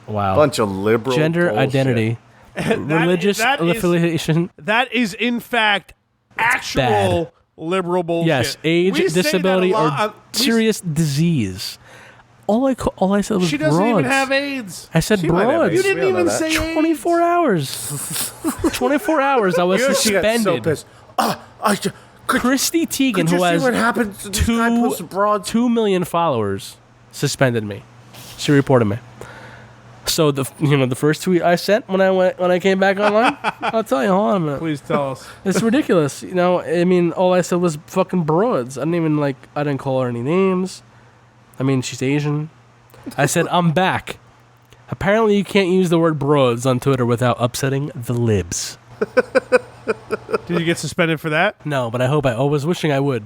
B: Wow.
C: Bunch of liberal
B: Gender
C: bullshit.
B: identity. Religious affiliation.
A: That is, in fact, actual liberal bullshit.
B: Yes, age,
A: We say
B: disability,
A: that a lot.
B: or serious disease. All I said was
A: She doesn't
B: broads.
A: even have AIDS.
B: I said
C: She might have
B: broads.
C: AIDS.
A: You didn't
C: We all know
A: even
C: that.
A: say AIDS.
B: 24 hours. 24 hours. I was
C: She got so
B: suspended.
C: pissed.
B: Christy Teigen, who has
C: what happened to this guy posts abroad?
B: 2 million followers, suspended me. She reported me. So the first tweet I sent when I came back online, I'll tell you. Hold on a minute.
A: Please tell us.
B: It's ridiculous. I mean, all I said was fucking broads. I didn't call her any names. I mean, she's Asian. I said, I'm back. Apparently, you can't use the word broads on Twitter without upsetting the libs.
A: Did you get suspended for that?
B: No, but I was wishing I would.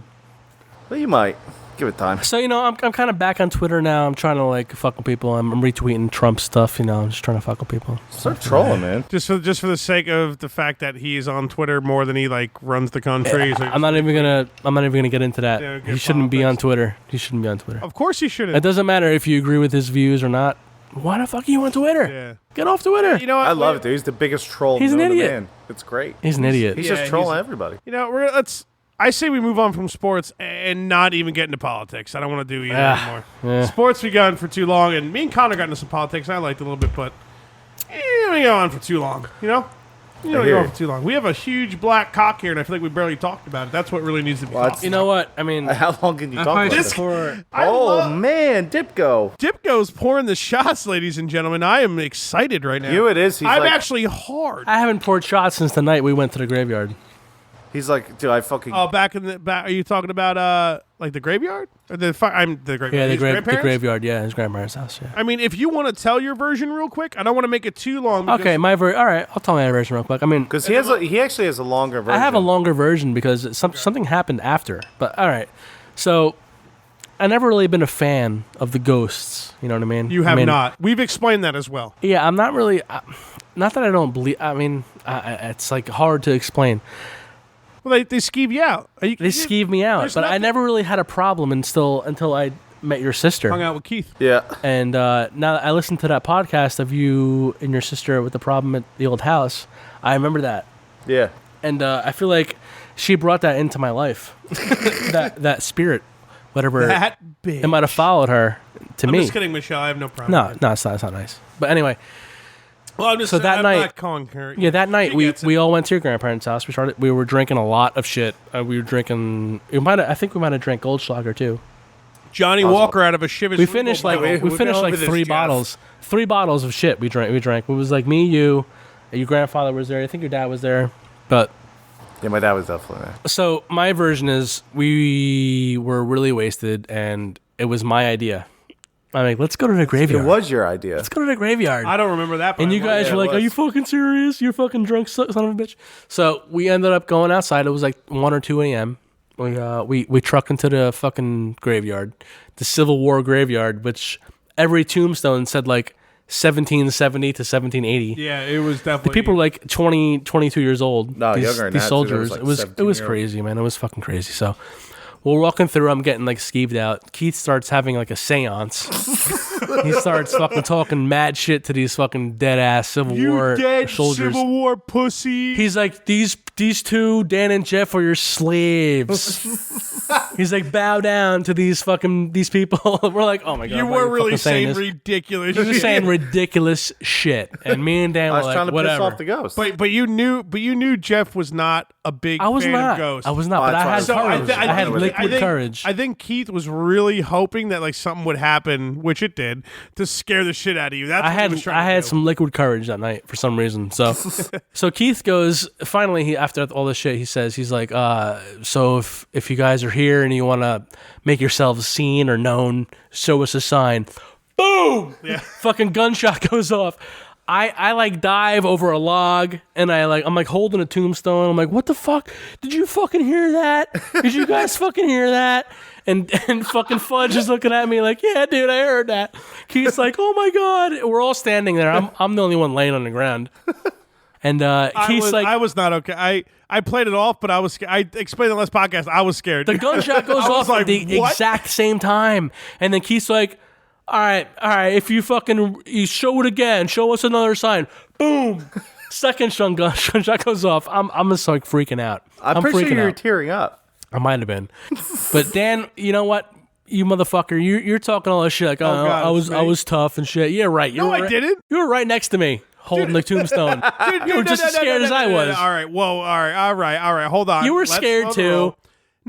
C: Well, you might. Give it time.
B: So, I'm kind of back on Twitter now. I'm trying to, fuck with people. I'm retweeting Trump stuff, I'm just trying to fuck with people.
C: Start trolling, man.
A: Just for the sake of the fact that he's on Twitter more than he, runs the country. So
B: I'm not even gonna get into that.
A: Yeah,
B: He shouldn't be on Twitter. He shouldn't be on Twitter.
A: Of course he shouldn't.
B: It doesn't matter if you agree with his views or not. Why the fuck are you on Twitter?
A: Yeah.
B: Get off Twitter.
A: You know what?
C: I love it, dude. He's the biggest troll.
B: He's an
C: known to
B: idiot.
C: man. It's great.
B: He's an idiot.
C: He's
A: Yeah,
C: just trolling everybody.
A: I say we move on from sports and not even get into politics. I don't want to do either anymore.
B: Yeah.
A: Sports we got in for too long, and me and Connor got into some politics. I liked it a little bit, but we go on for too long. We go on for too long. We have a huge black cock here, and I feel like we barely talked about it. That's what really needs to be talked
B: You know what? I mean,
C: How long can you talk about this?
A: about.
C: Man, Dipko.
A: Dipko's pouring the shots, ladies and gentlemen. I am excited right now.
C: It is.
A: I'm actually hard.
B: I haven't poured shots since the night we went to the graveyard.
C: He's like, dude, I fucking.
A: Oh, back. Are you talking about the graveyard or I'm the graveyard?
B: Yeah,
A: His
B: the
A: grandparents?
B: graveyard. Yeah, his grandparents' house. Yeah.
A: I mean, if you want to tell your version real quick, I don't want to make it too long.
B: Okay, all right. I'll tell my version real quick. I mean,
C: Because he actually has a longer version.
B: I have a longer version because something happened after. But all right, so I never really been a fan of the ghosts. You know what I mean?
A: You have not. We've explained that as well.
B: Yeah, I'm not really. Not that I don't believe. I mean, it's hard to explain.
A: Well, they skeeve you out.
B: They skeeve me out, but I never really had a problem until I met your sister.
A: Hung out with Keith.
C: Yeah.
B: And now that I listened to that podcast of you and your sister with the problem at the old house, I remember that.
C: Yeah.
B: And I feel like she brought that into my life. that spirit, whatever.
A: That bitch.
B: It might have followed her to
A: I'm
B: me.
A: just kidding, Michelle. I have no problem.
B: No, it's not nice. But anyway.
A: Well, I'm just
B: So that
A: I'm
B: night-
A: not calling her.
B: Yeah, that night
A: She
B: we
A: gets it.
B: all went to your grandparents' house. We were drinking a lot of shit. We were drinking. I think we might have drank Goldschlager too.
A: Johnny Walker out of a Chivas.
B: We finished
A: Regal bottle.
B: we finished like three bottles. 3 bottles of shit we drank. It was like me, you, your grandfather was there. I think your dad was there. But
C: Yeah, my dad was definitely there.
B: so my version is we were really wasted and it was my idea. I'm like, let's go to the graveyard.
C: It was your idea.
B: Let's go to the graveyard.
A: I don't remember that. But
B: And you
A: I
B: guys
C: yeah,
B: were
C: it
B: like, "Are
C: was.
B: you fucking serious? You're fucking drunk, son of a bitch." So we ended up going outside. It was like 1 or 2 a.m. We trucked into the fucking graveyard, the Civil War graveyard, which every tombstone said like 1770 to 1780.
A: Yeah, it was definitely.
B: The people were like 20, 22 years old.
C: No, younger than
B: these
C: that, too. There
B: soldiers.
C: was, like,
B: It was
C: 17-year-old.
B: crazy, man. It was fucking crazy. So we're walking through. I'm getting like skeeved out. Keith starts having like a seance. He starts fucking talking mad shit to these fucking dead ass Civil
A: you
B: War
A: dead
B: soldiers.
A: Civil War pussy.
B: He's like, these two, Dan and Jeff, are your slaves. He's like, bow down to these people. We're like, oh my god,
A: you
B: why are
A: were really
B: fucking
A: saying
B: this?
A: ridiculous.
B: He was
A: shit.
B: saying ridiculous shit, and me and Dan
C: I
B: were
C: was
B: like,
C: trying to
B: whatever.
C: piss off the ghost.
A: But you knew Jeff was not a big
B: I was
A: fan
B: not.
A: of ghosts.
B: I was not, but I had
C: So I
B: courage.
C: thi-
B: I,
C: I
B: had
C: think-
B: liquid courage.
A: I think Keith was really hoping that like something would happen, which it did, to scare the shit out of you. That's what he was trying
B: I
A: to
B: had
A: do.
B: some liquid courage that night for some reason. So Keith goes, finally, he after all this shit, he's like, so if you guys are here and you want to make yourselves seen or known, show us a sign. Boom!
A: Yeah.
B: Fucking gunshot goes off. I like dive over a log and I'm like holding a tombstone. I'm like, what the fuck? Did you fucking hear that? Did you guys fucking hear that? And fucking Fudge is looking at me like, yeah, dude, I heard that. Keith's like, oh my god. We're all standing there. I'm the only one laying on the ground. And Keith's
A: I was not okay. I played it off, but I was scared. I explained in the last podcast. I was scared.
B: the gunshot goes
A: I was
B: off
A: like,
B: at the
A: what?
B: exact same time. And then Keith's like, all right, if you show it again, show us another sign. Boom. Second gunshot goes off. I'm just like freaking out.
C: I'm pretty sure
B: freaking
C: you were
B: out.
C: tearing up.
B: I might have been. But Dan, you know what? You motherfucker, you're talking all this shit like,
A: God,
B: I
A: it's me.
B: was tough and shit. Yeah, right.
A: No, I didn't.
B: You were right next to me, holding the tombstone. You were just as scared as I was.
A: All right. Whoa. All right. Hold on.
B: You were scared too.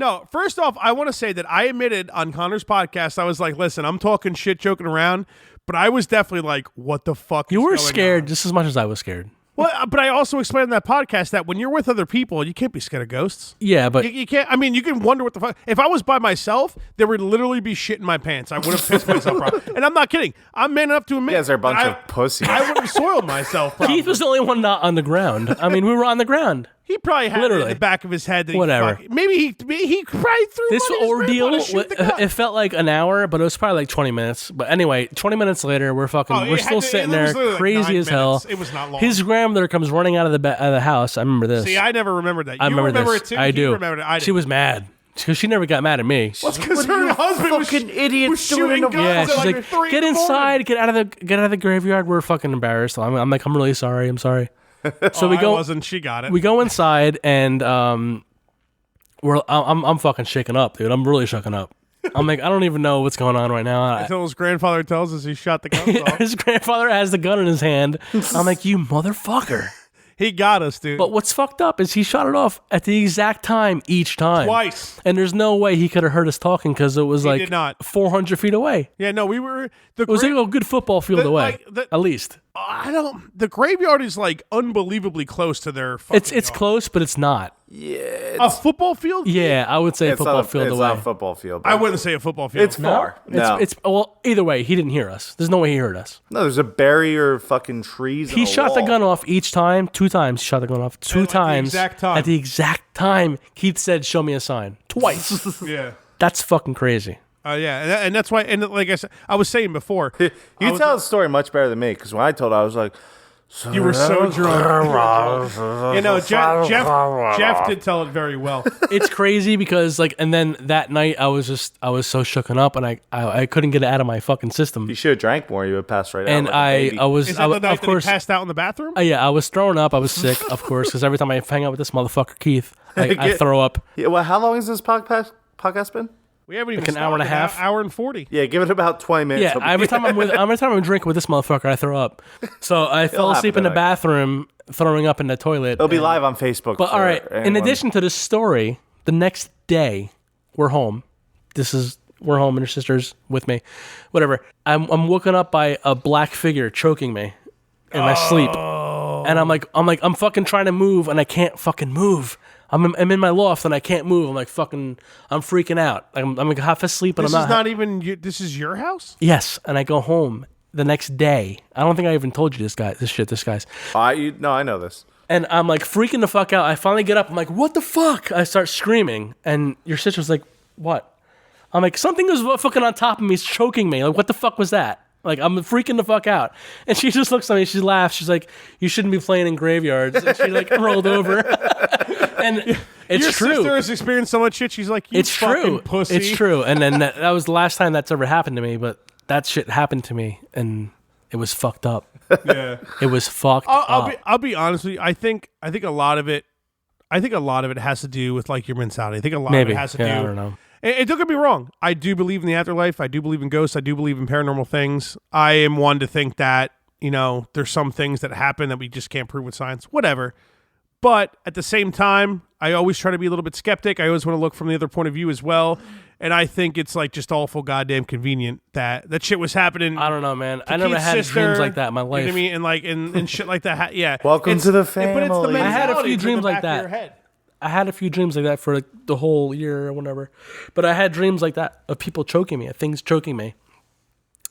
A: No, first off, I want to say that I admitted on Connor's podcast, I was like, listen, I'm talking shit, joking around, but I was definitely like, what the fuck
B: You
A: is
B: were
A: going
B: scared
A: on?
B: just as much as I was scared.
A: Well, but I also explained in that podcast that when you're with other people, you can't be scared of ghosts.
B: Yeah, but
A: You can't. I mean, you can wonder what the fuck. If I was by myself, there would literally be shit in my pants. I would have pissed myself, bro. And I'm not kidding. I'm man enough to admit.
C: You guys are a bunch
A: that
C: of pussies.
A: I would have soiled myself. Probably.
B: Keith was the only one not on the ground. I mean, we were on the ground.
A: He probably had it
B: Literally.
A: in the back of his head. That
B: Whatever.
A: Maybe he probably threw
B: This
A: money at his
B: ordeal,
A: grandpa to shoot the gun.
B: it felt like an hour, but it was probably like 20 minutes. But anyway, 20 minutes later, we're
A: it
B: still
A: had to-
B: sitting
A: it
B: there,
A: was literally like
B: crazy
A: 9
B: as hell.
A: minutes. It was not long.
B: His grandmother comes running out of the house. I remember this.
A: See, I never remembered that. You
B: I remember
A: it
B: this.
A: too.
B: I
A: You
B: do.
A: remembered it. I
B: She
A: didn't.
B: was mad because she never got mad at me.
A: Well, because
C: What are
A: her
C: you
A: husband was
C: fucking idiots
A: was
C: doing
A: shooting
C: in the-
A: guns
B: Yeah,
A: at
B: she's
A: like
B: like,
A: 3
B: get
A: in the morning."
B: inside, get out of the graveyard. We're fucking embarrassed. I'm like, I'm really sorry. I'm sorry. So we
A: I
B: go.
A: wasn't. She got it.
B: We go inside and I'm fucking shaking up, dude. I'm really shaking up. I'm like, I don't even know what's going on right now.
A: Until his grandfather tells us he shot the guns off.
B: His grandfather has the gun in his hand. I'm like, you motherfucker.
A: He got us, dude.
B: But what's fucked up is he shot it off at the exact time each time.
A: Twice.
B: And there's no way he could have heard us talking because it was like
A: did not.
B: 400 feet away.
A: Yeah, no, we were.
B: It was like a good football field away, at least.
A: I don't. The graveyard is like unbelievably close to their. Fucking
B: It's
A: yard.
B: close, but it's not.
A: A football field?
B: Yeah, I would say a
C: It's
B: football
C: not,
B: field
C: it's
B: away.
C: not a football field.
A: I
C: but
A: wouldn't say a football field.
C: It's far. No.
B: It's well, either way, he didn't hear us. There's no way he heard us.
C: No, there's a barrier of fucking trees.
B: He
C: and a
B: shot the
C: wall.
B: gun off each time, 2 times. He shot the gun off 2
A: at the
B: times.
A: exact time.
B: At the exact time, Keith said, "Show me a sign." Twice.
A: Yeah.
B: That's fucking crazy.
A: Yeah, and that's why. And like I said, I was saying before,
C: You tell the story much better than me because when I told it, I was like,
A: you were so drunk. You know, Jeff did tell it very well.
B: It's crazy because and then that night I was so shooken up and I couldn't get it out of my fucking system.
C: you should have drank more. You would pass right out.
B: And
C: like a baby.
B: I was
A: Is that the night
B: of course
A: that he passed out in the bathroom?
B: yeah, I was throwing up. I was sick, of course, because every time I hang out with this motherfucker Keith, I throw up.
C: Yeah, well, how long has this podcast been?
A: We haven't even
B: an hour and a
A: started,
B: half.
A: hour and 40.
C: Yeah, give it about 20 minutes.
B: Yeah, every time I'm drinking with this motherfucker, I throw up. So I fell
C: happen
B: asleep in the
C: tonight.
B: bathroom, throwing up in the toilet.
C: It'll be live on Facebook.
B: But all right, in addition to this story, the next day we're home. We're home, and your sister's with me. Whatever. I'm woken up by a black figure choking me in my sleep, and I'm fucking trying to move, and I can't fucking move. I'm in my loft and I can't move. I'm freaking out. I'm like half asleep and
A: This
B: I'm
A: is not even. This is your house?
B: Yes, and I go home the next day. I don't think I even told you this guy's.
C: No, I know this.
B: And I'm like freaking the fuck out. I finally get up. I'm like, what the fuck? I start screaming. And your sister's like, what? I'm like, something was fucking on top of me. It's choking me. Like, what the fuck was that? Like, I'm freaking the fuck out. And she just looks at me. She laughs. She's like, you shouldn't be playing in graveyards. And she like rolled over. And it's
A: Your
B: true.
A: sister has experienced so much shit. She's like, you
B: It's
A: fucking
B: true.
A: pussy.
B: It's true. And then that was the last time that's ever happened to me. But that shit happened to me. And it was fucked up.
A: Yeah.
B: It was fucked up.
A: I'll be honest with you. I think a lot of it has to do with like your mentality. I think a lot
B: Maybe.
A: of it has to do.
B: I don't know.
A: And don't get me wrong. I do believe in the afterlife. I do believe in ghosts. I do believe in paranormal things. I am one to think that, there's some things that happen that we just can't prove with science. Whatever. But at the same time, I always try to be a little bit skeptic. I always want to look from the other point of view as well. And I think it's like just awful goddamn convenient that shit was happening.
B: I don't know, man. I
A: to
B: never
A: Keith's
B: had
A: sister,
B: dreams like that in my life.
A: You know what I mean? And like and shit like that. Yeah.
C: Welcome
A: It's-
C: to the
A: But it's the
C: family.
B: I had a
A: mentality
B: few
A: to the
B: dreams like
A: back of
B: that.
A: your head.
B: I had a few dreams like that for like the whole year or whatever. But I had dreams like that of people choking me, of things choking me.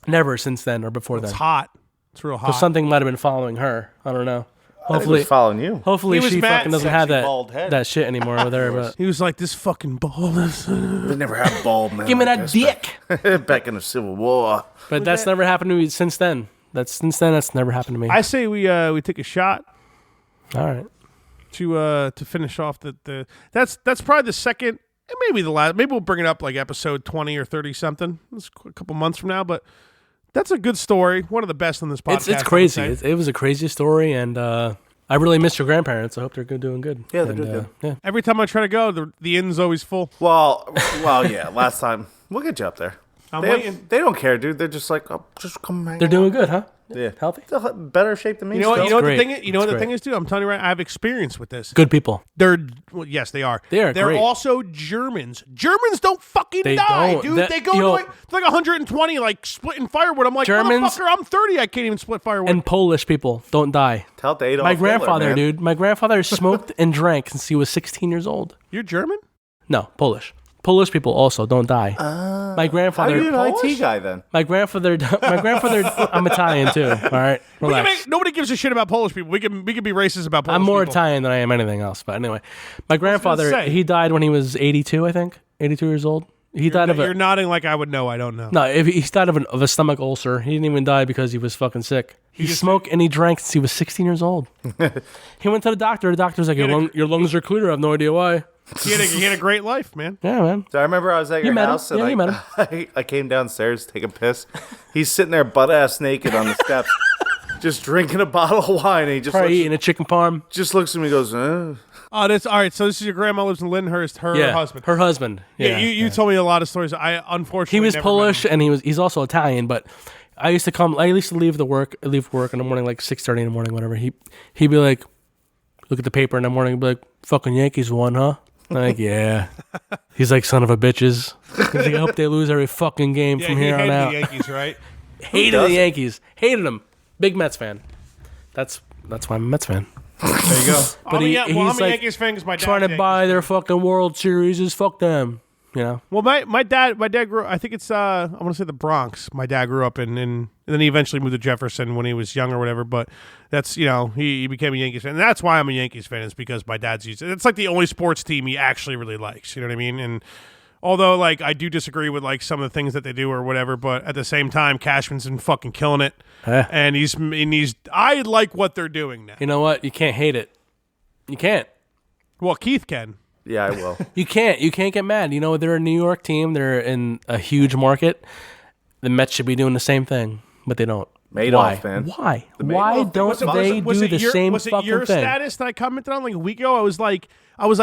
B: Never since then or before
A: It's
B: then.
A: hot. It's real hot.
B: So something might have been following her. I don't know.
C: I think it
B: Hopefully,
C: was following you.
B: hopefully
A: He was
B: she
A: mad,
B: fucking doesn't have
C: sexy bald head.
B: that shit anymore with her. But
A: He was like, this fucking ball is...
C: They never had bald men.
B: give me
C: like
B: that
C: this
B: dick.
C: back in the Civil War.
B: But that's never happened to me since then. That's never happened to me.
A: I say we take a shot
B: All right.
A: to finish off the that's probably the second and maybe the last. Maybe we'll bring it up like episode 20 or 30 something. It's a couple months from now, but that's a good story. One of the best on this podcast.
B: It's crazy. It was a crazy story, and I really miss your grandparents. I hope they're doing good.
C: Yeah, they're
B: And,
C: doing good.
B: Yeah.
A: Every time I try to go, the inn's always full.
C: Well, yeah. Last time, we'll get you up there.
A: I'm
C: They
A: waiting.
C: don't care, dude. They're just like, oh, just come hang
B: They're
C: out.
B: doing good, huh?
C: Yeah.
B: Healthy?
C: Still better shape than me.
A: You know what?
C: still.
A: You know what the
B: great.
A: thing is? You know what the
B: It's
A: thing is, dude? I'm telling you right. I have experience with this.
B: Good people.
A: Yes, they are.
B: They are
A: They're
B: great.
A: also Germans. Germans don't fucking
B: They
A: die,
B: don't.
A: dude. They go to like 120, like splitting firewood. I'm like,
B: Germans-
A: motherfucker, I'm 30. I can't even split firewood.
B: And Polish people don't die.
C: Tell it to Adolf
B: My
C: Hitler,
B: grandfather,
C: man.
B: dude. My grandfather smoked and drank since he was 16 years old.
A: You're German?
B: No, Polish. Polish people also don't die. My
C: How
B: grandfather.
C: are you an
A: Polish?
C: IT guy then?
B: My grandfather. I'm Italian too. All right, relax.
A: Nobody gives a shit about Polish people. We can be racist about Polish
B: I'm more
A: people.
B: Italian than I am anything else. But anyway, my grandfather.
A: say.
B: He died when he was 82, I think. 82 years old. He died of
A: You're
B: a.
A: nodding like I would know. I don't know.
B: No, if he died of a stomach ulcer. He didn't even die because he was fucking sick. He smoked and he drank since he was 16 years old. He went to the doctor. The doctor's like, your lungs are clear. I have no idea why.
A: He had a great life, man.
B: Yeah, man.
C: So I remember I was at your
B: met him.
C: house and
B: Yeah, you met him.
C: I came downstairs to take a piss. He's sitting there butt ass naked on the steps, just drinking a bottle of wine. And he just
B: Probably
C: looks,
B: eating a chicken parm.
C: just looks at me and goes,
A: Oh, that's all right. So this is your grandma lives in Lyndhurst. Her
B: Yeah,
A: husband.
B: her husband.
A: Yeah, you told me a lot of stories. I unfortunately
B: He was
A: never
B: Polish
A: met him.
B: and he's also Italian, but I used to leave work in the morning, like 6:30 in the morning, whatever. He'd be like, look at the paper in the morning and be like, fucking Yankees won, huh? I'm like, yeah. He's like, son of a bitches. He's like, I hope they lose every fucking game from here on
A: hated
B: out.
A: the Yankees, right?
B: Hated the Yankees. Hated them. Big Mets fan. That's why I'm a Mets fan.
A: There you go.
B: But
A: I'm a
B: he's like
A: Yankees fan because my dad's
B: trying to
A: Yankees
B: buy
A: fan.
B: their fucking World Series. Fuck them. You know?
A: Well, my dad grew. I think it's I want to say the Bronx. My dad grew up in, and then he eventually moved to Jefferson when he was young or whatever. But that's he became a Yankees fan. And that's why I'm a Yankees fan. Is because my dad's used it. It's like the only sports team he actually really likes. You know what I mean? And although like I do disagree with like some of the things that they do or whatever, but at the same time, Cashman's been fucking killing it. And he's I like what they're doing now.
B: You know what? You can't hate it. You can't.
A: Well, Keith can.
C: yeah, I will.
B: You can't get mad. You know, they're a New York team. They're in a huge market. The Mets should be doing the same thing, but they don't.
C: Madoff,
B: Why?
C: man.
B: Why?
C: The
B: Why
C: Madoff thing.
B: don't they do the same
A: was it
B: fucking
A: your
B: thing?
A: status that I commented on like a week ago? I was like,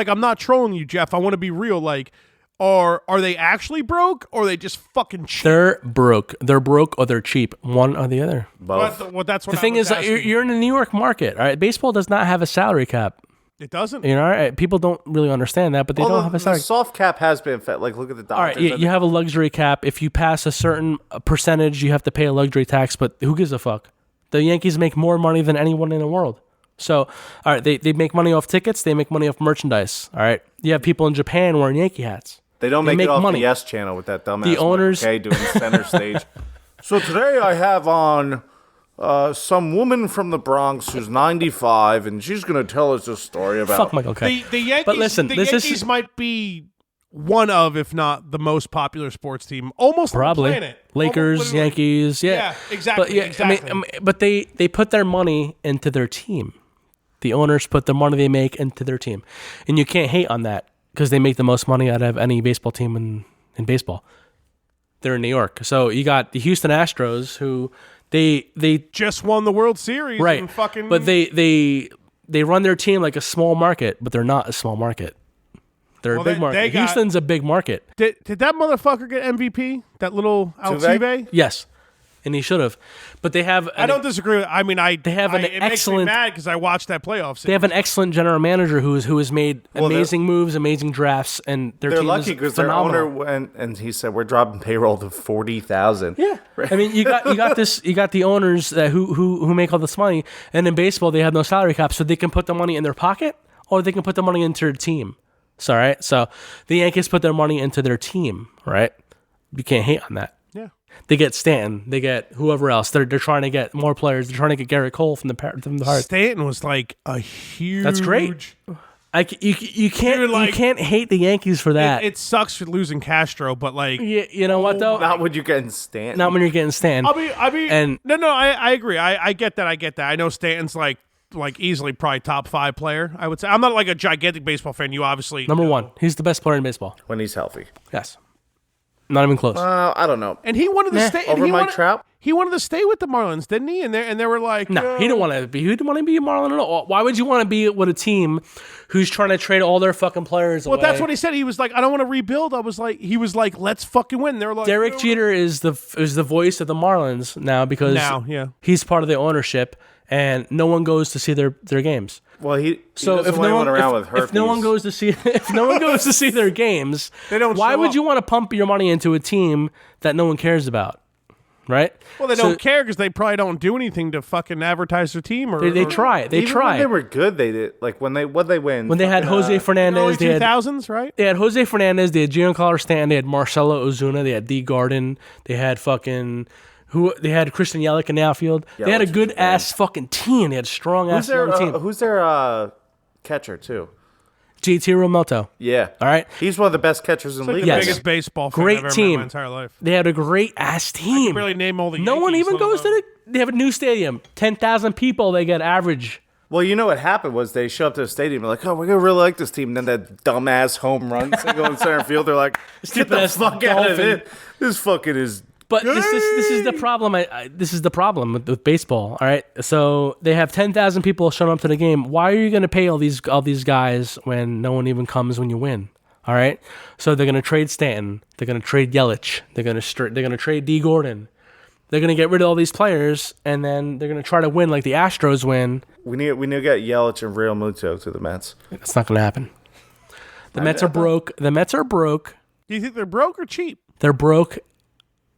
A: I'm not trolling you, Jeff. I want to be real. Like, are they actually broke or are they just fucking cheap?
B: They're broke. They're broke or they're cheap. One or the other.
C: Both.
A: Well, that's what
B: The thing
A: I was
B: is, that
A: asking.
B: you're in the New York market. All right, baseball does not have a salary cap.
A: It doesn't.
B: You know, all right? People don't really understand that, but they don't have a
C: the
B: salary.
C: soft cap has been fed. Like, look at the doctors.
B: All right, you have a luxury cap. If you pass a certain percentage, you have to pay a luxury tax. But who gives a fuck? The Yankees make more money than anyone in the world. So, all right, they make money off tickets. They make money off merchandise. All right, you have people in Japan wearing Yankee hats.
C: They don't make it off
B: money.
C: the Yes Channel with that dumbass.
B: The owners-
C: Okay, doing center stage. So today I have on some woman from the Bronx who's 95, and she's going to tell us a story about.
B: Fuck Michael K.
A: The Yankees,
B: But listen,
A: the
B: this is-
A: Yankees might be one of, if not the most popular sports team, almost
B: Probably
A: on the planet.
B: Lakers,
A: Almost literally.
B: Yankees, yeah.
A: Yeah, exactly,
B: But yeah,
A: exactly.
B: I mean, but they put their money into their team. The owners put the money they make into their team, and you can't hate on that because they make the most money out of any baseball team in baseball. They're in New York, so you got the Houston Astros, who they
A: Just won the World Series.
B: right,
A: And fucking,
B: but they run their team like a small market, but they're not a small market. They're
A: Well,
B: a big
A: they
B: market.
A: got-
B: Houston's a big market.
A: did that motherfucker get MVP? That little Altuve?
B: Yes, and he should have. But they have.
A: I don't disagree with. I mean,
B: They have an
A: it makes me
B: excellent-
A: mad because I watched that playoff.
B: They have an excellent general manager who has made
C: Well,
B: amazing moves, amazing drafts, and their
C: They're
B: team
C: lucky
B: is
C: because their
B: phenomenal.
C: owner went and he said we're dropping payroll to 40,000.
B: Yeah, I mean, you got the owners that who make all this money, and in baseball they have no salary cap, so they can put the money in their pocket or they can put the money into their team. So right, so the Yankees put their money into their team, right? You can't hate on that.
A: Yeah.
B: They get Stanton, they get whoever else. They're trying to get more players. They're trying to get Garrett Cole from the Pirates.
A: Stanton was like a huge.
B: That's great. You can't hate the Yankees for that.
A: It sucks for losing Castro, but like
B: You know what though?
C: Not when you get in Stanton.
B: Not when you're getting Stanton.
A: I mean,
B: And-
A: I agree. I get that. I know Stanton's like easily probably top 5 player. I would say I'm not like a gigantic baseball fan. You obviously
B: Number
A: know.
B: one, he's the best player in baseball.
C: when he's healthy.
B: Yes, not even close.
C: I don't know.
A: and he wanted to stay. and
C: Over
A: he
C: Mike
A: wanted-
C: Trout?
A: He wanted to stay with the Marlins, didn't he? And they were like,
B: No, he didn't want to be. He didn't want to be a Marlin at all. Why would you want to be with a team who's trying to trade all their fucking players away?
A: Well, that's what he said. He was like, I don't want to rebuild. He was like, let's fucking win. They were like,
B: Derek Jeter is the voice of the Marlins now because he's part of the ownership, and no one goes to see their games.
C: Well, he
B: so
C: doesn't
B: if
C: want
B: no
C: anyone
B: one
C: around with herpes.
B: if no one goes to see their games,
A: they don't.
B: Why would
A: up.
B: you want to pump your money into a team that no one cares about? Right?
A: Well, they don't care because they probably don't do anything to fucking advertise their team. Or
B: they try. They
C: even
B: try.
C: When they were good, they did. Like when they win.
B: When they had Jose Fernandez,
A: early 2000s, right?
B: They had Jose Fernandez. They had Giancarlo Stanton. They had Marcelo Ozuna. They had D. Garden. They had fucking. They had Christian Yelich in the outfield. They had a good ass fucking team. They had a strong ass team.
C: Who's their catcher too?
B: JT Realmuto.
C: Yeah.
B: All right.
C: He's one of the best catchers in the league.
A: The biggest baseball fan
B: great
A: I've ever
B: team.
A: met in my entire life.
B: They had a great ass team.
A: I can barely name all the
B: No one
A: Yankees,
B: even goes to They have a new stadium. 10,000 people. They get average.
C: Well, you know what happened was they show up to the stadium and like, oh, we're gonna really like this team. And then that dumbass home run single in center field. They're like, get the fuck out of it. This fucking is.
B: But this is the problem. This is the problem with baseball. All right, so they have 10,000 people showing up to the game. Why are you going to pay all these guys when no one even comes when you win? All right, so they're going to trade Stanton. They're going to trade Yelich. They're going to trade D. Gordon. They're going to get rid of all these players, and then they're going to try to win like the Astros win.
C: We need to get Yelich and Real Muto to the Mets.
B: That's not going to happen. The Mets are broke. The Mets are broke.
A: Do you think they're broke or cheap?
B: They're broke.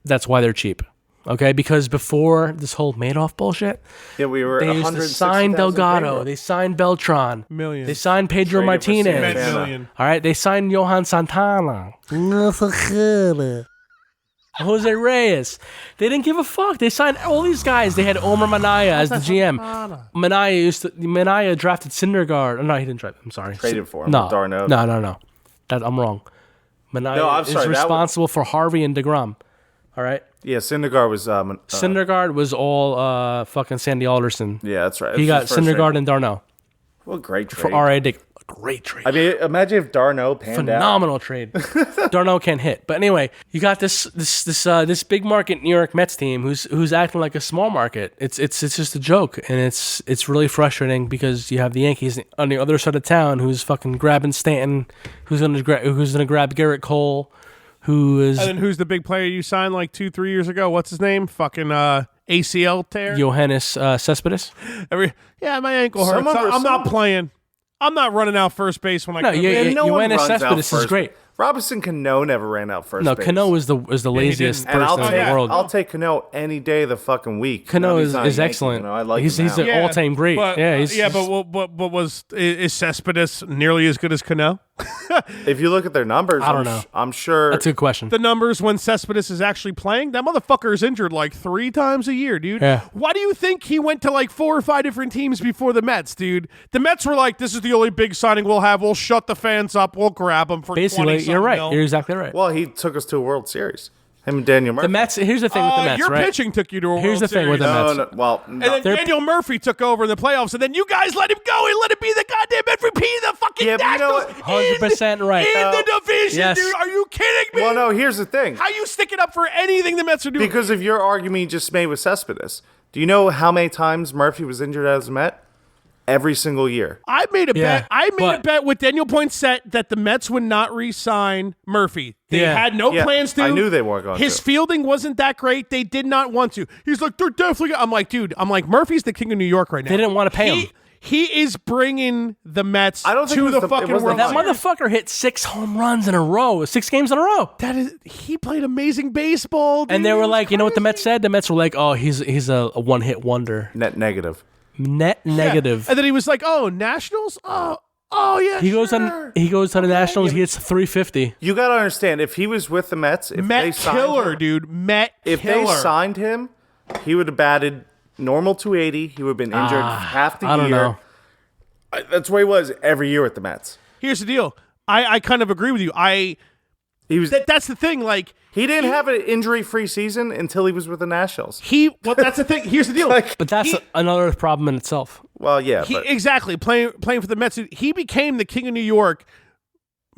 B: That's why they're cheap. Okay, because before this whole Madoff bullshit,
C: we were.
B: They used to sign Delgado. They signed Beltran.
A: Millions.
B: They signed Pedro Martinez.
A: Million.
B: All right, they signed Johan Santana. Jose Reyes. They didn't give a fuck. They signed all these guys. They had Omar Minaya as the GM. Minaya drafted Syndergaard. No, he didn't draft. I'm sorry.
C: Traded for him.
B: No,
C: Darno.
B: No. I'm wrong. Minaya is responsible for Harvey and DeGrom. All right.
C: Yeah, Syndergaard was.
B: Syndergaard was all fucking Sandy Alderson.
C: Yeah, that's right.
B: He got Syndergaard and Darno.
C: What a great trade.
B: For R.A. Dick. Great trade.
C: I mean, imagine if Darno panned
B: Phenomenal
C: out.
B: trade. Darno can't hit. But anyway, you got this big market New York Mets team who's acting like a small market. It's just a joke, and it's really frustrating because you have the Yankees on the other side of town who's fucking grabbing Stanton, who's gonna grab Garrett Cole. And
A: then who's the big player you signed like 2-3 years ago? What's his name? Fucking ACL tear?
B: Johannes Cespedes.
A: My ankle hurts. I'm not playing. I'm not running out first base when I come in.
C: No one
B: Johannes
C: runs out
B: Cespedes is
C: first.
B: great.
C: Robinson Cano never ran out first base.
B: Cano was the laziest person in the world.
C: I'll take Cano any day of the fucking week.
B: Cano is excellent.
C: I like
B: he's
C: him
B: an all-time great.
A: But,
B: is
A: Cespedes nearly as good as Cano?
C: If you look at their numbers,
B: I don't know.
C: I'm sure.
B: That's a good question.
A: The numbers when Cespedes is actually playing, that motherfucker is injured like 3 times a year, dude.
B: Yeah.
A: Why do you think he went to like 4 or 5 different teams before the Mets, dude? The Mets were like, this is the only big signing we'll have. We'll shut the fans up. We'll grab them for
B: Basically, you're right.
A: mil.
B: You're exactly right.
C: Well, he took us to a World Series. Him and Daniel Murphy.
B: The Mets. Here's the thing with the Mets,
A: your
B: right?
A: pitching took you to a World
B: Here's the thing with the
A: Series.
B: Mets.
A: And then Daniel Murphy took over in the playoffs, and then you guys let him go and let him be the goddamn MVP of the fucking Nationals.
B: 100% right.
A: In the division,
B: yes.
A: dude. Are you kidding me?
C: Well, no, here's the thing.
A: How you sticking up for anything the Mets are doing?
C: Because of your argument you just made with Cespedes. Do you know how many times Murphy was injured as a Met? Every single year.
A: I made a bet. I made a bet with Daniel Poinsett that the Mets would not re-sign Murphy. They had no plans to.
C: I knew they weren't going to.
A: His fielding wasn't that great. They did not want to. He's like, they're definitely. I'm like, dude. Murphy's the king of New York right now.
B: They didn't want to pay him.
A: He is bringing the Mets
C: to
A: the fucking World
B: That
A: Series.
B: motherfucker hit 6 home runs in a row, 6 games in a row.
A: He played amazing baseball, dude.
B: And they were like, you know what the Mets said? The Mets were like, oh, he's a one-hit wonder.
C: Net negative.
B: Negative.
A: And then he was like, oh, Nationals? Oh yeah.
B: He goes on the Nationals, he hits 350.
C: You got to understand, if he was with the Mets, if
A: Met
C: they signed
A: killer,
C: him,
A: dude. Met
C: if
A: killer.
C: they signed him, he would have batted normal 280. He would have been injured half the year.
B: I don't know.
C: That's where he was every year with the Mets.
A: Here's the deal. I kind of agree with you. That's the thing. Like
C: he didn't have an injury-free season until he was with the Nationals.
A: That's the thing. Here's the deal.
B: But that's another problem in itself.
C: Well, yeah.
A: Exactly. Playing for the Mets. He became the king of New York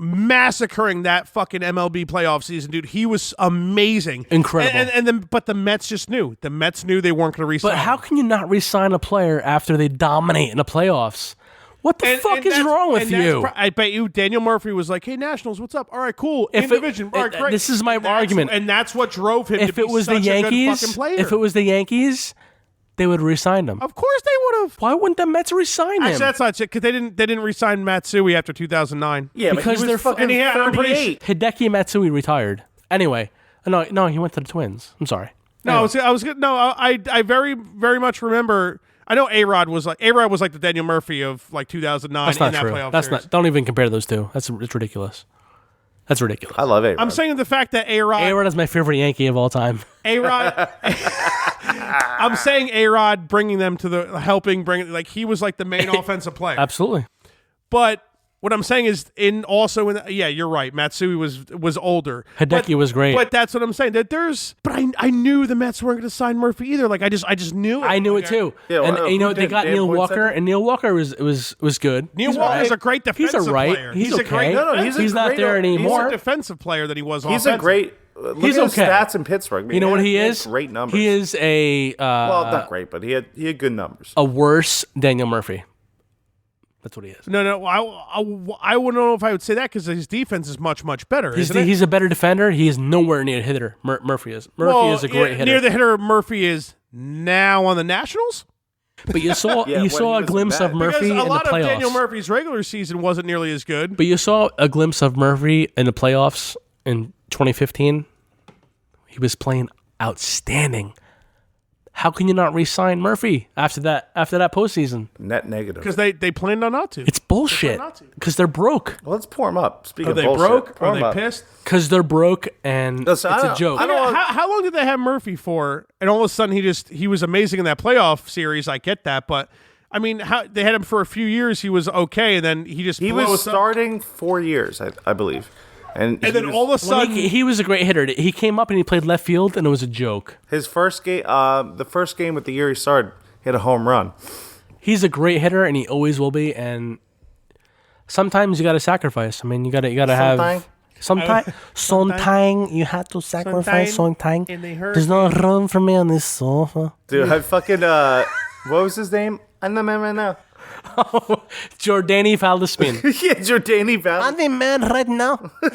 A: massacring that fucking MLB playoff season, dude. He was amazing.
B: Incredible.
A: But the Mets just knew. The Mets knew they weren't going to re-sign.
B: But how can you not re-sign a player after they dominate in the playoffs? What the fuck is wrong with you?
A: I bet you Daniel Murphy was like, hey, Nationals, what's up? All right, cool. Division. All right, great.
B: This is my argument.
A: And that's what drove him to be such a good fucking player.
B: If it was the Yankees, they would re-sign him.
A: Of course they would have.
B: Why wouldn't the Mets re-sign him?
A: Actually, that's not shit, because they didn't re-sign Matsui after 2009.
C: Yeah,
B: because
C: they're fucking 38.
B: Hideki Matsui retired. Anyway, no, he went to the Twins. I'm sorry.
A: No, I very, very much remember. I know A-Rod was like the Daniel Murphy of like 2009.
B: That's not
A: in that
B: true.
A: playoff
B: That's
A: series.
B: not. Don't even compare those two. It's ridiculous. That's ridiculous.
C: I love A-Rod.
A: I'm saying the fact that A-Rod
B: is my favorite Yankee of all time.
A: A-Rod I'm saying A-Rod bringing them to like he was like the main offensive player.
B: Absolutely.
A: But what I'm saying is yeah, you're right. Matsui was older.
B: Hideki was great.
A: But that's what I'm saying. I knew the Mets weren't going to sign Murphy either. Like I just knew it.
B: I knew it too.
C: Yeah,
B: and they got Neil Walker, and Neil Walker was good.
A: Neil Walker is a great defensive player.
B: He's okay.
A: A great,
B: he's not there anymore.
A: He's a defensive player than he was
C: He's
A: offensive.
C: a great. Look
B: He's
C: at his
B: okay.
C: stats in Pittsburgh. I mean,
B: You know what he is?
C: Great numbers.
B: He is
C: well, not great, but he had good numbers.
B: a worse Daniel Murphy. That's what he is.
A: No, I wouldn't know if I would say that because his defense is much, much better.
B: He's a better defender. He is nowhere near a hitter. Murphy is. Murphy is a great hitter.
A: Near the hitter Murphy is now on the Nationals.
B: But you saw a glimpse of Murphy in the playoffs.
A: Because a lot of Daniel Murphy's regular season wasn't nearly as good.
B: But you saw a glimpse of Murphy in the playoffs in 2015. He was playing outstanding. How can you not re-sign Murphy after that postseason?
C: Net negative.
A: Because they planned on not to.
B: It's bullshit. Because they're broke.
C: Well, let's pour them up. Speaking
A: Are
C: of
A: they
C: bullshit,
A: broke?
C: pour
A: Are
C: 'em
A: they
C: up.
A: pissed?
B: Because they're broke and
C: Listen,
B: it's a joke.
A: How long did they have Murphy for? And all of a sudden he was amazing in that playoff series. I get that, but I mean, they had him for a few years. He was okay, and then he
C: was starting 4 years, I believe. And
A: then all of a sudden
B: he was a great hitter. He came up and he played left field, and it was a joke.
C: his first game, the first game with the year he started, he had a home run.
B: He's a great hitter, and he always will be. And sometimes you got to sacrifice. I mean, you got to have. Sometimes you have to sacrifice. Sometimes there's no room for me on this sofa.
C: Dude, I fucking what was his name? I'm the man right now.
B: Jordani Valdespin.
C: Yeah, Jordani Val.
B: I'm the man right now.
C: Do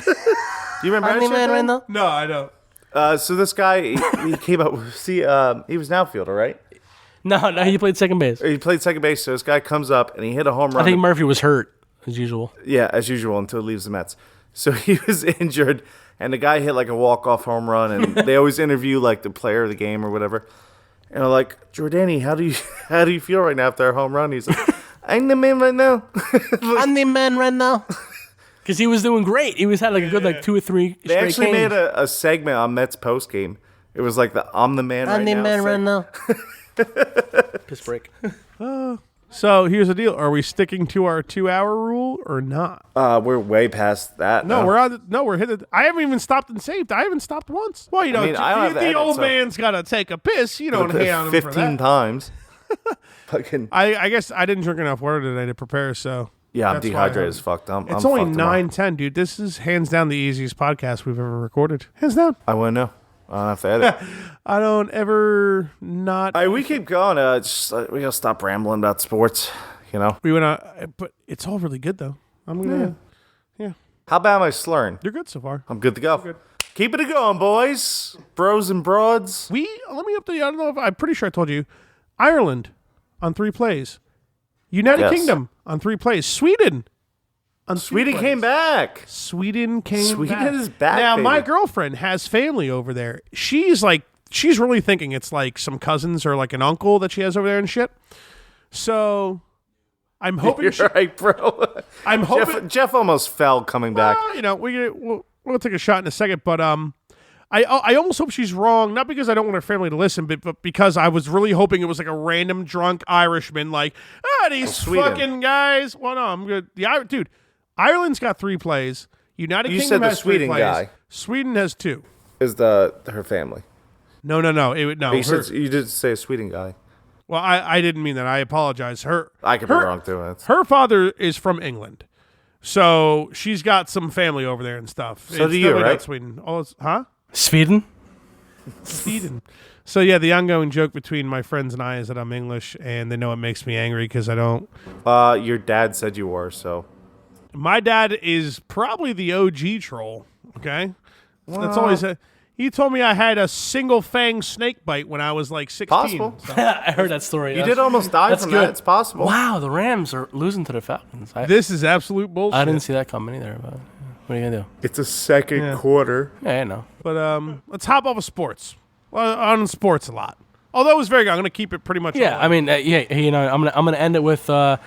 C: you remember
B: I'm the man right now.
A: no, I don't.
C: So this guy, he came up. See, he was an outfielder, right?
B: No, he played second base.
C: He played second base. So this guy comes up and he hit a home run.
B: I think Murphy was hurt as usual.
C: Yeah, as usual until he leaves the Mets. So he was injured, and the guy hit like a walk-off home run. And they always interview like the player of the game or whatever. And they're like, Jordani, how do you feel right now after a home run? He's like, I'm the man right now.
B: I'm the man right now. Because he was doing great. He had like a good 2 or 3
C: They
B: straight
C: actually
B: games.
C: made a segment on Mets post game. It was like the I'm the man right now.
B: I'm the man right
C: segment.
B: now. Piss break.
A: So here's the deal: are we sticking to our 2-hour rule or not?
C: We're way past that.
A: No,
C: now.
A: we're on. No, we're hitting. I haven't even stopped and saved. I haven't stopped once. Well, you know,
C: I mean, I don't have to
A: the
C: edit,
A: old
C: so-
A: man's got to take a piss. You don't hate on him for
C: 15
A: that.
C: times. Fucking
A: I guess I didn't drink enough water today to prepare, so
C: yeah, I'm
A: that's why I
C: dehydrated
A: haven't.
C: as fuck.
A: It's
C: I'm
A: only
C: fucked tomorrow.
A: 9:10, dude. This is hands down the easiest podcast we've ever recorded. Hands down.
C: I wouldn't know. I don't have to edit.
A: I don't ever not.
C: All right, we keep going. We gotta stop rambling about sports. You know.
A: We went on, but it's all really good though. I'm gonna. Yeah.
C: How about my slurring?
A: You're good so far.
C: I'm good to go. Keep it going, boys, bros and broads.
A: Let me update you. I don't know if I'm pretty sure I told you. Ireland on 3 plays. United Kingdom on 3 plays. Sweden on 3
C: Sweden
A: plays.
C: came back.
A: Sweden came back.
C: is back.
A: Now,
C: baby.
A: my girlfriend has family over there. She's really thinking it's like some cousins or like an uncle that she has over there and shit. So I'm hoping.
C: You're right, bro.
A: I'm hoping.
C: Jeff almost fell coming back.
A: You know, we'll take a shot in a second, but I almost hope she's wrong, not because I don't want her family to listen, but because I was really hoping it was like a random drunk Irishman, like, these fucking guys. Well, no, I'm good. Dude, Ireland's got 3 plays. United
C: You
A: Kingdom
C: said the
A: has 3
C: Sweden
A: plays.
C: guy.
A: Sweden has 2.
C: Is her family?
A: No.
C: You did say a Sweden guy.
A: Well, I didn't mean that. I apologize.
C: I could be wrong too.
A: Her father is from England. So she's got some family over there and stuff.
C: So do you,
A: definitely
C: right?
A: not Sweden. Oh, huh?
B: Sweden?
A: Sweden. So yeah, the ongoing joke between my friends and I is that I'm English, and they know it makes me angry because I don't.
C: Your dad said you were, so.
A: My dad is probably the OG troll. Okay, that's always a. He told me I had a single fang snake bite when I was like 16.
C: Possible.
A: So
B: I heard that story.
C: You did almost die
B: that's
C: from
B: good.
C: that. It's possible.
B: Wow, the Rams are losing to the Falcons.
A: this is absolute bullshit.
B: I didn't see that coming either. But what are you gonna do?
C: It's a second quarter.
B: Yeah, I know.
A: But let's hop off of sports. Well, on sports a lot. Although it was very good, I'm going to keep it pretty much.
B: Yeah,
A: all
B: I mean, I'm gonna end it with. I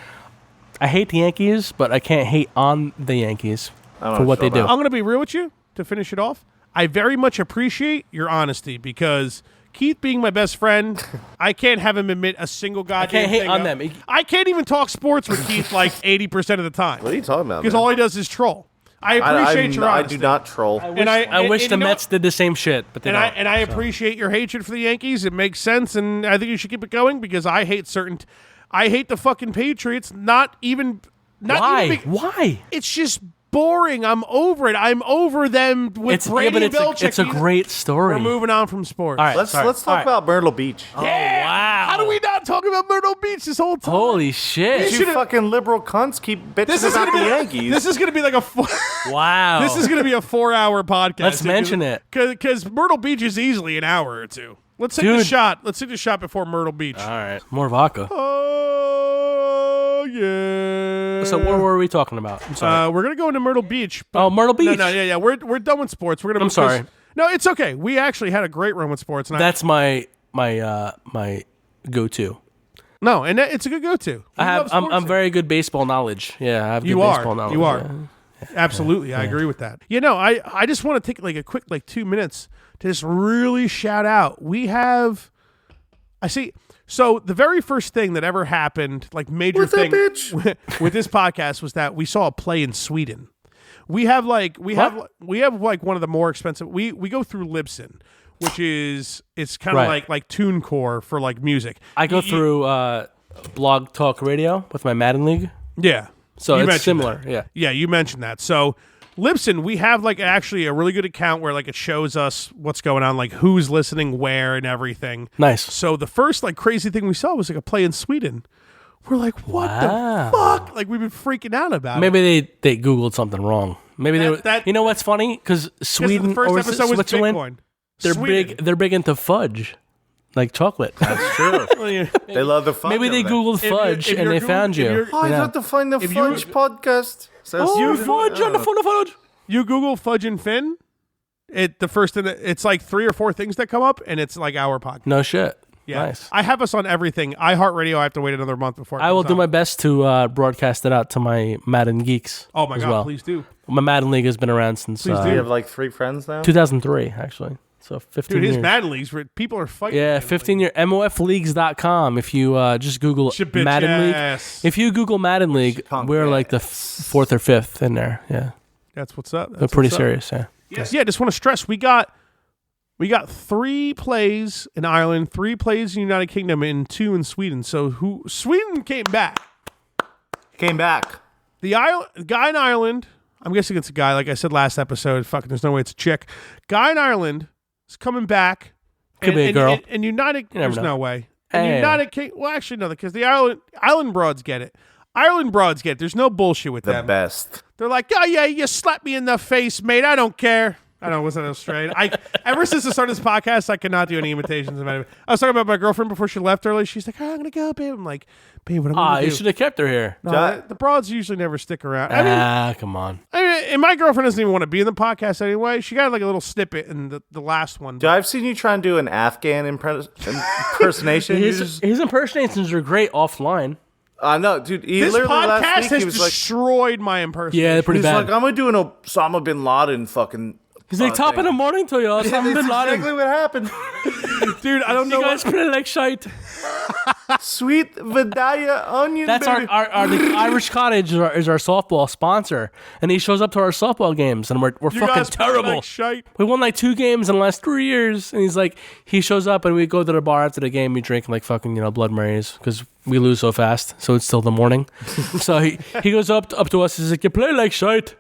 B: hate the Yankees, but I can't hate on the Yankees for what they do.
A: I'm going to be real with you to finish it off. I very much appreciate your honesty because Keith being my best friend, I can't have him admit a single goddamn
B: can't hate
A: thing
B: on them.
A: I can't even talk sports with Keith like 80% of the time.
C: What are you talking about?
A: Because
C: man?
A: all he does is troll. I appreciate your
C: I
A: honesty.
C: do not troll.
B: I wish the Mets did the same shit, but they don't.
A: I appreciate your hatred for the Yankees. It makes sense, and I think you should keep it going because I hate I hate the fucking Patriots. Not even.
B: Why?
A: It's just boring. I'm over it. I'm over them with Brady and Belichick.
B: It's a great story.
A: We're moving on from sports.
B: All right.
C: Let's talk about Myrtle Beach.
A: Yeah.
B: wow.
A: How do we not talk about Myrtle Beach this whole time?
B: Holy shit!
C: You fucking liberal cunts keep bitching about the Yankees.
A: This is gonna be like a.
B: Wow.
A: This is gonna be a 4-hour podcast.
B: Let's mention it.
A: Because Myrtle Beach is easily an hour or two. Let's take the shot. Let's take the shot before Myrtle Beach.
B: All right. More vodka.
A: Oh yeah.
B: So what were we talking about? I'm sorry.
A: We're gonna go into Myrtle Beach.
B: Oh, Myrtle Beach.
A: Yeah. We're done with sports. We're gonna.
B: I'm sorry.
A: No, it's okay. We actually had a great run with sports. And
B: That's my go-to.
A: No, and it's a good go-to.
B: I'm very good baseball knowledge. Yeah, I have good
A: You
B: baseball
A: are.
B: knowledge.
A: You are.
B: Yeah.
A: Absolutely, I agree with that. I just want to take like a quick 2 minutes to just really shout out. So the very first thing that ever happened, like major thing with this podcast was that we saw a play in Sweden. We have one of the more expensive. We go through Libsyn, which is it's kind of like TuneCore for like music.
B: I go through Blog Talk Radio with my Madden League.
A: Yeah.
B: So it's similar. Yeah.
A: Yeah, you mentioned that. So Libsyn, we have like actually a really good account where like it shows us what's going on, like who's listening where and everything.
B: Nice.
A: So the first like crazy thing we saw was like a play in Sweden. We're like, what the fuck? Like we've been freaking out about it.
B: Maybe they Googled something wrong. Maybe you know what's funny? Because Sweden
A: the first
B: or
A: episode was
B: Switzerland,
A: Bitcoin.
B: they're big into fudge, like chocolate.
C: That's true. They love the fudge.
B: Maybe they Googled fudge and they found you.
C: I got to find the fudge podcast.
B: Fudge on the phone of fudge.
A: You Google fudge and fin, it's like 3 or 4 things that come up, and it's like our podcast.
B: No shit.
A: Yeah.
B: Nice.
A: I have us on everything. iHeartRadio, I have to wait another month before
B: I will do my best to broadcast it out to my Madden geeks.
A: Oh my God,
B: well.
A: please do.
B: My Madden League has been around since
C: You have like 3 friends now?
B: 2003, actually. So 15
A: Dude,
B: years.
A: his Madden leagues, people are fighting.
B: Yeah, 15 year MOFleagues.com. If you just Google Madden League. If you Google Madden League, we're like the 4th or 5th in there. Yeah.
A: That's what's up.
B: They're pretty serious, yeah.
A: Yes. Yeah, just want to stress we got 3 plays in Ireland, 3 plays in the United Kingdom, and 2 in Sweden. So Sweden came back. The guy in Ireland, I'm guessing it's a guy, like I said last episode, fucking there's no way it's a chick. Guy in Ireland is coming back.
B: Could be a girl.
A: And United, there's no way.
B: Hey.
A: And United Kingdom, well, actually, no, because the Island broads get it. Island broads get it. There's no bullshit with them.
C: The best.
A: They're like, oh, yeah, you slapped me in the face, mate. I don't care. I know, wasn't Australian. Ever since the start of this podcast, I cannot do any imitations of anyone. I was talking about my girlfriend before she left early. She's like, I'm going to go, babe. I'm like, babe, what am I going to do?
B: You should have kept her here.
A: No, the broads usually never stick around.
B: Come on.
A: And my girlfriend doesn't even want to be in the podcast anyway. She got like a little snippet in the last one.
C: Dude, I've seen you try and do an Afghan impersonation.
B: His impersonations are great offline.
C: No, dude.
A: This podcast has destroyed my impersonation.
B: Yeah, they're pretty bad.
C: He's like, I'm going to do an Osama bin Laden fucking
B: He's like, top in the morning to you.
C: That's exactly what happened.
A: Dude, I don't know.
B: You guys play like shite.
C: Sweet Vidalia onion.
B: That's
C: baby.
B: the Irish Cottage is our softball sponsor, and he shows up to our softball games, and we're
A: You
B: fucking
A: guys play
B: terrible.
A: like shite.
B: We won like 2 games in the last 3 years, and he's like, he shows up, and we go to the bar after the game. We drink like fucking Blood Marys because we lose so fast, so it's still the morning. So he goes up to us. He's like, you play like shite.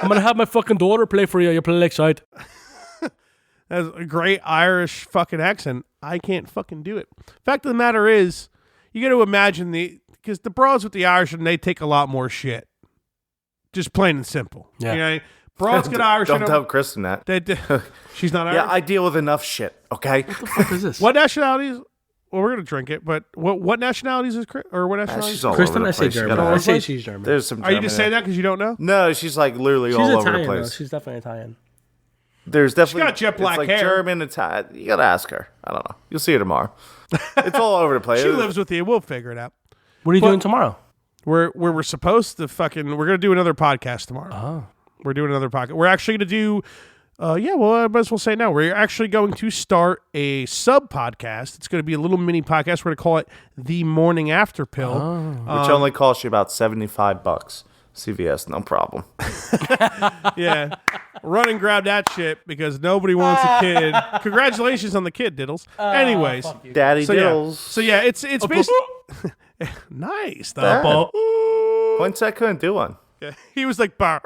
B: I'm gonna have my fucking daughter play for you. You play like shite.
A: That's a great Irish fucking accent. I can't fucking do it. Fact of the matter is, you got to imagine because the broads with the Irish, and they take a lot more shit. Just plain and simple.
B: Yeah.
A: You know, broads get Irish.
C: Don't tell Kristen that.
A: She's not Irish.
C: Yeah, I deal with enough shit. Okay.
B: What the fuck is this?
A: What nationalities? Well, we're gonna drink it, but what nationalities is or what nationalities?
C: She's all
B: Kristen,
C: over the
B: I say
C: place. You
B: German.
C: gotta
B: I
C: ask.
B: say she's German.
C: There's some.
A: Are you
C: German
A: just
C: in
A: saying
C: there.
A: that because you don't know?
C: No, she's like literally
B: She's
C: all
B: Italian,
C: over the
B: though.
C: place.
B: She's definitely Italian.
C: There's definitely
A: got jet black
C: it's like
A: hair.
C: German, Italian. You gotta ask her. I don't know. You'll see her tomorrow. It's all over the place.
A: She lives with you. We'll figure it out.
B: What are you doing tomorrow?
A: We're supposed to we're gonna do another podcast tomorrow.
B: Oh.
A: We're doing another podcast. We're actually gonna do. I might as well say now. We're actually going to start a sub podcast. It's going to be a little mini podcast. We're going to call it The Morning After Pill.
C: Which only costs you about $75. CVS, no problem.
A: Yeah. Run and grab that shit because nobody wants a kid. Congratulations on the kid, Diddles. Anyways.
C: Daddy
A: So
C: Diddles.
A: yeah, it's basically. Nice. Though.
C: Points I couldn't do one.
A: Yeah. He was like, "Bah."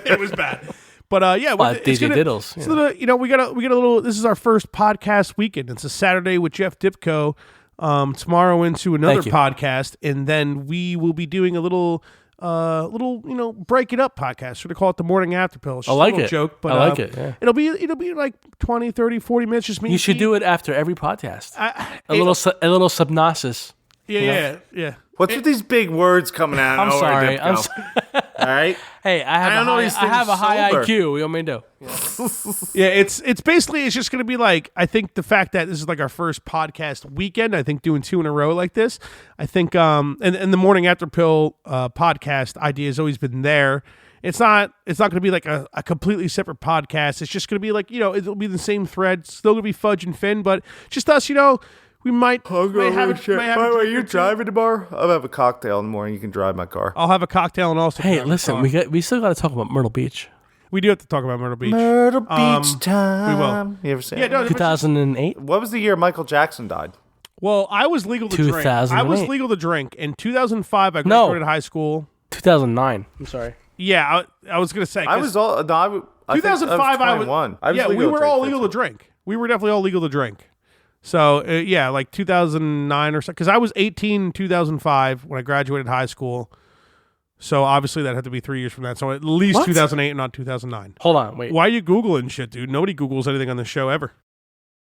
A: It was bad. But
B: DJ Diddles.
A: So we got a little. This is our first podcast weekend. It's a Saturday with Jeff Dipko. Tomorrow into another podcast, and then we will be doing a little break it up podcast. We're gonna call it the Morning After Pill. It's just
B: I like
A: a little
B: it.
A: joke, but
B: I like it. Yeah.
A: It'll be like 20, 30, 40 minutes. Just me.
B: You should do it after every podcast. A little subnosis.
A: Yeah.
C: What's with these big words coming out?
B: I'm sorry.
C: All right.
B: Hey, I have a high
C: sober.
B: IQ. What do you want me to do?
A: Yeah, it's basically it's just going to be like, I think the fact that this is like our first podcast weekend, I think doing 2 in a row like this, I think and the Morning After Pill podcast idea has always been there. It's not going to be like a completely separate podcast. It's just going to be like, it'll be the same thread, still going to be Fudge and Finn, but just us, we might have
C: By the way, you're driving tomorrow? I'll have a cocktail in the morning. You can drive my car.
A: I'll have a cocktail and also.
B: Hey, listen, we still got to talk about Myrtle Beach.
A: We do have to talk about Myrtle Beach.
C: Myrtle Beach time.
A: We will.
C: You ever seen
A: Yeah,
C: it?
A: no,
B: 2008.
C: What was the year Michael Jackson died?
A: Well, I was legal to drink.
B: 2008.
A: I was legal to drink. In 2005, I graduated high school.
B: 2009. I'm sorry.
A: Yeah, I was going to say.
C: I was all. No, I
A: 2005, I was
C: 21.
A: we were all legal to drink. We were definitely all legal to drink. So, like 2009 or so. Because I was 18 in 2005 when I graduated high school. So, obviously, that had to be 3 years from that. So, at least 2008 and not 2009.
B: Hold on, wait.
A: Why are you Googling shit, dude? Nobody Googles anything on this show ever.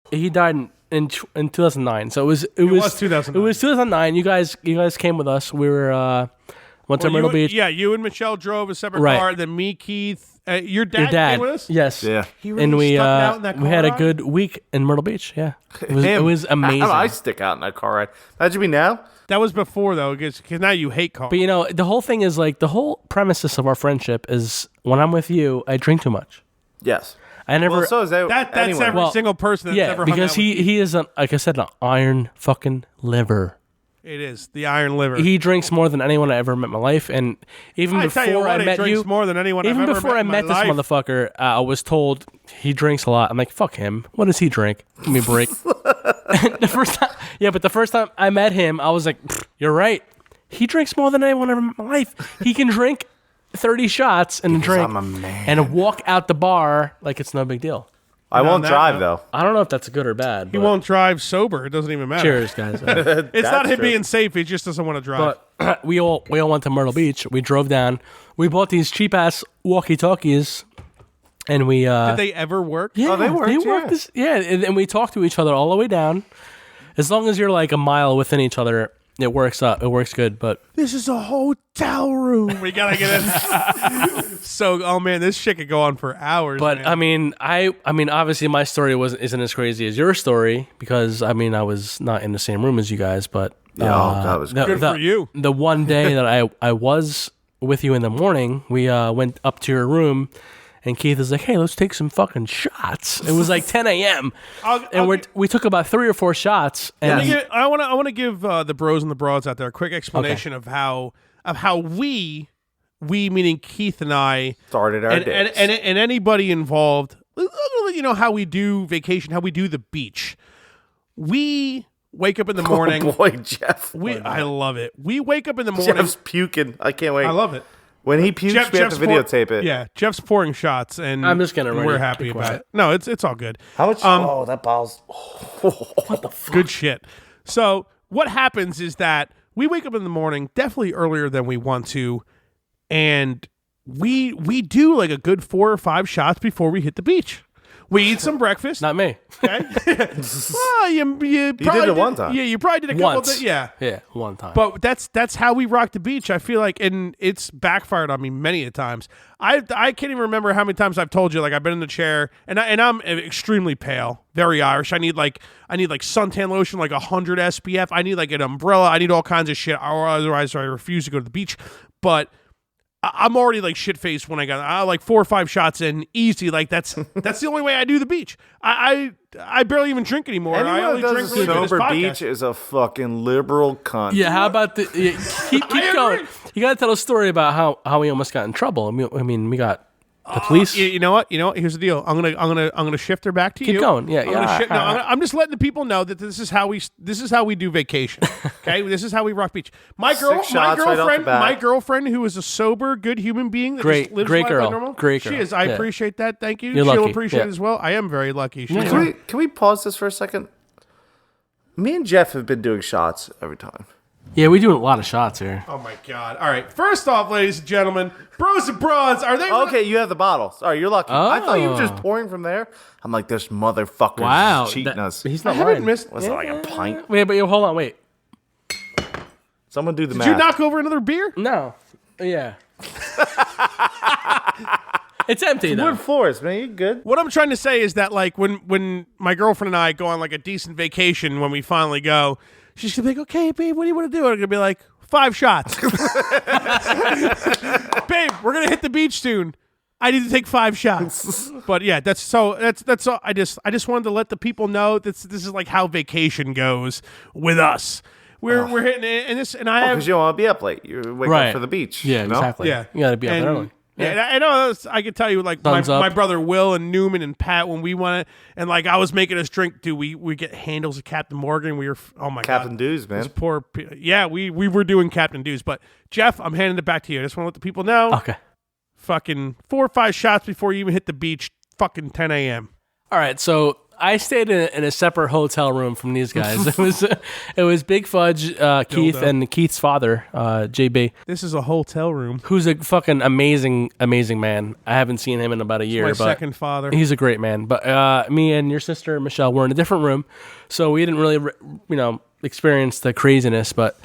B: He died in 2009. So, it was
A: 2009.
B: It was 2009. You guys came with us. We were went to Myrtle Beach.
A: Yeah, you and Michelle drove a separate
B: Right.
A: car. Then me, Keith, your dad came with us?
B: Yes.
C: Yeah.
A: He really
B: And we
A: stuck out in that car
B: we had a
A: ride?
B: good week in Myrtle Beach. Yeah, it was amazing.
C: How do I stick out in that car ride? Imagine me now.
A: That was before, though, because now you hate cars.
B: But the whole thing is like the whole premises of our friendship is when I'm with you, I drink too much.
C: Yes.
B: I never.
C: Well, so is that.
A: That's
C: anyway.
A: every single person that's ever hung
B: because
A: out with
B: he is like I said, an iron fucking liver.
A: It is the iron liver.
B: He drinks more than anyone I ever met in my life, and even
A: I tell you
B: before
A: what,
B: I
A: he
B: met
A: drinks
B: you,
A: more than anyone
B: even
A: I've ever
B: before
A: met
B: I
A: in my
B: met this
A: life.
B: motherfucker, I was told he drinks a lot. I'm like, fuck him. What does he drink? Give me a break. The first time I met him, I was like, you're right. He drinks more than anyone ever met in my life. He can drink 30 shots and drink
C: I'm a man.
B: and walk out the bar like it's no big deal.
C: I won't
A: that
C: drive
A: note-
C: though.
B: I don't know if that's good or bad.
A: He won't drive sober. It doesn't even matter.
B: Cheers, guys.
A: It's not him
C: true.
A: being safe. He just doesn't want to drive.
B: But we all went to Myrtle Beach. We drove down. We bought these cheap ass walkie talkies, and we
A: Did they ever work?
B: yeah,
C: they worked, yeah.
B: and we talked to each other all the way down. As long as you're like a mile within each other, it works up. It works good. But
A: This is a hotel room. We gotta get in. So, oh man, this shit could go on for hours.
B: But
A: man.
B: I mean, obviously my story isn't as crazy as your story because I was not in the same room as you guys. But
C: that was
A: good for you.
B: The one day that I was with you in the morning, we went up to your room, And Keith is like, hey, let's take some fucking shots. It was like 10 a.m. We took about 3 or 4 shots. And
A: I want to give the bros and the broads out there a quick explanation of how we meaning Keith and I
C: started our days.
A: And anybody involved. You know how we do vacation, how we do the beach. We wake up in the morning.
C: Oh boy, Jeff.
A: I love it. We wake up in the morning.
C: Jeff's puking. I can't wait.
A: I love it.
C: When he pukes, we have to videotape it.
A: Yeah, Jeff's pouring shots, and
B: I'm just gonna.
A: We're happy about it. No, it's all good.
C: How much? That bottle's.
B: What the fuck?
A: Good shit. So what happens is that we wake up in the morning, definitely earlier than we want to, and we do like a good 4 or 5 shots before we hit the beach. We eat some breakfast.
B: Not me.
A: Okay. Well, you probably
C: did it one time.
A: Yeah, you probably did a couple.
B: Yeah, one time.
A: But that's how we rock the beach. I feel like, and it's backfired on me many a times. I can't even remember how many times I've told you, like, I've been in the chair and I'm extremely pale, very Irish. I need like suntan lotion, like 100 SPF. I need like an umbrella. I need all kinds of shit. Otherwise, I refuse to go to the beach. But I'm already like shit faced when I got like 4 or 5 shots in, easy. Like that's the only way I do the beach. I barely even drink anymore.
C: Anyone
A: I only
C: who
A: drink
C: does a sober beach is a fucking liberal cunt.
B: Yeah, how about keep going? You got to tell a story about how we almost got in trouble. I mean, we got the police.
A: You know what? Here's the deal. I'm gonna shift her back to you.
B: Keep going. Yeah,
A: I'm just letting the people know that this is how we do vacation. Okay, this is how we rock beach. My girlfriend, who is a sober, good human being that just lives life like normal.
B: Great girl.
A: She is. I appreciate that. Thank you.
B: She'll
A: lucky. Appreciate it as well. I am very lucky.
C: Can we pause this for a second? Me and Jeff have been doing shots every time.
B: Yeah, we do a lot of shots here.
A: Oh my god! All right, first off, ladies and gentlemen, bros and broads, are they
C: okay? You have the bottle. Sorry, you're lucky. I thought you were just pouring from there. I'm like, this motherfucker is cheating us.
B: He's not
A: I haven't
B: lying.
A: missed.
C: What's that, like a pint?
B: Wait, but hold on, wait.
C: Someone do the math.
A: Did you knock over another beer?
B: No. Yeah. It's empty though.
C: Wood floors, man. You good?
A: What I'm trying to say is that, like, when my girlfriend and I go on like a decent vacation, when we finally go, she's gonna be like, "Okay, babe, what do you want to do?" And I'm gonna be like, 5 shots. Babe, we're gonna hit the beach soon. I need to take 5 shots. But yeah, that's all. I just wanted to let the people know that this is like how vacation goes with us. We're hitting it, and I have,
C: because you don't want to be up late. You wake up for the beach.
B: Yeah,
C: you know?
B: exactly.
A: Yeah,
B: you gotta be up early.
A: Yeah, I know. I can tell you, like, my brother Will and Newman and Pat, when we went, and like I was making us drink, dude. We get handles of Captain Morgan. We were, oh my
C: Captain
A: god,
C: Dews, man.
A: Yeah, we were doing Captain Dews. But Jeff, I'm handing it back to you. I just want to let the people know.
B: Okay.
A: Fucking 4 or 5 shots before you even hit the beach. Fucking 10 a.m.
B: All right, so I stayed in a separate hotel room from these guys. It was Big Fudge, Keith, and Keith's father, JB.
A: This is a hotel room.
B: Who's a fucking amazing man. I haven't seen him in about a year.
A: My
B: but
A: second father.
B: He's a great man. But me and your sister Michelle were in a different room, so we didn't really, experience the craziness. But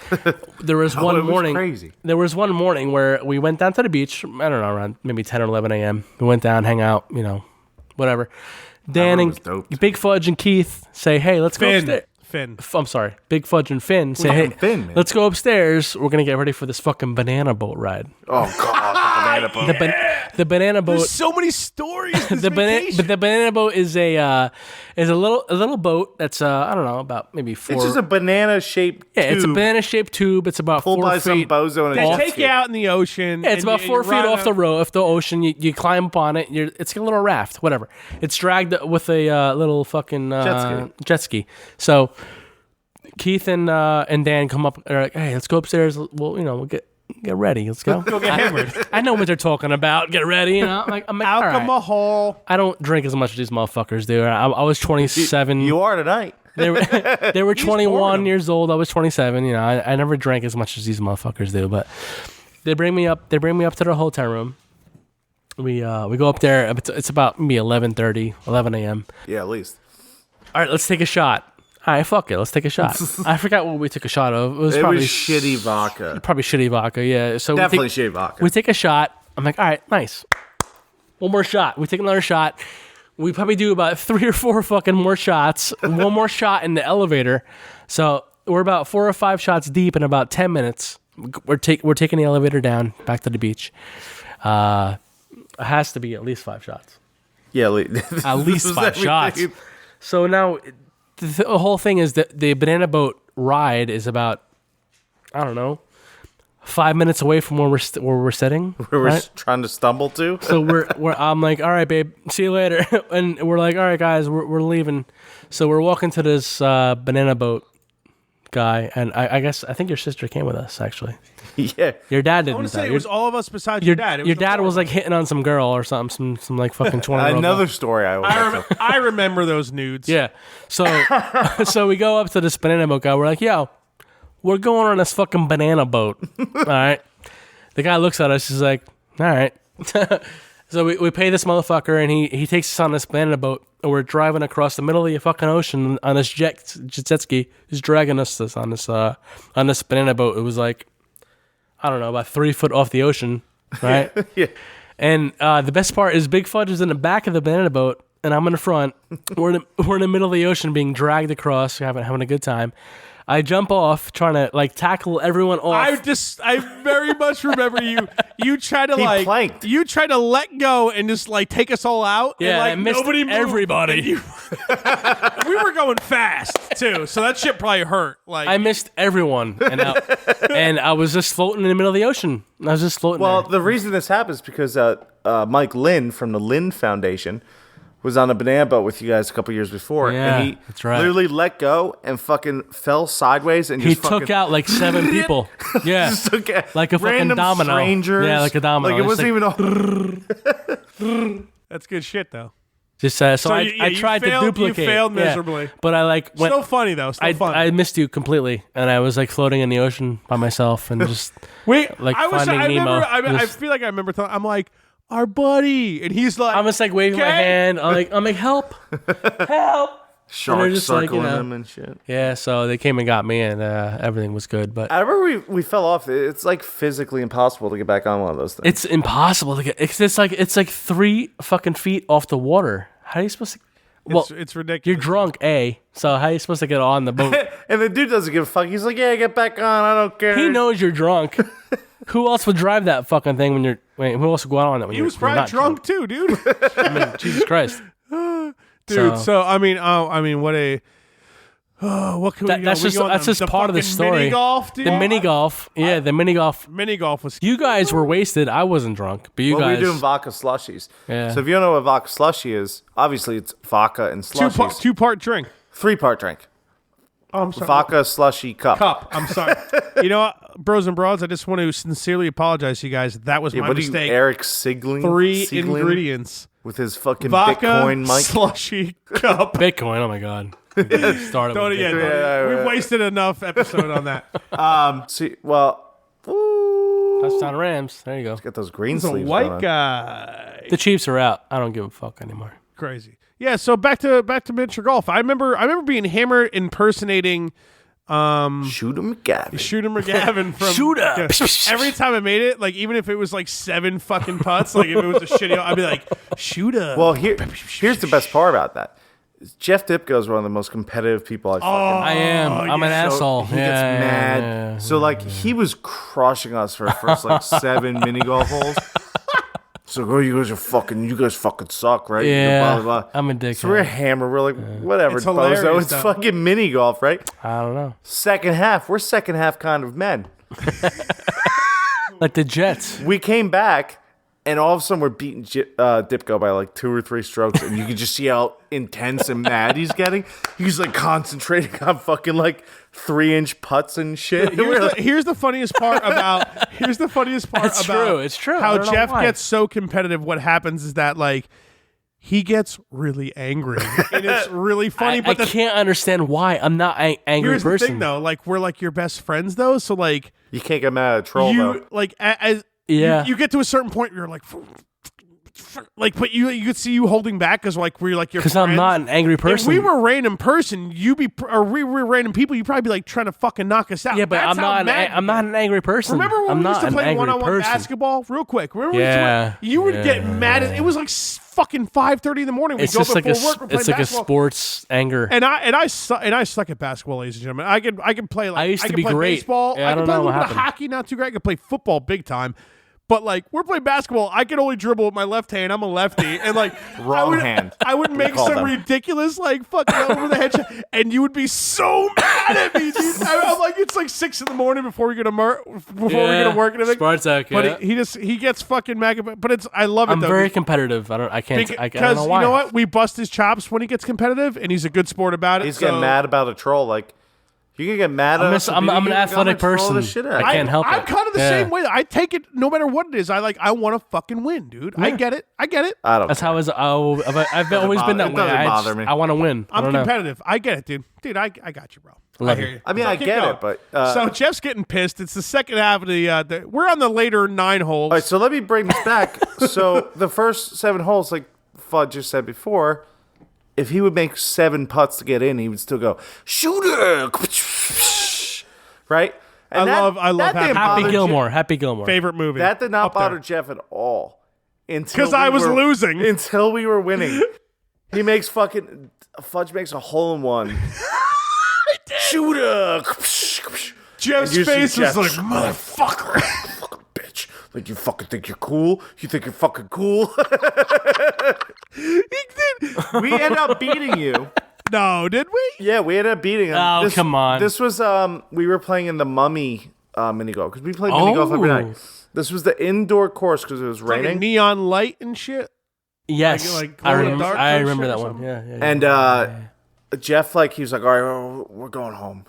B: there was one morning.
C: Crazy.
B: There was one morning where we went down to the beach. I don't know, around maybe 10 or 11 a.m. We went down, hang out, whatever. Dan and Big Fudge and Keith say, "Hey, let's go upstairs." I'm sorry. Big Fudge and Finn say, "Hey,
C: Finn,
B: let's go upstairs. We're gonna get ready for this fucking banana boat ride."
C: Oh god, the banana boat.
B: The banana boat.
A: There's so many stories.
B: The banana boat is a little boat that's I don't know, about maybe 4.
C: It's just a banana shaped.
B: Yeah, it's a banana shaped tube. It's about
C: pulled
B: 4
C: by
B: feet.
C: some bozo in a jet
A: They take
C: ski.
A: you out in the ocean.
B: Yeah, it's about 4 feet off the ocean. You climb up on it. It's like a little raft, whatever. It's dragged with a little fucking jet ski. So Keith and Dan come up. They're like, "Hey, let's go upstairs. We'll get ready. Let's go.
A: Go get hammered.
B: I know what they're talking about. Get ready. I'm like,
A: alcohol.
B: Right. I don't drink as much as these motherfuckers do. I was 27.
C: You are tonight.
B: They were 21 years old. I was 27. I never drank as much as these motherfuckers do. But they bring me up. They bring me up to the hotel room. We go up there. It's about maybe 11:30, 11 a.m.
C: Yeah, at least.
B: All right, let's take a shot. All right, fuck it. Let's take a shot. I forgot what we took a shot of. It was probably
C: shitty vodka.
B: Probably shitty vodka, yeah. So
C: definitely shitty vodka.
B: We take a shot. I'm like, all right, nice. One more shot. We take another shot. We probably do about 3 or 4 fucking more shots. One more shot in the elevator. So we're about 4 or 5 shots deep in about 10 minutes. We're taking the elevator down back to the beach. It has to be at least 5 shots.
C: Yeah,
B: At least 5 shots. So now the whole thing is that the banana boat ride is about, I don't know, 5 minutes away from where we're sitting.
C: Where we're trying to stumble to.
B: So I'm like, all right, babe, see you later. And we're like, all right, guys, we're leaving. So we're walking to this banana boat guy, and I think your sister came with us, actually.
C: Yeah.
B: Your dad
A: I
B: didn't.
A: want to say it was all of us besides
B: your
A: dad.
B: Your dad was like hitting on some girl or something, some like fucking 20-year-old
C: Another
B: girl.
C: story
A: I remember those nudes.
B: Yeah. So we go up to this banana boat guy. We're like, yo, we're going on this fucking banana boat. All right. The guy looks at us. He's like, all right. So we pay this motherfucker, and he takes us on this banana boat, and we're driving across the middle of the fucking ocean on this jet ski. He's dragging us on this banana boat. It was like, I don't know, about 3 foot off the ocean, right?
C: Yeah.
B: And the best part is Big Fudge is in the back of the banana boat, and I'm in the front. We're in the middle of the ocean, being dragged across, having a good time. I jump off, trying to like tackle everyone off.
A: I very much remember you tried to
C: planked.
A: you tried to let go and just like take us all out.
B: Yeah,
A: and, like,
B: I missed
A: nobody moved,
B: everybody.
A: and we were going fast too, so that shit probably hurt. Like
B: I missed everyone, and I was just floating in the middle of the ocean. I was just floating.
C: Well,
B: there.
C: the reason this happens is because Mike Lynn from the Lynn Foundation was on a banana boat with you guys a couple years before,
B: Yeah,
C: and he
B: that's right.
C: literally let go and fucking fell sideways and
B: He
C: just
B: took out like 7 people. Yeah,
C: just took a
B: like a fucking
C: random
B: domino.
C: strangers.
B: Yeah, like a domino.
C: Like it
B: It's
C: wasn't even.
A: that's good shit though.
B: Just I tried to duplicate.
A: You failed
B: Yeah.
A: miserably.
B: But I like went.
A: Still funny though. Still funny.
B: I missed you completely, and I was like floating in the ocean by myself and just
A: Wait,
B: like
A: I
B: Finding Nemo.
A: remember. I feel like I remember. I'm like our buddy, and he's like,
B: I'm just like waving my
A: "Okay."
B: hand. I'm like help, help.
C: Sharks
B: just like,
C: circling
B: you know,
C: them and shit.
B: Yeah, so they came and got me, and everything was good. But
C: I remember we fell off. It's like physically impossible to get back on one of those things.
B: it's impossible to get. It's like 3 fucking feet off the water. How are you supposed to? Well,
A: It's ridiculous.
B: you're drunk, so how are you supposed to get on the boat?
C: And the dude doesn't give a fuck. He's like, yeah, get back on. I don't care.
B: He knows you're drunk. Who else would drive that fucking thing when you're? Wait, who else would go out on it when
A: He
B: you're?
A: was
B: you're
A: probably
B: not
A: drunk too, dude.
B: I mean, Jesus Christ,
A: Dude, so I mean, what a. What can we?
B: that's just part of the story.
A: Mini golf, dude.
B: The mini golf, yeah, the mini golf.
A: Mini golf was.
B: You guys were wasted. I wasn't drunk, but you
C: Well,
B: guys.
C: we're doing vodka slushies.
B: Yeah.
C: So if you don't know what vodka slushy is, obviously it's vodka and slushies.
A: Two-part drink.
C: 3-part drink.
A: Oh, I'm sorry.
C: Vodka slushy cup.
A: I'm sorry. You know what, bros and broads? I just want to sincerely apologize to you guys. That was my
C: What
A: mistake.
C: are you, Eric Siegling?
A: 3
C: Siegling
A: ingredients:
C: with his fucking
A: vodka,
C: Bitcoin mic.
A: slushy cup.
B: Bitcoin. Oh my god. Started
A: Don't
B: with
A: again.
B: Bitcoin.
C: Yeah.
A: We've wasted enough episode on that.
C: See, well, ooh,
B: Touchdown Rams. There you go.
C: got those green
A: He's a
C: sleeves.
A: white
C: going on.
A: guy.
B: The Chiefs are out. I don't give a fuck anymore.
A: Crazy. Yeah. So back to miniature golf. I remember being hammered impersonating.
C: Shooter McGavin.
A: Shooter McGavin from
B: Shooter.
A: Yeah. Every time I made it, like even if it was like 7 fucking putts, like if it was a shitty, I'd be like, Shooter.
C: Well, here's the best part about that. Jeff Dipko is one of the most competitive people I've fucking
B: I am. I'm an
C: So
B: asshole.
C: He gets mad.
B: Yeah.
C: So like he was crushing us for the first like 7 mini golf holes. So you guys fucking suck, right?
B: Yeah.
C: Blah, blah, blah.
B: I'm a dickhead.
C: So we're hammered. We're like, whatever,
A: It's hilarious,
C: bozo. It's
A: though.
C: fucking mini golf, right?
B: I don't know.
C: Second half, we're second half kind of men.
B: Like the Jets.
C: We came back, and all of a sudden we're beating Dipko by like 2 or 3 strokes, and you can just see how intense and mad he's getting. He's like concentrating on fucking like 3-inch putts and shit.
A: Here's the funniest part about.
B: That's true. It's true. I
A: How
B: don't know
A: Jeff
B: why.
A: gets so competitive. What happens is that like he gets really angry, and it's really funny.
B: I
A: but
B: can't understand why. I'm not an angry
A: here's
B: person.
A: the thing, though. Like we're like your best friends, though. So like
C: You can't get mad at a troll, though.
A: you like as
B: Yeah.
A: you get to a certain point where you're like, but you could see you holding back because like we're like your
B: Because I'm
A: friends.
B: not an angry person.
A: If we were a random person, we were random people, you'd probably be like trying to fucking knock us out.
B: Yeah, but
A: That's
B: I'm
A: how
B: not.
A: mad
B: I'm not an angry person.
A: Remember when
B: I'm
A: we
B: not
A: used to
B: an
A: play
B: angry
A: one-on-one
B: person.
A: basketball? Real quick. Remember
B: Yeah,
A: you would get
B: yeah.
A: mad. It was like fucking 5:30 in the morning. We'd
B: It's
A: go
B: just like
A: before work. We're playing
B: it's like a
A: basketball.
B: sports anger.
A: And I suck at basketball, ladies and gentlemen. I can play like
B: I used to
A: can
B: be
A: play
B: great.
A: baseball.
B: Yeah, I
A: can
B: don't
A: play
B: know
A: a
B: what
A: little bit of
B: happened.
A: hockey, not too great. I can play football big time. But like we're playing basketball, I can only dribble with my left hand. I'm a lefty, and like
C: hand.
A: I would make some ridiculous like fucking over the head shot, and you would be so mad at me, dude. I'm like, it's like 6 a.m. before we get to work and everything.
B: Spartak,
A: but he gets fucking mad. But I love it.
B: I'm
A: though.
B: very competitive. I don't know why.
A: You know what? We bust his chops when he gets competitive, and he's a good sport about it.
C: He's getting mad about a troll. Like you can get mad at us.
B: I'm an athletic person. I can't help it.
A: I'm kind of the same way. I take it no matter what it is. I want to fucking win, dude. Yeah. I get it.
C: I don't.
B: That's how I've always been that way. I want to win.
A: I'm competitive. I get it, dude. Dude, I got you, bro. I hear you.
C: I mean, I get it, but
A: so Jeff's getting pissed. It's the second half of the. We're on the later 9 holes.
C: All right, so let me bring this back. So the first 7 holes, like Fudd just said before, if he would make 7 putts to get in, he would still go shooter, right? And
A: I love
B: Happy Gilmore. Happy Gilmore.
A: Favorite movie.
C: That did not bother Jeff at all
A: because I was losing
C: until we were winning. He makes Fudge makes a hole in one. Shooter.
A: Jeff's face was like, motherfucker.
C: Fucking bitch. Like, you fucking think you're cool? You think you're fucking cool?
A: He did.
C: We ended up beating you.
A: No, did we?
C: Yeah, we ended up beating him.
B: Oh, come on.
C: This was, we were playing in the Mummy mini golf because we played mini golf every night. This was the indoor course because it was raining.
A: Like neon light and shit?
B: Yes. I remember that one. Yeah.
C: And, Jeff, he was like, all right, we're going home.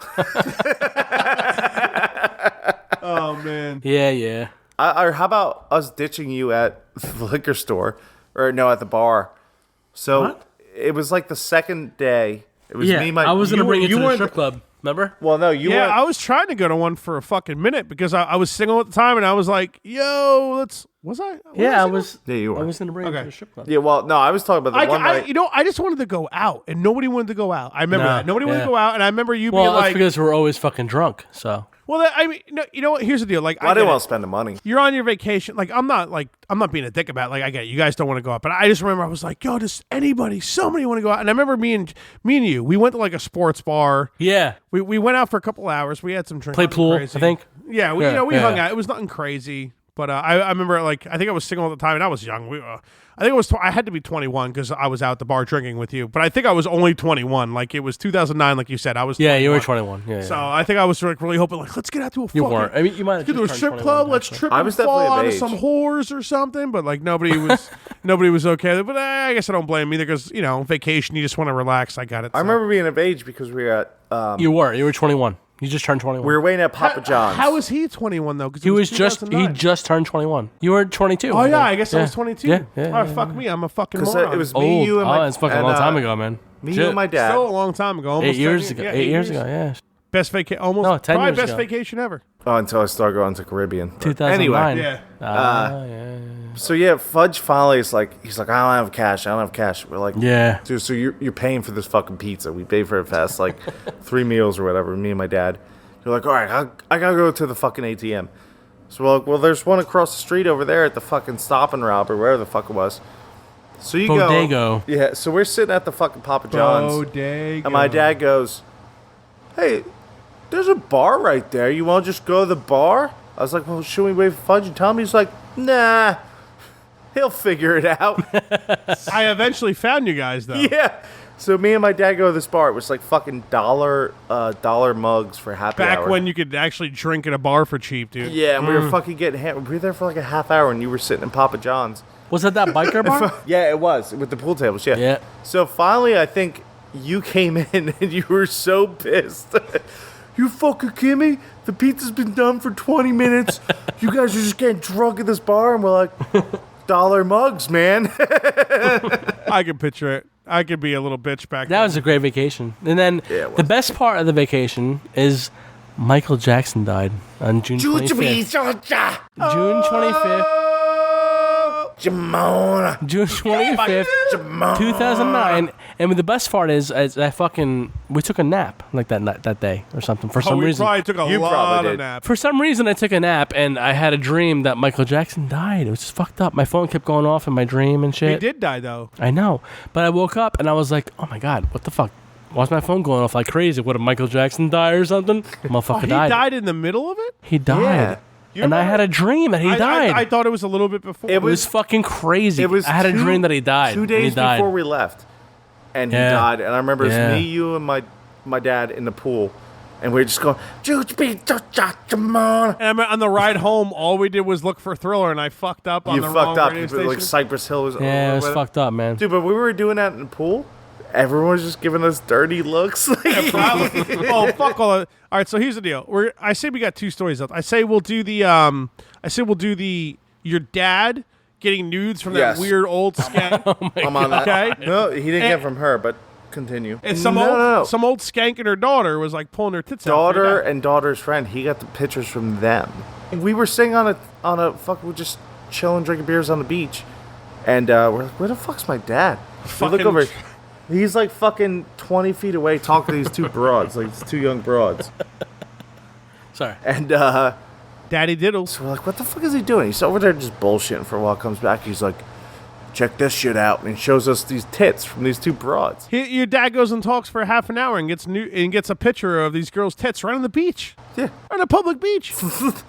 A: Oh, man.
B: Yeah.
C: Or how about us ditching you at the liquor store? Or, no, at the bar. So, it was like the second day. It was me,
B: I was going to bring you to the strip club. Remember?
C: Well, no, you
A: I was trying to go to one for a fucking minute because I was single at the time, and I was like, yo, was I?
B: Yeah, I was.
C: Yeah, you were.
B: I was going to bring you to the strip club.
C: Yeah, well, no, I was talking about the one night.
A: I just wanted to go out, and nobody wanted to go out. I remember that. Nobody wanted to go out, and I remember you being like...
B: Well, that's because we're always fucking drunk, so...
A: Well, I mean, no, you know what? Here's the deal. Like,
C: I didn't want to spend the money.
A: You're on your vacation. Like, I'm not being a dick about it. Like, I get it. You guys don't want to go out, but I just remember I was like, yo, does somebody want to go out? And I remember me and you, we went to like a sports bar.
B: Yeah.
A: We went out for a couple hours. We had some drinks.
B: Played pool, I think.
A: Yeah, we hung out. It was nothing crazy. But I remember, I think I was single at the time, and I was young. I think I had to be 21 because I was out at the bar drinking with you. But I think I was only 21. Like, it was 2009, like you said. I was 21.
B: Yeah, you were 21. Yeah.
A: So I think I was really hoping, let's get out to a
B: You weren't. I mean, you might have
A: to a strip club. Let's trip and fall onto some whores or something. But, nobody was okay. But I guess I don't blame either because, vacation, you just want to relax. I got it.
C: I remember being of age because we were at...
B: You were 21. You just turned 21.
C: We were waiting at Papa John's.
A: How was he 21 though? Because
B: he just turned 21. You were 22.
A: Oh yeah, I guess I was 22.
B: Yeah.
A: All right, fuck me, I'm a fucking moron.
C: It was me, you, and my...
B: it's fucking a long time ago, man.
C: You and my dad.
A: Still a long time ago. Almost
B: 8 years ago. 8 years ago. Yeah.
A: Best vacation. Almost.
B: No, 10
A: probably
B: years
A: best
B: ago.
A: vacation ever.
C: Oh, until I started going to Caribbean.
B: 2009.
C: Anyway.
A: Yeah.
C: So yeah, Fudge finally is like, he's like, I don't have cash. We're like,
B: yeah,
C: dude. So you're paying for this fucking pizza. We paid for it fast, 3 meals or whatever. Me and my dad. You're like, all right, I gotta go to the fucking ATM. So we're like, well, there's one across the street over there at the fucking Stop and Rob or wherever the fuck it was. So you
B: Bodego.
C: go. Yeah. So we're sitting at the fucking Papa John's.
A: Bodego.
C: And my dad goes, hey, there's a bar right there. You want to just go to the bar? I was like, well, should we wait for Fudge and tell him? He's like, nah, he'll figure it out.
A: I eventually found you guys, though.
C: Yeah. So me and my dad go to this bar. It was like fucking dollar mugs for happy hour.
A: Back when you could actually drink at a bar for cheap, dude.
C: Yeah, and we were fucking getting hammered. We were there for like a half hour, and you were sitting in Papa John's.
B: Was it that biker bar?
C: Yeah, it was with the pool tables. Yeah.
B: Yeah.
C: So finally, I think you came in and you were so pissed. You fucking kidding me? The pizza's been done for 20 minutes. You guys are just getting drunk at this bar, and we're like, dollar mugs, man.
A: I can picture it. I could be a little bitch back then.
B: That was a great vacation. And then the best part of the vacation is Michael Jackson died on June 25th. June 25th.
C: Jamona.
B: June 25th, 2009. And the best part is we took a nap like that day or something for some reason.
A: Probably took a lot of naps.
B: For some reason, I took a nap and I had a dream that Michael Jackson died. It was just fucked up. My phone kept going off in my dream and shit.
A: He did die though.
B: I know, but I woke up and I was like, oh my god, what the fuck? Why's my phone going off like crazy? What, did Michael Jackson die or something? Motherfucker died.
A: He died in the middle of it?
B: He died.
C: Yeah.
B: And I had a dream that he died.
A: I thought it was a little bit before.
B: It was fucking crazy.
C: It was
B: I had a dream that he died.
C: 2 days before we left. And he died. And I remember it was me, you, and my dad in the pool. And we were just going, come on.
A: And on the ride home, all we did was look for Thriller, and I fucked up on the wrong radio station.
C: Like Cypress Hill was
B: it was fucked up, man.
C: Dude, but we were doing that in the pool. Everyone was just giving us dirty looks.
A: Oh, fuck all that. All right, so here's the deal. I say we got 2 stories up. I say we'll do your dad getting nudes from that weird old skank.
C: I'm on that.
A: Okay?
C: No, he didn't get from her, but continue.
A: And some old skank and her daughter was like pulling her tits out.
C: Daughter and daughter's friend, he got the pictures from them. We were sitting on we're just chilling, drinking beers on the beach. And we're like, where the fuck's my dad? We look over. He's like fucking 20 feet away talking to these 2 broads, like these 2 young broads.
B: Sorry.
C: And
A: Daddy Diddles.
C: so we're like, what the fuck is he doing? He's over there just bullshitting for a while. Comes back, he's like, check this shit out. And he shows us these tits from these 2 broads.
A: Your dad goes and talks for half an hour and gets a picture of these girls' tits right on the beach.
C: Yeah.
A: On a public beach.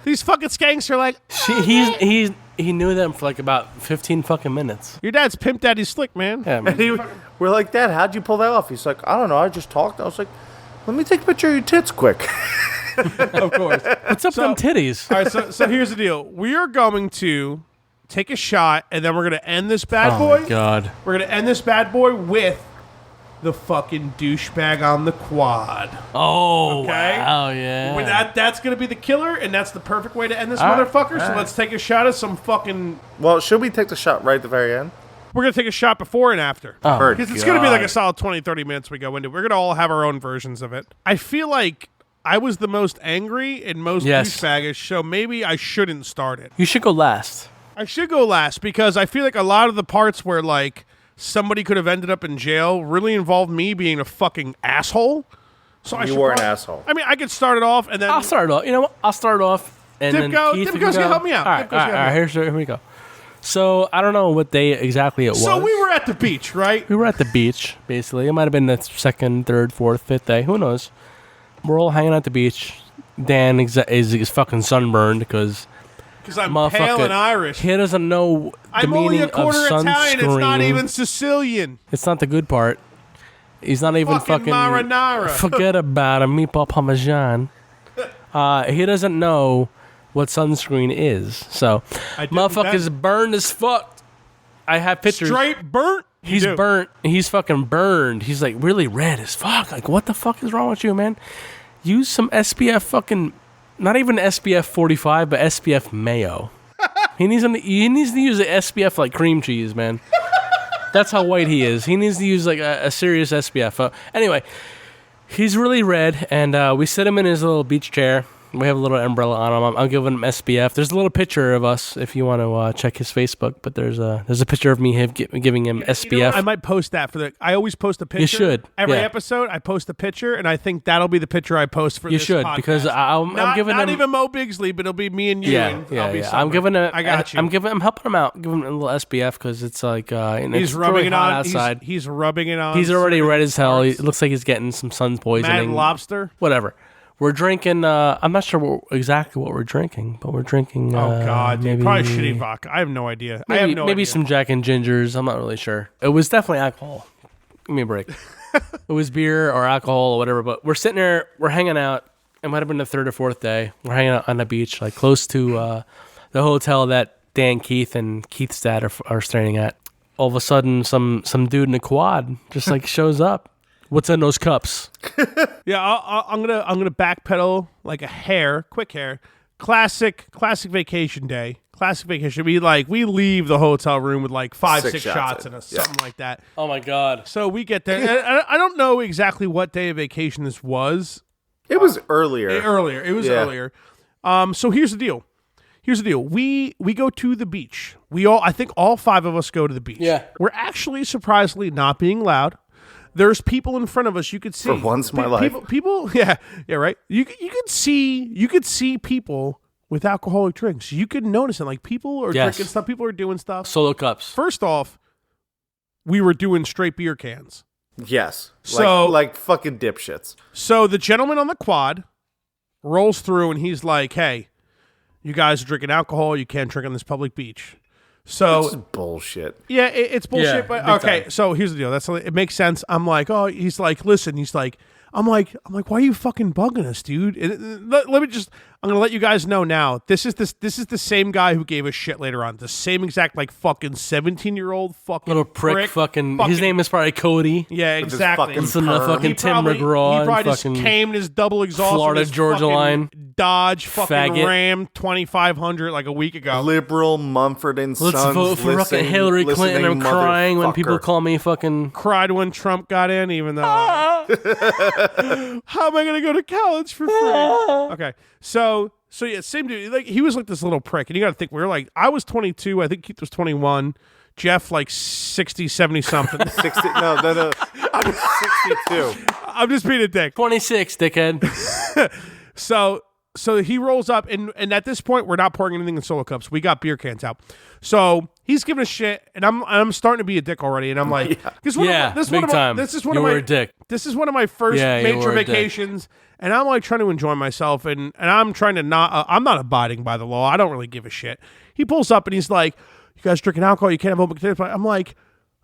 A: These fucking skanks are like,
B: He knew them for like about 15 fucking minutes.
A: your dad's Pimp Daddy Slick, man.
B: Yeah, man.
C: And we're like, Dad, how'd you pull that off? He's like, I don't know. I just talked. I was like, let me take a picture of your tits quick.
A: Of course.
B: What's up with them titties?
A: All right, so here's the deal. We are going to take a shot, and then we're going to end this bad boy.
B: Oh, my God.
A: We're going to end this bad boy with the fucking douchebag on the quad.
B: Oh,
A: Okay?
B: wow, yeah.
A: When that's going to be the killer, and that's the perfect way to end this motherfucker. So let's take a shot of some fucking...
C: Well, should we take the shot right at the very end?
A: We're going to take a shot before and after.
B: Oh,
A: Because it's going to be like a solid 20, 30 minutes we go into. We're going to all have our own versions of it. I feel like I was the most angry and most douchebaggish, so maybe I shouldn't start it.
B: You should go last.
A: I should go last because I feel like a lot of the parts where, like, somebody could have ended up in jail really involved me being a fucking asshole. So
C: You were an asshole.
A: I mean, I could start it off and then...
B: I'll start it off. You know what? I'll start it off. And then Keith,
A: Dipco's going to help me out.
B: All right, here we go. So, I don't know what day exactly it was.
A: So, we were at the beach, right?
B: We were at the beach, basically. It might have been the 2nd, 3rd, 4th, 5th day. Who knows? We're all hanging at the beach. Dan is fucking sunburned because
A: I'm pale and Irish.
B: He doesn't know the
A: I'm
B: meaning
A: only a
B: of
A: quarter
B: sunscreen.
A: Italian. It's not even Sicilian.
B: It's not the good part. He's not even fucking
A: marinara.
B: Forget about a meatball parmesan. He doesn't know what sunscreen is. So, motherfucker's burned as fuck. I have pictures.
A: Straight burnt?
B: He's burnt. He's fucking burned. He's like really red as fuck. Like, what the fuck is wrong with you, man? Use some SPF fucking, not even SPF 45, but SPF mayo. He needs to use the SPF like cream cheese, man. That's how white he is. He needs to use like a serious SPF. Anyway, he's really red, and we sit him in his little beach chair. We have a little umbrella on him. I'm giving him SPF. There's a little picture of us if you want to check his Facebook. But there's a picture of me giving him SPF.
A: You know, I might post that I always post a picture.
B: You should.
A: Every episode, I post a picture, and I think that'll be the picture I post for this podcast. You should,
B: because I'm giving him...
A: Not even Moe Bigsley, but it'll be me and you.
B: Yeah. I'm giving him...
A: I got you.
B: I'm helping him out. Giving him a little SPF because it's like...
A: he's rubbing it on outside. He's rubbing it on.
B: He's already red as hell. It looks like he's getting some sun poisoning.
A: Mad lobster?
B: Whatever. We're drinking, I'm not sure exactly what we're drinking, but we're drinking...
A: oh, God,
B: maybe,
A: probably shitty vodka. I have no idea.
B: Maybe some Jack and Gingers. I'm not really sure. It was definitely alcohol. Give me a break. It was beer or alcohol or whatever, but we're sitting there, we're hanging out. It might have been the 3rd or 4th day. We're hanging out on the beach, like close to the hotel that Dan, Keith, and Keith's dad are staying at. All of a sudden, some dude in a quad just like shows up. What's in those cups?
A: Yeah, I'm gonna backpedal like a hair, quick hair. Classic vacation day. Classic vacation. We leave the hotel room with like 6 shots in us, something like that.
B: Oh my God!
A: So we get there. And I don't know exactly what day of vacation this was.
C: It was earlier.
A: It was earlier. So here's the deal. We go to the beach. I think all 5 of us go to the beach.
B: Yeah.
A: We're actually surprisingly not being loud. There's people in front of us you could see.
C: For once in my life.
A: People, yeah, right. You could see people with alcoholic drinks. You could notice it. Like people are drinking stuff. People are doing stuff.
B: Solo cups.
A: First off, we were doing straight beer cans.
C: Yes.
A: So
C: like fucking dipshits.
A: So the gentleman on the quad rolls through and he's like, "Hey, You guys are drinking alcohol. You can't drink on this public beach. So
C: This is bullshit.
A: yeah, it's bullshit.
B: Yeah,
A: but
B: big
A: okay,
B: time.
A: so here's the deal. It makes sense. I'm like, oh, he's like, listen, he's like, I'm like, why are you fucking bugging us, dude? And let me just, I'm gonna let you guys know now. This is the same guy who gave us shit later on. The same exact like fucking 17-year-old fucking
B: Little prick, fucking. His name is probably Cody.
A: Yeah,
C: With his
A: exactly.
C: fucking
B: Listen to
C: perm.
B: fucking Tim McGraw.
A: He probably
B: and
A: just
B: fucking
A: came in his double exhaust.
B: Florida
A: with his
B: Georgia
A: fucking
B: line.
A: Dodge fucking
B: Faggot.
A: Ram 2500 like a week ago.
C: Liberal Mumford and
B: Let's
C: Sons.
B: vote for fucking Hillary Clinton. I'm
C: listening
B: crying when people
C: motherfucker.
B: call me fucking.
A: Cried when Trump got in, even though. How am I gonna go to college for free? Okay, so yeah, same dude. Like he was like this little prick, and you got to think we were like, I was 22, I think Keith was 21, Jeff like 60, 70 something.
C: 60. No. I'm 62.
A: I'm just being a dick.
B: 26, dickhead.
A: So he rolls up, and at this point, we're not pouring anything in solo cups. We got beer cans out. So he's giving a shit, and I'm starting to be a dick already. And I'm like, this is
B: big time.
A: This is one
B: You
A: of my
B: were a dick.
A: This is one of my first
B: Yeah, you
A: major
B: were a dick.
A: vacations, and I'm like trying to enjoy myself, and I'm trying to not. I'm not abiding by the law. I don't really give a shit. He pulls up, and he's like, "You guys drinking alcohol? You can't have open containers."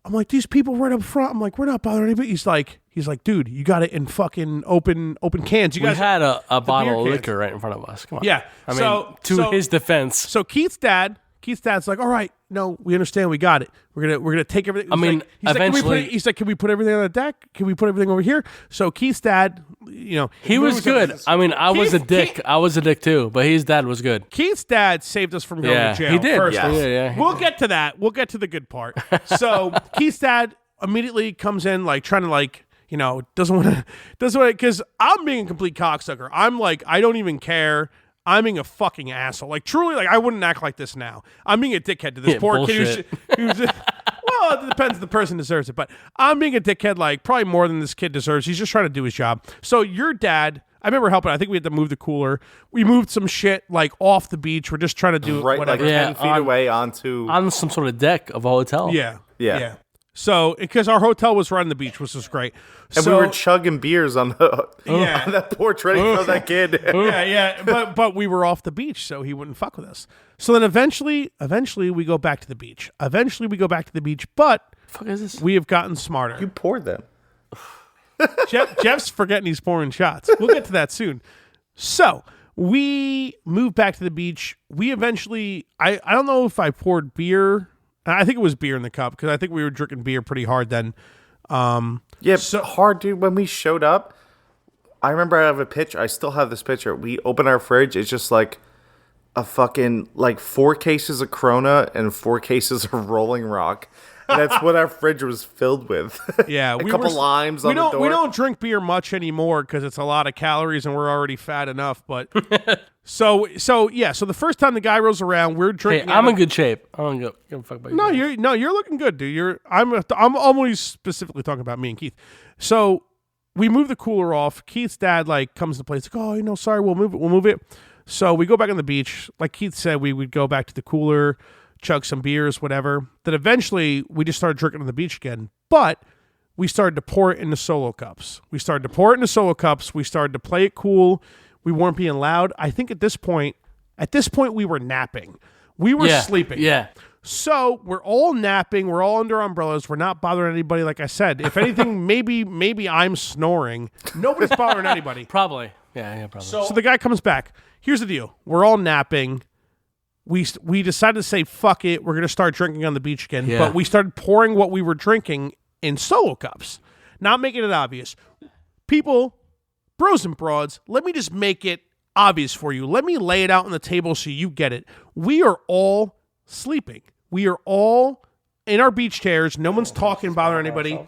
A: I'm like, these people right up front. I'm like, we're not bothering anybody. He's like, dude, you got it in fucking open cans. You
B: We
A: guys
B: had a bottle of
A: cans.
B: liquor right in front of us. Come on.
A: Yeah.
B: I mean, to his defense.
A: So Keith's dad's like, all right, no, we understand, we got it. We're gonna take everything.
B: I mean, eventually-
A: he's like, can we put everything on the deck? Can we put everything over here? So Keith's dad,
B: He was good. I mean, I was a dick. I was a dick too, but his dad was good.
A: Keith's dad saved us from going
B: Yeah,
A: to jail.
B: he did.
A: First
C: Yes.
A: off.
B: Yeah.
A: We'll get to that. We'll get to the good part. So Keith's dad immediately comes in, like trying to like, doesn't want to, because I'm being a complete cocksucker. I'm like, I don't even care. I'm being a fucking asshole. Like truly, like I wouldn't act like this now. I'm being a dickhead to this
B: Yeah,
A: poor kid.
B: bullshit.
A: Well, it depends. The person deserves it, but I'm being a dickhead. Like probably more than this kid deserves. He's just trying to do his job. So your dad. I remember helping. I think we had to move the cooler. We moved some shit like off the beach. We're just trying to do
C: Right,
A: whatever.
C: like
B: Yeah,
C: 10 feet away onto.
B: On some sort of deck of a hotel.
A: Yeah. So because our hotel was right on the beach, which was great.
C: And
A: so,
C: we were chugging beers on that porch ready for that kid.
A: but we were off the beach, so he wouldn't fuck with us. So then eventually we go back to the beach. But
B: Fuck is this?
A: we have gotten smarter.
C: You poured them.
A: Jeff's forgetting he's pouring shots. We'll get to that soon. So we moved back to the beach. We eventually, I don't know if I poured beer. I think it was beer in the cup because I think we were drinking beer pretty hard then.
C: Yeah, so hard, dude. When we showed up, I remember I have a picture. I still have this picture. We open our fridge. It's just like a fucking, like 4 cases of Corona and 4 cases of Rolling Rock. And that's what our fridge was filled with.
A: Yeah,
C: a couple limes on the door.
A: We don't drink beer much anymore because it's a lot of calories and we're already fat enough. But so the first time the guy rolls around, we're
B: Hey,
A: drinking.
B: I'm in good shape. I don't give a fuck about you.
A: You're looking good, dude. I'm always specifically talking about me and Keith. So we move the cooler off. Keith's dad like comes to the place like, oh, sorry, we'll move it. So we go back on the beach. Like Keith said, we would go back to the cooler, chug some beers, whatever. Then eventually we just started drinking on the beach again. But we started to pour it into solo cups. We started to play it cool. We weren't being loud. I think at this point we were napping. We were sleeping.
B: Yeah.
A: So we're all napping. We're all under umbrellas. We're not bothering anybody. Like I said, if anything, maybe I'm snoring. Nobody's bothering anybody.
B: Probably. Yeah, probably.
A: So the guy comes back. Here's the deal. We're all napping. We decided to say, fuck it. We're going to start drinking on the beach again.
B: Yeah.
A: But we started pouring what we were drinking in solo cups. Not making it obvious. People, bros and broads, let me just make it obvious for you. Let me lay it out on the table so you get it. We are all sleeping. We are all in our beach chairs. No one's talking, bothering anybody.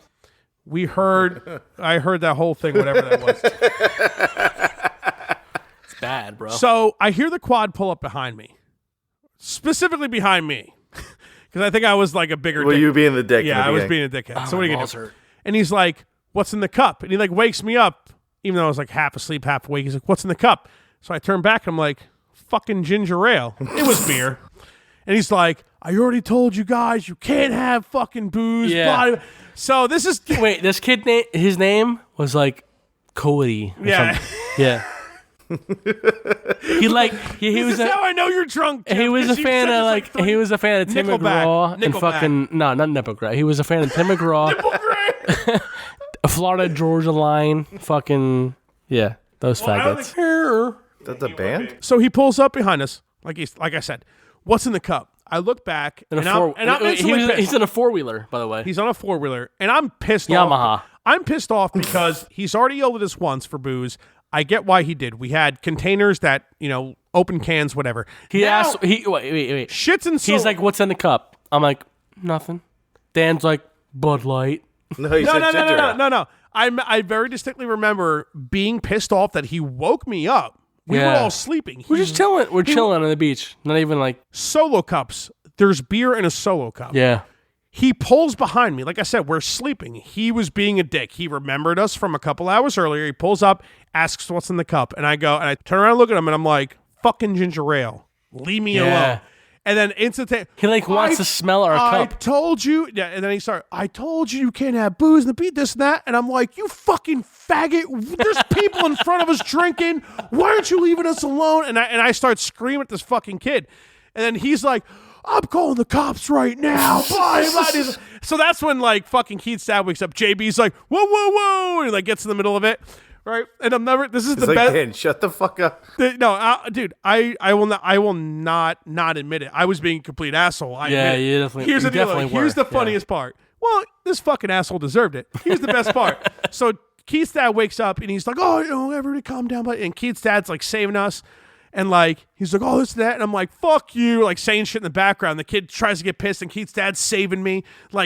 A: I heard that whole thing, whatever that was.
B: It's bad, bro.
A: So I hear the quad pull up behind me. Specifically behind me. Because I think I was like a bigger
C: Well,
A: dick.
C: you being the dick.
A: Yeah, I was being a dickhead. So what are you going to do? And he's like, what's in the cup? And he like wakes me up, even though I was like half asleep, half awake. He's like, what's in the cup? So I turn back and I'm like, fucking ginger ale. It was beer. And he's like, I already told you guys, you can't have fucking booze.
B: Yeah.
A: So this is...
B: Wait, this kid, his name was like Cody. Or
A: Yeah.
B: something. Yeah. He was
A: This is how I know you're drunk. Jeff,
B: he was a
A: 'cause you
B: fan
A: said
B: of
A: this
B: like he was a fan of Tim McGraw and
A: Nickelback.
B: fucking no, not Nickelback. He was a fan of Tim McGraw, Florida Georgia Line, fucking yeah, those faggots.
C: That's a band?
A: So he pulls up behind us, like I said. What's in the cup? I look back, and I'm instantly pissed.
B: He's in a 4-wheeler, by the way.
A: He's on a 4-wheeler, and I'm pissed
B: Yamaha.
A: off. I'm pissed off because he's already yelled at us once for booze. I get why he did. We had containers that, open cans, whatever.
B: He
A: Now,
B: asked. Wait.
A: shits and
B: He's like, "What's in the cup?" I'm like, "Nothing." Dan's like, "Bud Light."
C: No, he said ginger ale.
A: No. I very distinctly remember being pissed off that he woke me up. We were
B: Yeah.
A: all sleeping.
B: We're just chilling. We're chilling on the beach. Not even like
A: Solo cups. There's beer in a solo cup.
B: yeah.
A: He pulls behind me. Like I said, we're sleeping. He was being a dick. He remembered us from a couple hours earlier. He pulls up, asks what's in the cup. And I go, and I turn around and look at him, and I'm like, fucking ginger ale. Leave me alone. And then instantly,
B: He wants to smell our
A: I
B: cup.
A: told you. Yeah, and then he started, I told you can't have booze in the beat, this and that. And I'm like, you fucking faggot. There's people in front of us drinking. Why aren't you leaving us alone? And I start screaming at this fucking kid. And then he's like, I'm calling the cops right now. So that's when fucking Keith's dad wakes up. JB's like, whoa, whoa, whoa. And he gets in the middle of it. Right. And this is the best.
C: Dan, shut the fuck up.
A: No, dude, I will not admit it. I was being a complete asshole. I admit it.
B: you definitely.
A: Here's the deal.
B: definitely
A: Here's
B: were.
A: the funniest part. Well, this fucking asshole deserved it. Here's the best part. So Keith's dad wakes up and he's like, oh, everybody calm down. And Keith's dad's saving us. And he's like, oh, this and that. And I'm like, fuck you. Saying shit in the background. The kid tries to get pissed and Keith's dad's saving me.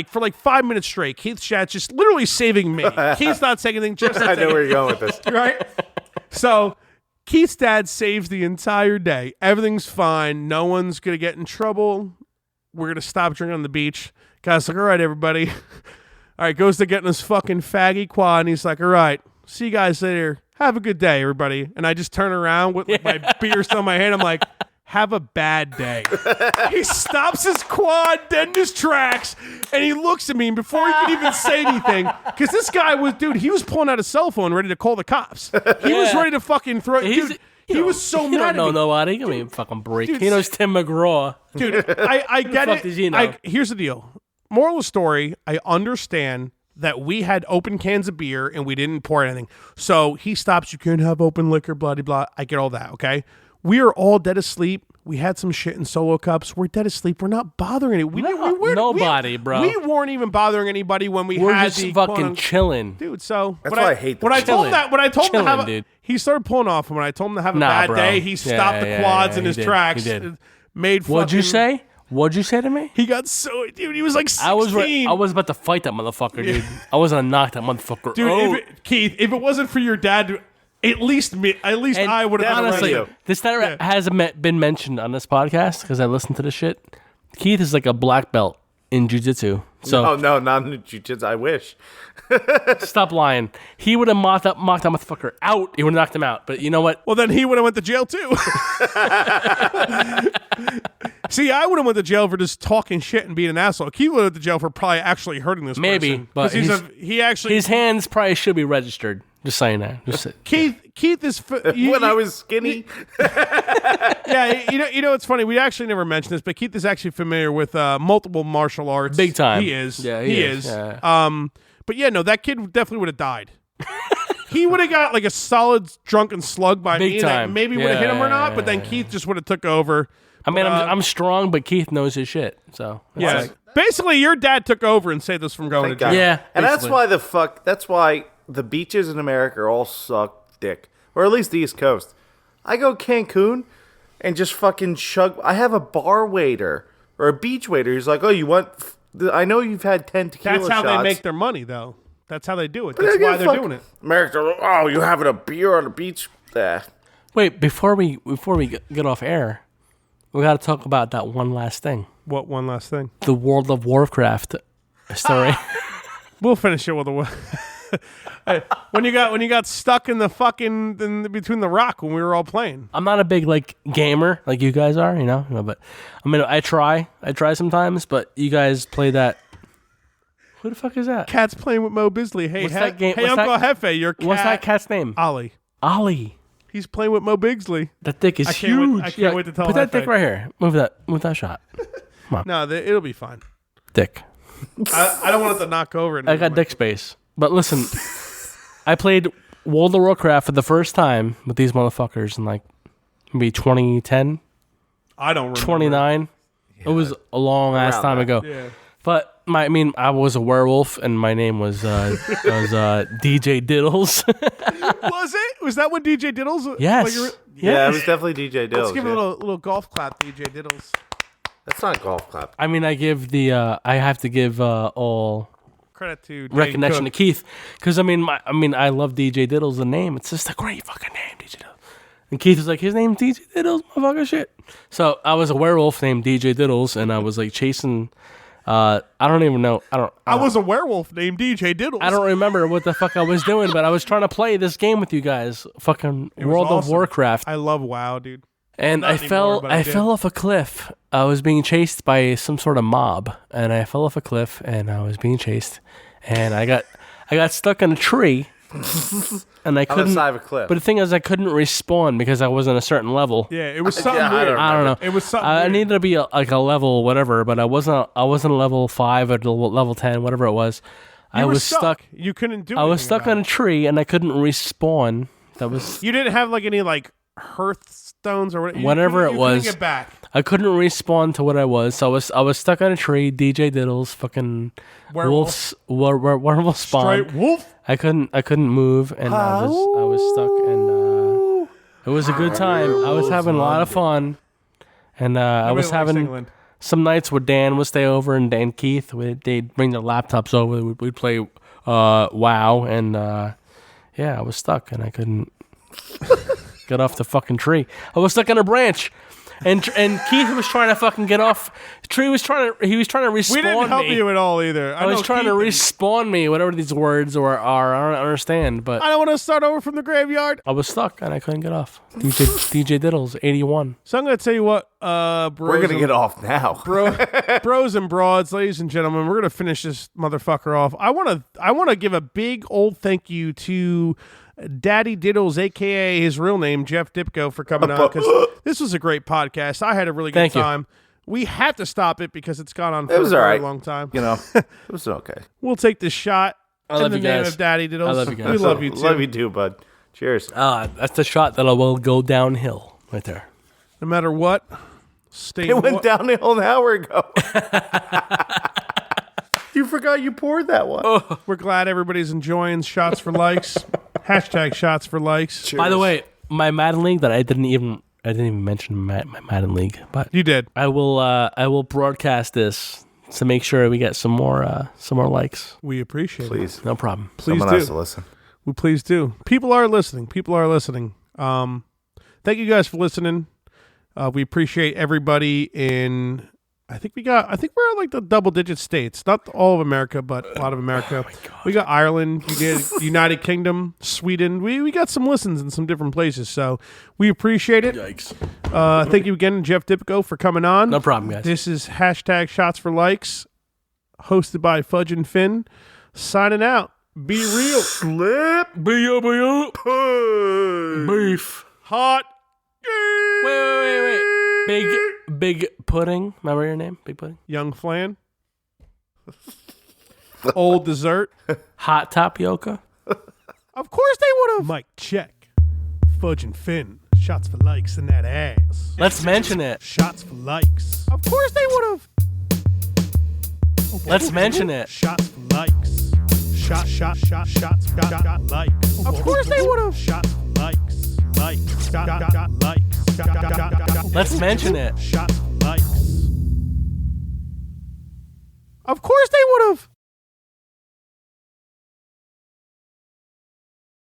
A: For 5 minutes straight. Keith's dad's just literally saving me. Keith's not saying anything. Just
C: I know where you're going with this.
A: Right? So Keith's dad saves the entire day. Everything's fine. No one's going to get in trouble. We're going to stop drinking on the beach. Guy's like, all right, everybody. All right, goes to getting his fucking faggy quad. And he's like, all right, see you guys later. Have a good day, everybody. And I just turn around with my beer still in my hand. I'm like, have a bad day. He stops his quad dead in his tracks, and he looks at me. And before he could even say anything, because this guy he was pulling out a cell phone ready to call the cops. He was ready to fucking throw it. Dude, he was so mad.
B: He don't
A: at
B: know
A: me.
B: nobody. Give me a fucking break.
A: Dude,
B: He knows Tim McGraw.
A: Dude, I get
B: fuck
A: it.
B: does he know?
A: Here's the deal. Moral of the story, I understand that we had open cans of beer and we didn't pour anything. So he stops, you can't have open liquor, blah, blah, blah. I get all that, okay? We are all dead asleep. We had some shit in solo cups. We're dead asleep. We're not bothering anyone.
B: Nobody, bro.
A: We weren't even bothering anybody when we
B: We're
A: had
B: just
A: the
B: fucking chilling.
A: Dude, so
C: That's why I hate
A: when I told him
B: Chilling.
A: when I told him to have
B: Chilling, dude.
A: he started pulling off, and when I told him to have a
B: Nah,
A: bad
B: bro.
A: day, he stopped the quads in his
B: he did.
A: tracks.
B: He did.
A: Made
B: What'd you
A: fucking-
B: say? What'd you say to me?
A: He got so dude. He was like 16.
B: I was about to fight that motherfucker, dude. I was gonna knock that motherfucker.
A: Dude, Keith, if it wasn't for your dad, at least I would have
B: honestly,
C: you.
B: this never hasn't been mentioned on this podcast because I listened to this shit. Keith is like a black belt in jiu-jitsu. So
C: No, not in jiu-jitsu. I wish.
B: stop lying. He would have mocked that motherfucker out. He would have knocked him out. But you know what?
A: Well, then he would have went to jail too. See, I would have went to jail for just talking shit and being an asshole. Keith would have went to jail for probably actually hurting this
B: Maybe,
A: person.
B: but
A: 'Cause he actually
B: his hands probably should be registered. Just saying that. Just
A: Keith is
C: When I was skinny.
A: yeah. You know, it's funny. We actually never mentioned this, but Keith is actually familiar with multiple martial arts.
B: Big time.
A: He is.
B: Yeah,
A: he is.
B: Yeah.
A: But yeah, no, that kid definitely would have died. He would have got like a solid drunken slug by
B: Big
A: me
B: time.
A: that maybe would have hit him or not, but then
B: Yeah.
A: Keith just would have took over.
B: I mean, I'm strong, but Keith knows his shit. So it's
A: Yeah.
B: like-
A: Basically, your dad took over and saved us from going
C: Thank
A: to
C: God.
A: jail.
B: Yeah,
C: And that's
B: basically.
C: that's why the beaches in America all suck dick. Or at least the East Coast. I go Cancun and just fucking chug. I have a bar waiter or a beach waiter who's like, oh, you want... I know you've had 10 tequila
A: That's how
C: shots.
A: they make their money, though. That's how they do it.
C: But
A: That's
C: I
A: why
C: give
A: they're
C: fuck-
A: doing it.
C: America, oh, you having a beer on the beach?
B: Wait, before we get off air, we got to talk about that one last thing.
A: What one last thing?
B: The World of Warcraft story.
A: We'll finish it with a Hey, when you got stuck in the fucking between the rock when we were all playing.
B: I'm not a big gamer like you guys are, but I mean I try sometimes, but you guys play that. Who the fuck is that?
A: Cat's playing with Moe Bisley. Hey,
B: What's that game?
A: Hey,
B: What's
A: Uncle
B: that-
A: Hefe, your cat.
B: What's that cat's name?
A: Ollie.
B: Ollie.
A: He's playing with Moe Biggs.
B: That dick is
A: I can't wait-
B: huge.
A: I can't wait to tell
B: Put that dick
A: Hefe.
B: right here. Move that shot.
A: No, it'll be fine.
B: Dick.
A: I don't want it to knock over.
B: I got dick space. But listen, I played World of Warcraft for the first time with these motherfuckers in like maybe 2010,
A: I don't remember.
B: 29. It was a long ass time ago.
A: Yeah.
B: But I was a werewolf, and my name was DJ Diddles.
A: Was it? Was that when DJ Diddles?
B: Yes.
C: Yeah, it was definitely DJ Diddles.
A: Let's give it a little golf clap, DJ Diddles.
C: That's not golf clap.
B: I mean, I have to give all
A: Credit to Dane
B: recognition to
A: Cook.
B: Keith, because I I love DJ Diddles, the name. It's just a great fucking name, DJ Diddles. And Keith was like, his name's DJ Diddles, motherfucker shit. So I was a werewolf named DJ Diddles, and I was like chasing. I don't even know.
A: I was a werewolf named DJ Diddles.
B: I don't remember what the fuck I was doing, but I was trying to play this game with you guys, fucking
A: was
B: World of
A: awesome.
B: Warcraft.
A: I love WoW, dude.
B: And
A: Not
B: I
A: anymore, but I did.
B: fell off a cliff. I was being chased by some sort of mob, and I fell off a cliff, and I was being chased, and I got stuck in a tree, and I
C: On the
B: couldn't.
C: side of a cliff.
B: But the thing is, I couldn't respawn because I wasn't a certain level.
A: Yeah, it was something
C: Yeah, I
A: weird.
C: don't
B: I don't know.
A: It was something
B: I
A: weird.
B: needed to be like a level whatever, but I wasn't a level 5 or level 10, whatever it was. I
A: You were
B: was stuck.
A: You couldn't do.
B: I was
A: anything
B: stuck
A: about
B: on a tree, and I couldn't respawn. That was.
A: it. You didn't have like any like hearthstones or whatever.
B: Whatever it
A: you
B: was.
A: Couldn't get back.
B: I couldn't respawn to what I was, so I was stuck on a tree. DJ Diddles, fucking
A: Werewolf.
B: werewolf spawn.
A: Straight wolf.
B: I couldn't move, and I was stuck, and it was a good time. I was having a lot of fun, and I was having some nights where Dan would stay over, and Dan Keith they'd bring their laptops over. We'd play WoW, and yeah, I was stuck, and I couldn't get off the fucking tree. I was stuck on a branch. And Keith was trying to fucking get off. Tree was trying to respawn me.
A: We didn't help you at all either.
B: I was
A: know
B: trying to
A: Keith-
B: respawn me, whatever these words are. I don't understand, but
A: I don't want to start over from the graveyard.
B: I was stuck and I couldn't get off. DJ Diddles, 81.
A: So I'm gonna tell you what, bros.
C: We're going to get off now.
A: Bros and broads, ladies and gentlemen, we're gonna finish this motherfucker off. I wanna give a big old thank you to Daddi Diddles, aka his real name, Jeff Dipko, for coming on, because this was a great podcast. I had a really good
B: Thank you.
A: time. We had to stop it because it's gone on for
C: It was
A: a
C: all
A: very
C: right.
A: long time.
C: You know, it was okay.
A: We'll take this shot
B: I love
A: in the
B: you
A: name
B: guys.
A: of Daddi Diddles.
B: I love you guys.
A: We love you too.
C: Love you too, bud. Cheers.
B: That's the shot that will go downhill right there.
A: No matter what, stay.
C: It went downhill an hour ago. You forgot you poured that one.
A: We're glad everybody's enjoying Shots for Likes. Hashtag Shots for Likes.
B: By the way, my Madden League that I didn't even mention my Madden League, but
A: You did.
B: I will broadcast this to make sure we get some more likes.
A: We appreciate it.
C: Please.
B: No problem.
A: Please
C: Someone
A: do.
C: has to listen.
A: Well, please do. People are listening. Thank you guys for listening. We appreciate everybody in. I think we're at like the double-digit states. Not all of America, but a lot of America. We got Ireland, United Kingdom, Sweden. We got some listens in some different places, so we appreciate it.
B: Yikes.
A: Thank you again, Jeff Dipko, for coming on.
B: No problem, guys.
A: This is hashtag Shots for Likes, hosted by Fudge and Finn. Signing out. Be real.
C: Slip.
B: Beef.
A: Hot.
B: Wait. Big Pudding. Remember your name? Big Pudding?
A: Young Flan. Old Dessert.
B: Hot Tapioca.
A: Of course they would have. Mike, check. Fudge and Finn. Shots for likes in that ass.
B: Let's mention it.
A: Shots for likes. Of course they would have.
B: Let's mention it.
A: Shots for likes. Shots for likes. Of course they would have. Shots for likes. Likes.
B: Let's mention it.
A: Shots for likes. Of course they would have.